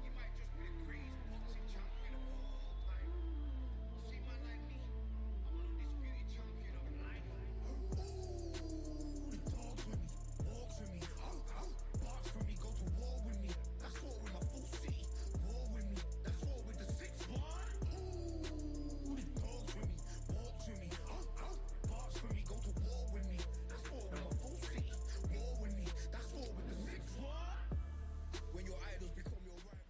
You might just be the greatest boxing champion of all time. You see, man like me, I'm an undisputed champion of life. Ooh, the dogs with me, walks with me, box for me, go to war with me. That's war with my full city. War with me, that's war with the 6-1. Ooh, the dogs with me, walks with me, box for me, go to war with me. That's war with my full city. War with me, that's war with the 6-1. When your idols become your rivals.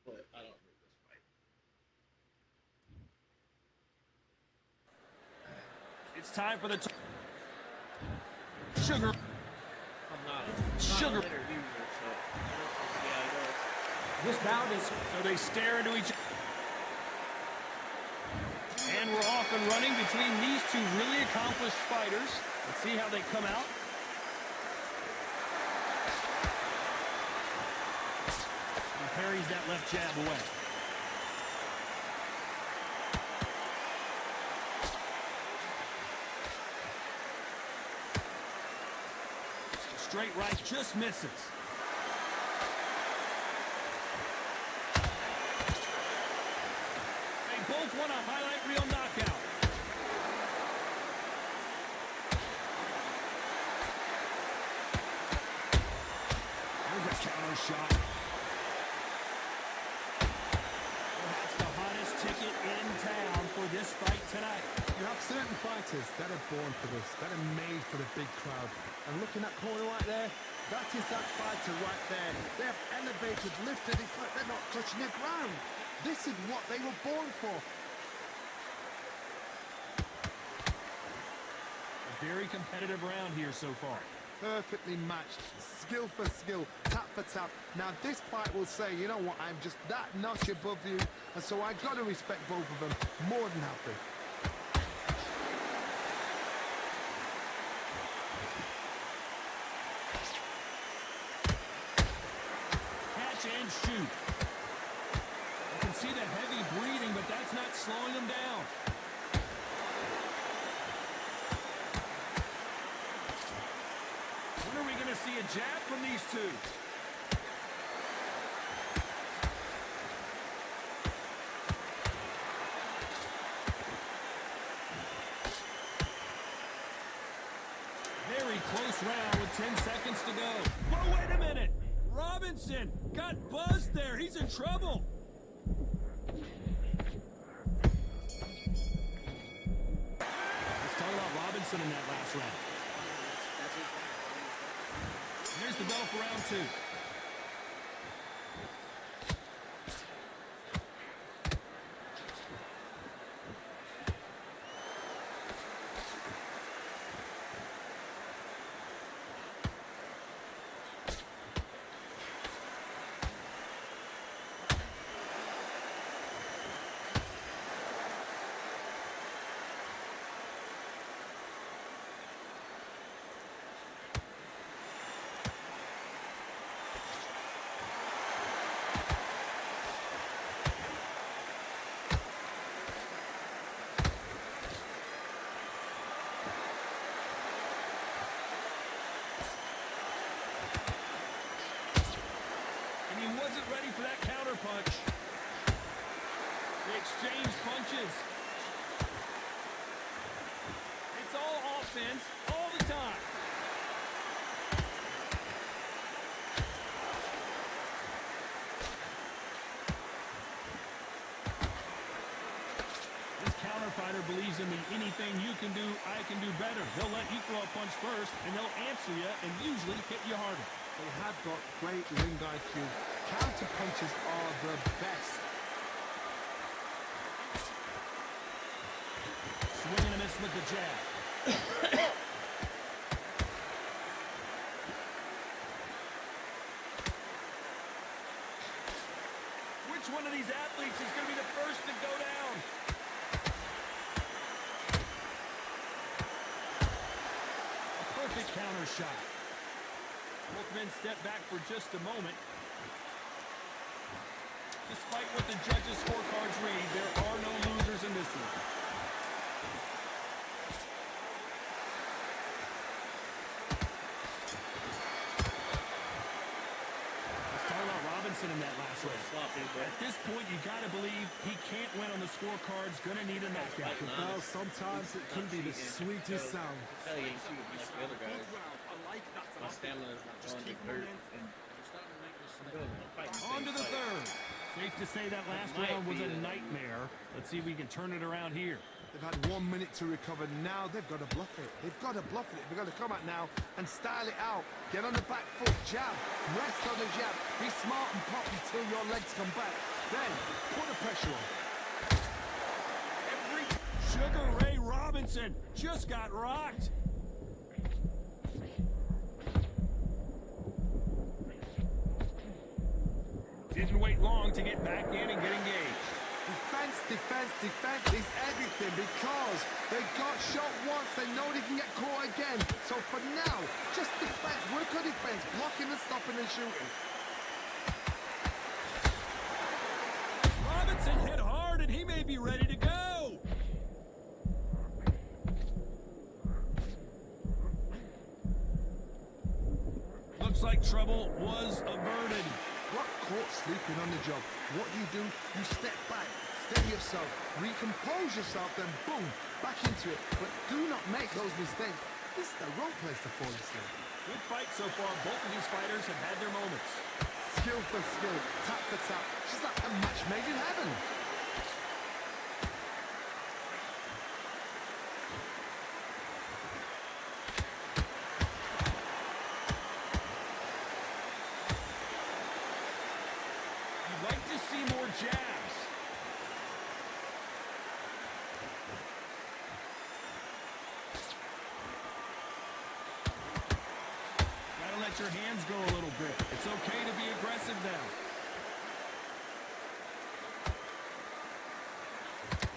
But I don't need this fight. It's time for the sugar. I'm not sugar. An interviewer, so I don't see how it goes. This bout is. So they stare into each other. And we're off and running between these two really accomplished fighters. Let's see how they come out. He parries that left jab away. Straight right just misses. They both want a highlight reel knockout. fighters that are born for this, that are made for the big crowd. And looking at corner right there, that is that fighter right there. They have elevated, lifted, it's like they're not touching the ground. This is what they were born for. A very competitive round here so far. Perfectly matched, skill for skill, tap for tap. Now this fight will say, you know what, I'm just that notch above you, and so I got to respect both of them more than happy. And shoot. You can see the heavy breathing, but that's not slowing him down. When are we going to see a jab from these two? Very close round with 10 seconds to go. Whoa, wait a minute. Robinson got buzzed there. He's in trouble. Let's talk about Robinson in that last round. Here's the bell for round 2. Wasn't ready for that counter punch. They exchange punches. It's all offense all the time. This counter fighter believes in the anything you can do, I can do better. They'll let you throw a punch first, and they'll answer you and usually hit you harder. They have got great ring IQ. Counter punches are the best. Swing and a miss with the jab. Which one of these athletes is going to be the first to go down? A perfect counter shot. Both men step back for just a moment. Despite what the judges' scorecards read, there are no losers in this one. Let's talk about Robinson in that last race. At this point, you got to believe he can't win on the scorecards. Going to need a knockout. Well, sometimes it can be the sweetest sound. Like the other guys. My stamina's not going to dirt. On to the third. Safe to say that last round was a nightmare. Let's see if we can turn it around here. They've had 1 minute to recover. Now they've got to bluff it. They've got to bluff it. They've got to come out now and style it out. Get on the back foot, jab, rest on the jab. Be smart and pop until your legs come back. Then put the pressure on. Sugar Ray Robinson just got rocked. Didn't wait long to get back in and get engaged. Defense, defense, defense is everything because they got shot once. They know they can get caught again. So for now, just defense, work on defense, blocking and stopping and shooting. Robinson hit hard and he may be ready to go. Looks like trouble was averted. Got caught sleeping on the job. What do? You step back, steady yourself, recompose yourself, then boom, back into it. But do not make those mistakes. This is the wrong place to fall asleep. Good fight so far. Both of these fighters have had their moments. Skill for skill, tap for tap. She's like a match made in heaven. like to see more jabs. Gotta let your hands go a little bit. It's okay to be aggressive now.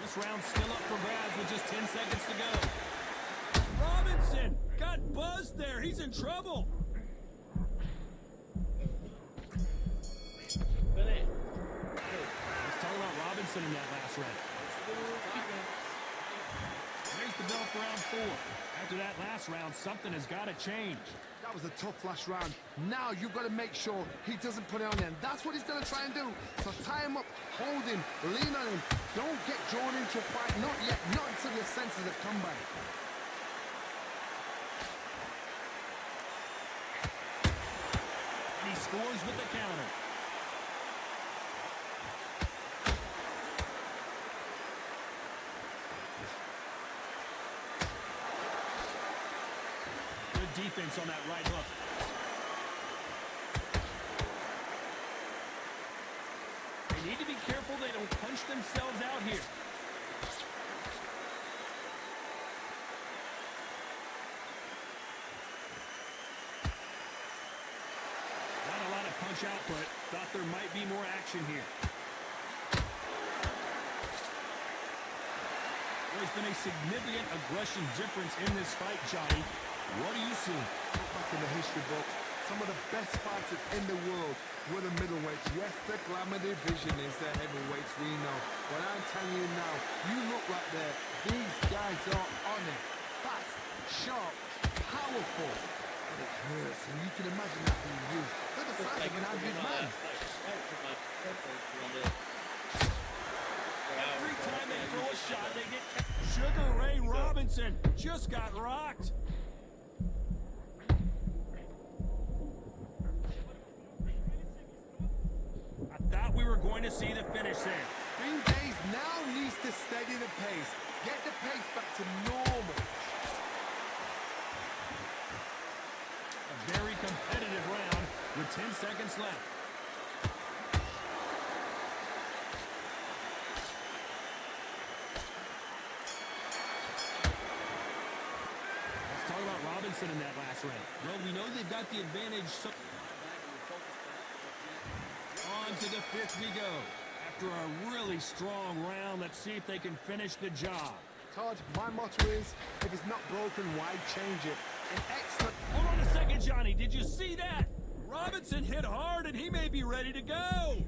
This round's still up for grabs with just 10 seconds to go. Robinson got buzzed there. He's in trouble. Let's talk about Robinson in that last round. There's the bell for round 4. After that last round, something has got to change. That was a tough last round. Now you've got to make sure he doesn't put it on him. That's what he's going to try and do. So tie him up, hold him, lean on him. Don't get drawn into a fight. Not yet. Not until your senses have come back. And he scores with the counter. Defense on that right hook. They need to be careful they don't punch themselves out here. Not a lot of punch output. Thought there might be more action here. There's been a significant aggression difference in this fight, Johnny. What do you see? Look back in the history book. Some of the best fighters in the world were the middleweights. Yes, the glamour division is the heavyweights, we know. But I'm telling you now, you look right there. These guys are on it. Fast, sharp, powerful. But it hurts, and you can imagine that being used. Look at the size of an average man. Every time they throw a shot, they get... Sugar Ray Robinson just got rocked. Thought we were going to see the finish there. Green Days now needs to steady the pace. Get the pace back to normal. A very competitive round with 10 seconds left. Let's talk about Robinson in that last round. Well, we know they've got the advantage. On to the 5th we go. After a really strong round, let's see if they can finish the job. Todd, my motto is, if it's not broken, why change it? An excellent... Hold on a second, Johnny. Did you see that? Robinson hit hard, and he may be ready to go.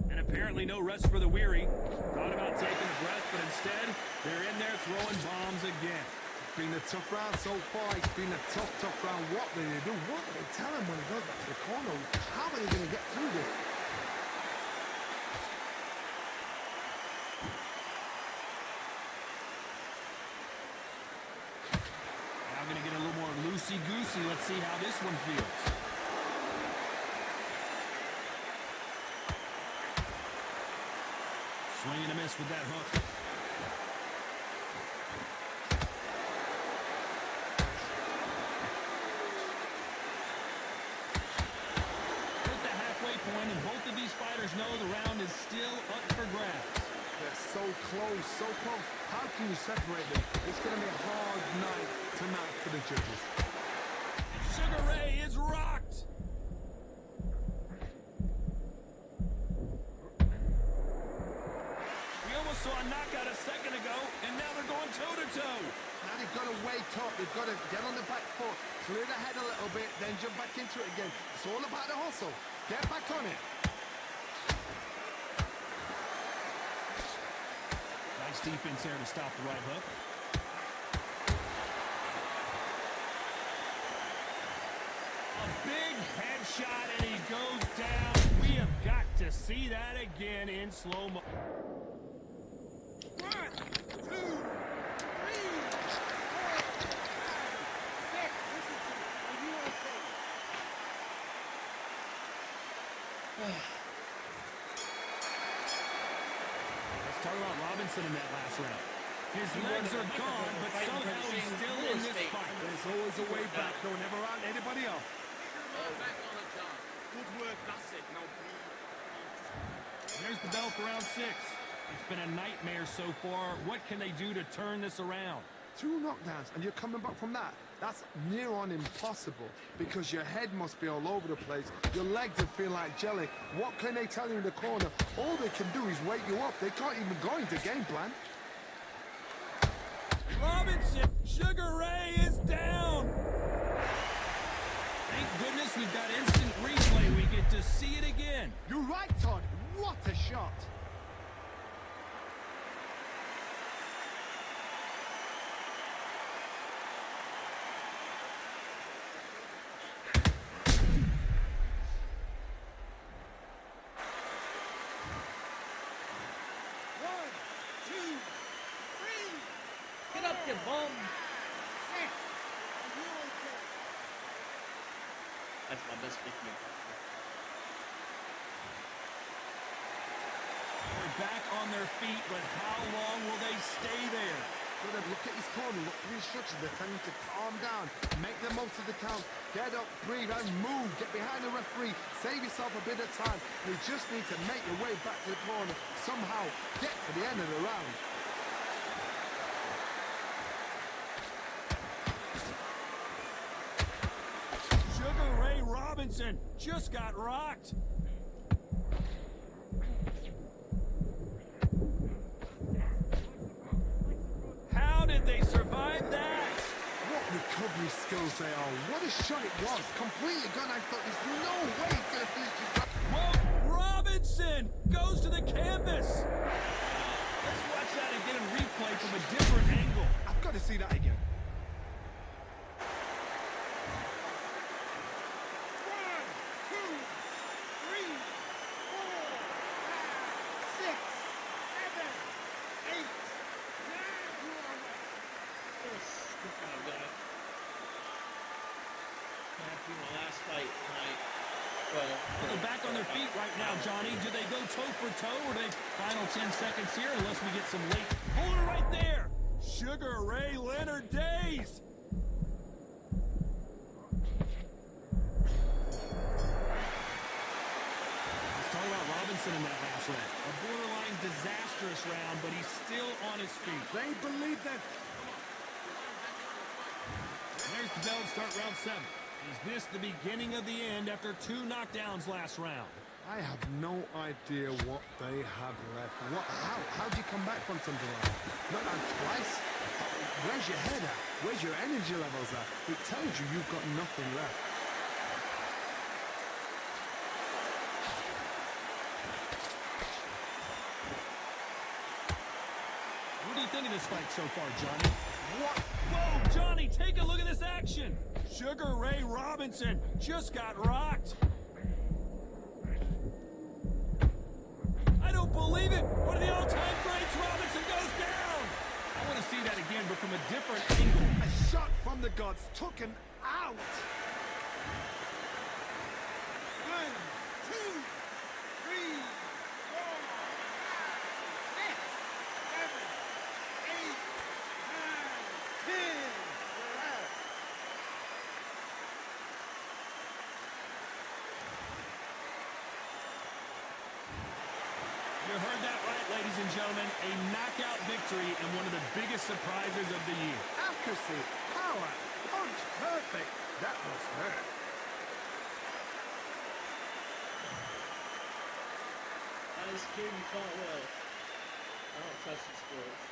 And apparently no rest for the weary. Thought about taking a breath, but instead, they're in there throwing bombs again. It's been a tough round so far. It's been a tough round. What will they do? What will they tell him when he goes back to the corner? How are they going to get through this? Now going to get a little more loosey-goosey. Let's see how this one feels. Swing and a miss with that hook. And both of these fighters know the round is still up for grabs. They're so close, so close. How can you separate them? It's going to be a hard night tonight for the judges. Sugar Ray is rocked. We almost saw a knockout a second ago, and now they're going toe-to-toe. Now they've got to wake up. They've got to get on the back foot, clear the head a little bit, then jump back into it again. It's all about the hustle. Get back on it. Nice defense there to stop the right hook. A big headshot, and he goes down. We have got to see that again in slow-mo. 1, 2, 3, 4, 5, 6. This is the USA. Let's talk about Robinson in that last round. His legs are gone, but somehow he's still in this fight. There's always a way back. Don't ever run anybody off. the bell for round 6. It's been a nightmare so far. What can they do to turn this around? 2 knockdowns, and you're coming back from that. That's near on impossible, because your head must be all over the place. Your legs will feel like jelly. What can they tell you in the corner? All they can do is wake you up. They can't even go into game plan. Robinson, Sugar Ray is down. Thank goodness we've got instant replay. We get to see it again. You're right, Todd. What a shot. Get up, you bum! That's my best pick. They're back on their feet, but how long will they stay there? Good, look at his corner, look for the instructions. They're telling him to calm down, make the most of the count, get up, breathe, and move. Get behind the referee, save yourself a bit of time. You just need to make your way back to the corner. Somehow, get to the end of the round. Sugar Ray Robinson just got rocked. How did they survive that? What recovery skills they are. What a shot it was. Completely gone. I thought there's no way he's going to finish this round. Whoa, Robinson goes to the canvas. Let's watch that again in replay from a different angle. I've got to see that again. My last fight tonight. Well, they're back on their feet right now, Johnny. Do they go toe for toe, or do they final 10 seconds here unless we get some late? Hold it right there. Sugar Ray Leonard Days. Let's talk about Robinson in that last round. A borderline disastrous round, but he's still on his feet. They believe that. There's the bell to start round 7. Is this the beginning of the end after 2 knockdowns last round? I have no idea what they have left. How do you come back from something like that? Not down twice? Where's your head at? Where's your energy levels at? It tells you you've got nothing left. What do you think of this fight so far, Johnny? What? Whoa, Johnny, take a look at this action. Sugar Ray Robinson just got rocked. I don't believe it. One of the all-time greats, Robinson goes down. I want to see that again, but from a different angle. A shot from the gods took him out. 1, 2, 3, 4, 5, 6, 7, 8, 9, 10. You heard that right, ladies and gentlemen. A knockout victory and one of the biggest surprises of the year. Accuracy, power, punch, perfect. That was her. Nice kid, you fought well. I don't trust his skills.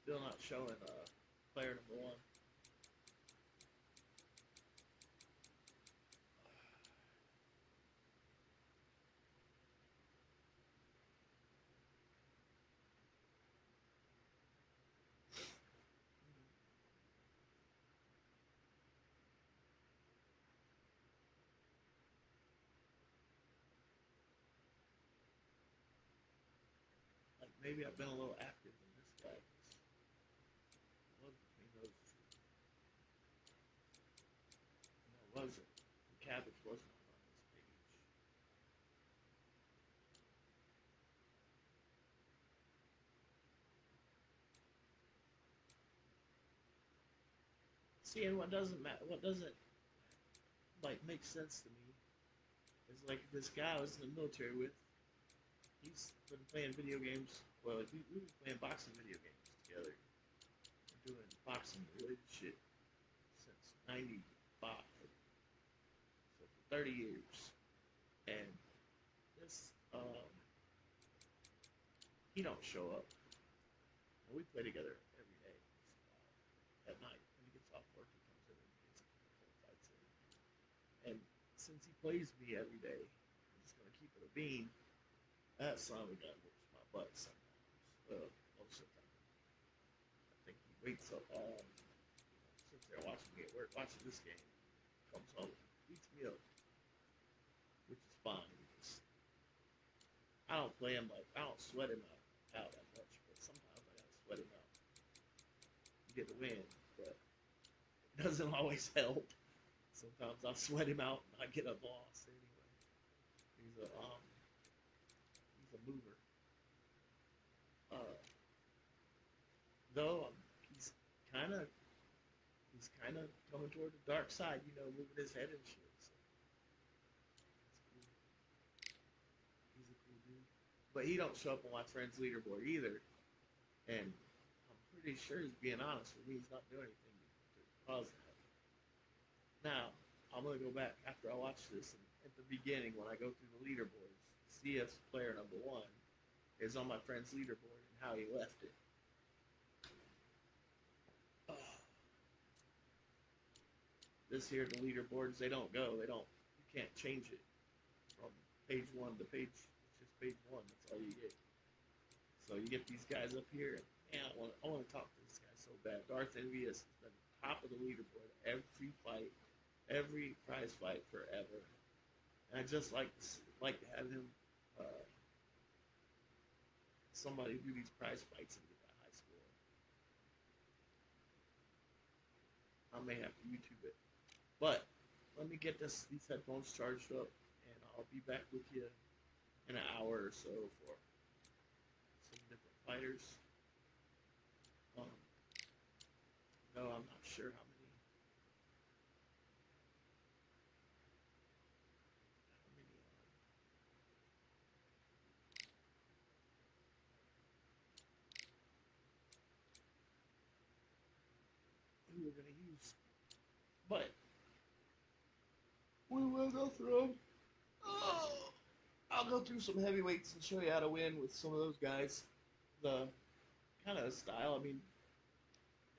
Still not showing player number one. Like maybe I've been a little active in this guy. I love between those two. And I wasn't. The cabbage was not on this page. See, and what doesn't like make sense to me is like this guy I was in the military with. He's been playing video games. Well, we've been playing boxing video games together. We're doing boxing related shit since '95, so for 30 years. And this, he don't show up. And we play together every day. At night when he gets off work, he comes in and gets fights in. And since he plays me every day, I'm just gonna keep it a bean. That son of a gun whoops my butt sometimes. Most of the time. I think he wakes up all, sits there watching me at work, watching this game, comes home, beats me up, which is fine because I don't play him like I don't sweat him out that much, but sometimes I gotta sweat him out to get the win. But it doesn't always help. Sometimes I sweat him out and I get a loss anyway. He's a mover. Though he's kind of coming toward the dark side, moving his head and shit. So cool. He's a cool dude, but he don't show up on my friend's leaderboard either. And I'm pretty sure he's being honest with me. He's not doing anything to cause that. Now I'm gonna go back after I watch this, and at the beginning when I go through the leaderboards, see if player number one is on my friend's leaderboard and how he left it. This here, the leaderboards, they don't go. You can't change it from page one to page, it's just page one. That's all you get. So you get these guys up here, and man, I want to talk to this guy so bad. Darth Envious has been top of the leaderboard every fight, every prize fight forever. And I just like to have him, somebody do these prize fights and get that high score. I may have to YouTube it. But let me get these headphones charged up, and I'll be back with you in an hour or so for some different fighters. No, I'm not sure how who we're gonna use, but we will go through them. Oh, I'll go through some heavyweights and show you how to win with some of those guys. The kind of style. I mean,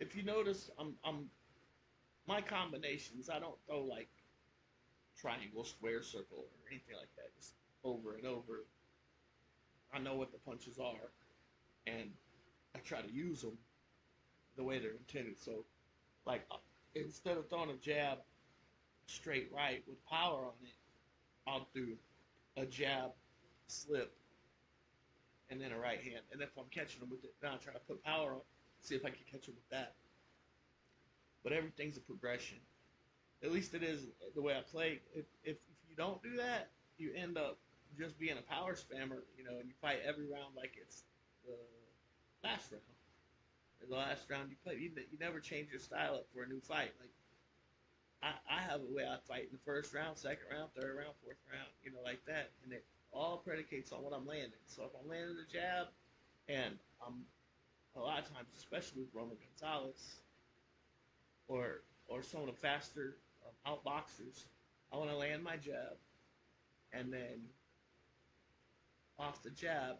if you notice, I'm my combinations. I don't throw like triangle, square, circle, or anything like that. Just over and over. I know what the punches are, and I try to use them the way they're intended. So, like, instead of throwing a jab straight right with power on it, I'll do a jab, slip, and then a right hand. And if I'm catching them with it, then I'll try to put power on, see if I can catch them with that. But everything's a progression. At least it is the way I play. If you don't do that, you end up just being a power spammer, and you fight every round like it's the last round. Or the last round you play. You never change your style up for a new fight. Like, I have a way I fight in the first round, second round, third round, fourth round, like that. And it all predicates on what I'm landing. So if I'm landing the jab, and I'm a lot of times, especially with Roman Gonzalez, or some of the faster outboxers, I want to land my jab, and then off the jab,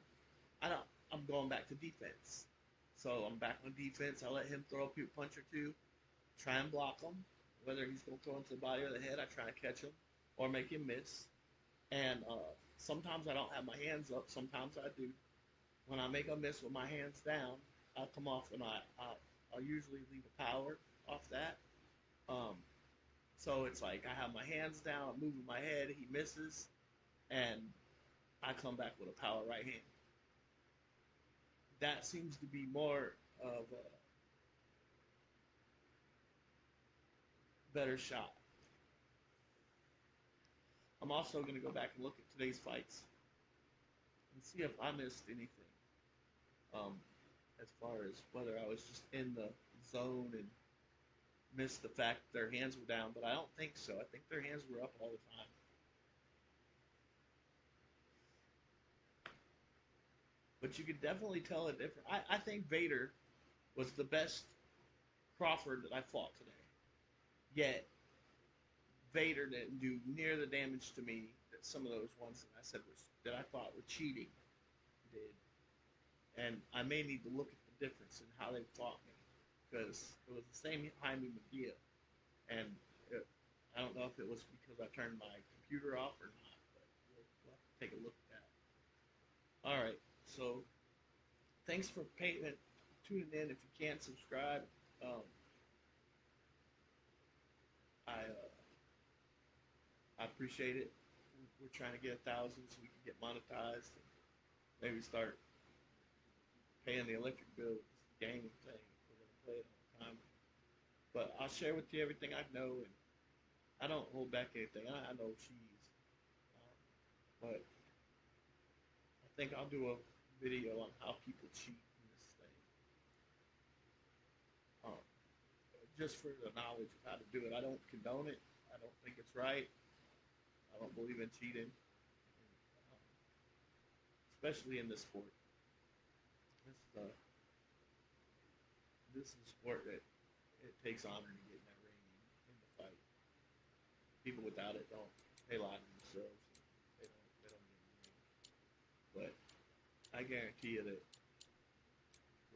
I'm going back to defense. So I'm back on defense. I let him throw a punch or two, try and block him. Whether he's going to throw into the body or the head, I try and catch him or make him miss. And sometimes I don't have my hands up. Sometimes I do. When I make a miss with my hands down, I'll come off and I'll usually leave a power off that. So it's like I have my hands down, I'm moving my head, he misses, and I come back with a power right hand. That seems to be more of a better shot. I'm also going to go back and look at today's fights and see if I missed anything. As far as whether I was just in the zone and missed the fact their hands were down, but I don't think so. I think their hands were up all the time. But you could definitely tell a difference. I think Vader was the best Crawford that I fought today. Yet, Vader didn't do near the damage to me that some of those ones that I said that I thought were cheating did. And I may need to look at the difference in how they fought me, because it was the same Jaime Munguia. And I don't know if it was because I turned my computer off or not, but we'll have to take a look at that. All right, so thanks for tuning in. If you can't subscribe, I appreciate it. We're trying to get 1,000 so we can get monetized and maybe start paying the electric bill with this game thing. We're going to play it all the time. But I'll share with you everything I know, and I don't hold back anything. I know cheese. But I think I'll do a video on how people cheat in this thing. Just for the knowledge of how to do it. I don't condone it. I don't think it's right. I don't believe in cheating, especially in this sport. This is a sport that it takes honor to get in that ring in the fight. People without it don't. They lie to themselves. They don't get in the ring. But I guarantee you that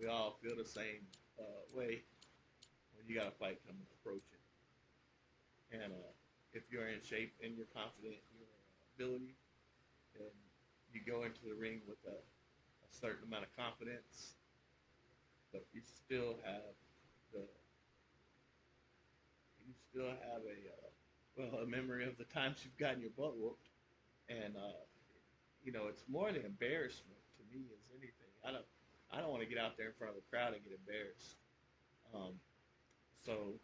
we all feel the same way when you got a fight coming approaching. And if you're in shape and you're confident in your ability, then you go into the ring with a certain amount of confidence, but you still have a memory of the times you've gotten your butt whooped, and it's more the embarrassment to me as anything. I don't want to get out there in front of the crowd and get embarrassed. So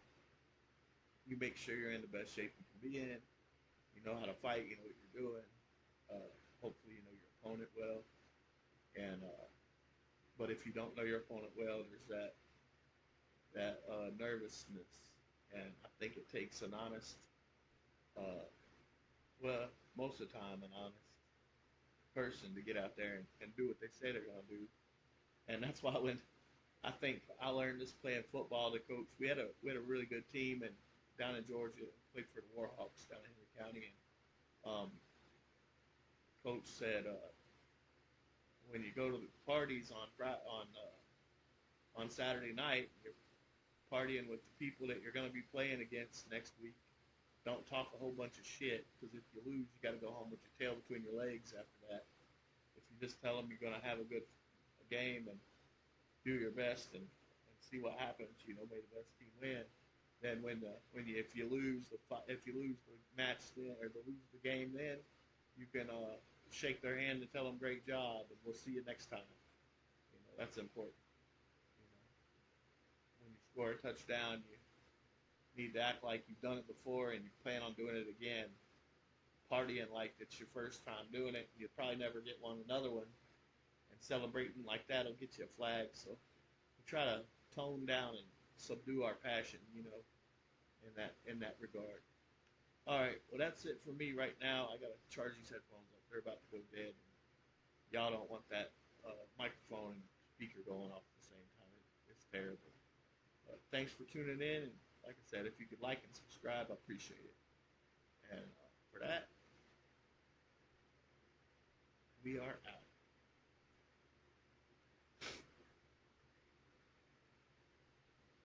you make sure you're in the best shape you can be in. You know how to fight. You know what you're doing. Hopefully, you know your opponent well. And but if you don't know your opponent well, there's that nervousness, and I think it takes an honest, most of the time, an honest person to get out there and do what they say they're going to do. And that's why when I think I learned this playing football, the coach, we had a really good team and down in Georgia, played for the Warhawks down in Henry County, and coach said when you go to the parties on Saturday night, you're partying with the people that you're going to be playing against next week. Don't talk a whole bunch of shit, because if you lose, you got to go home with your tail between your legs after that. If you just tell them you're going to have a good game and do your best and see what happens, may the best team win. Then if you lose the match then, or lose the game, then you can shake their hand and tell them great job, and we'll see you next time. That's important. When you score a touchdown, you need to act like you've done it before and you plan on doing it again. Partying like it's your first time doing it, you'll probably never get another one. And celebrating like that will get you a flag. So we try to tone down and subdue our passion, in that regard. All right, well, that's it for me right now. I got to charge these headphones up. They're about to go dead. Y'all don't want that microphone and speaker going off at the same time. It's terrible. Thanks for tuning in. And like I said, if you could like and subscribe, I appreciate it. And for that, we are out.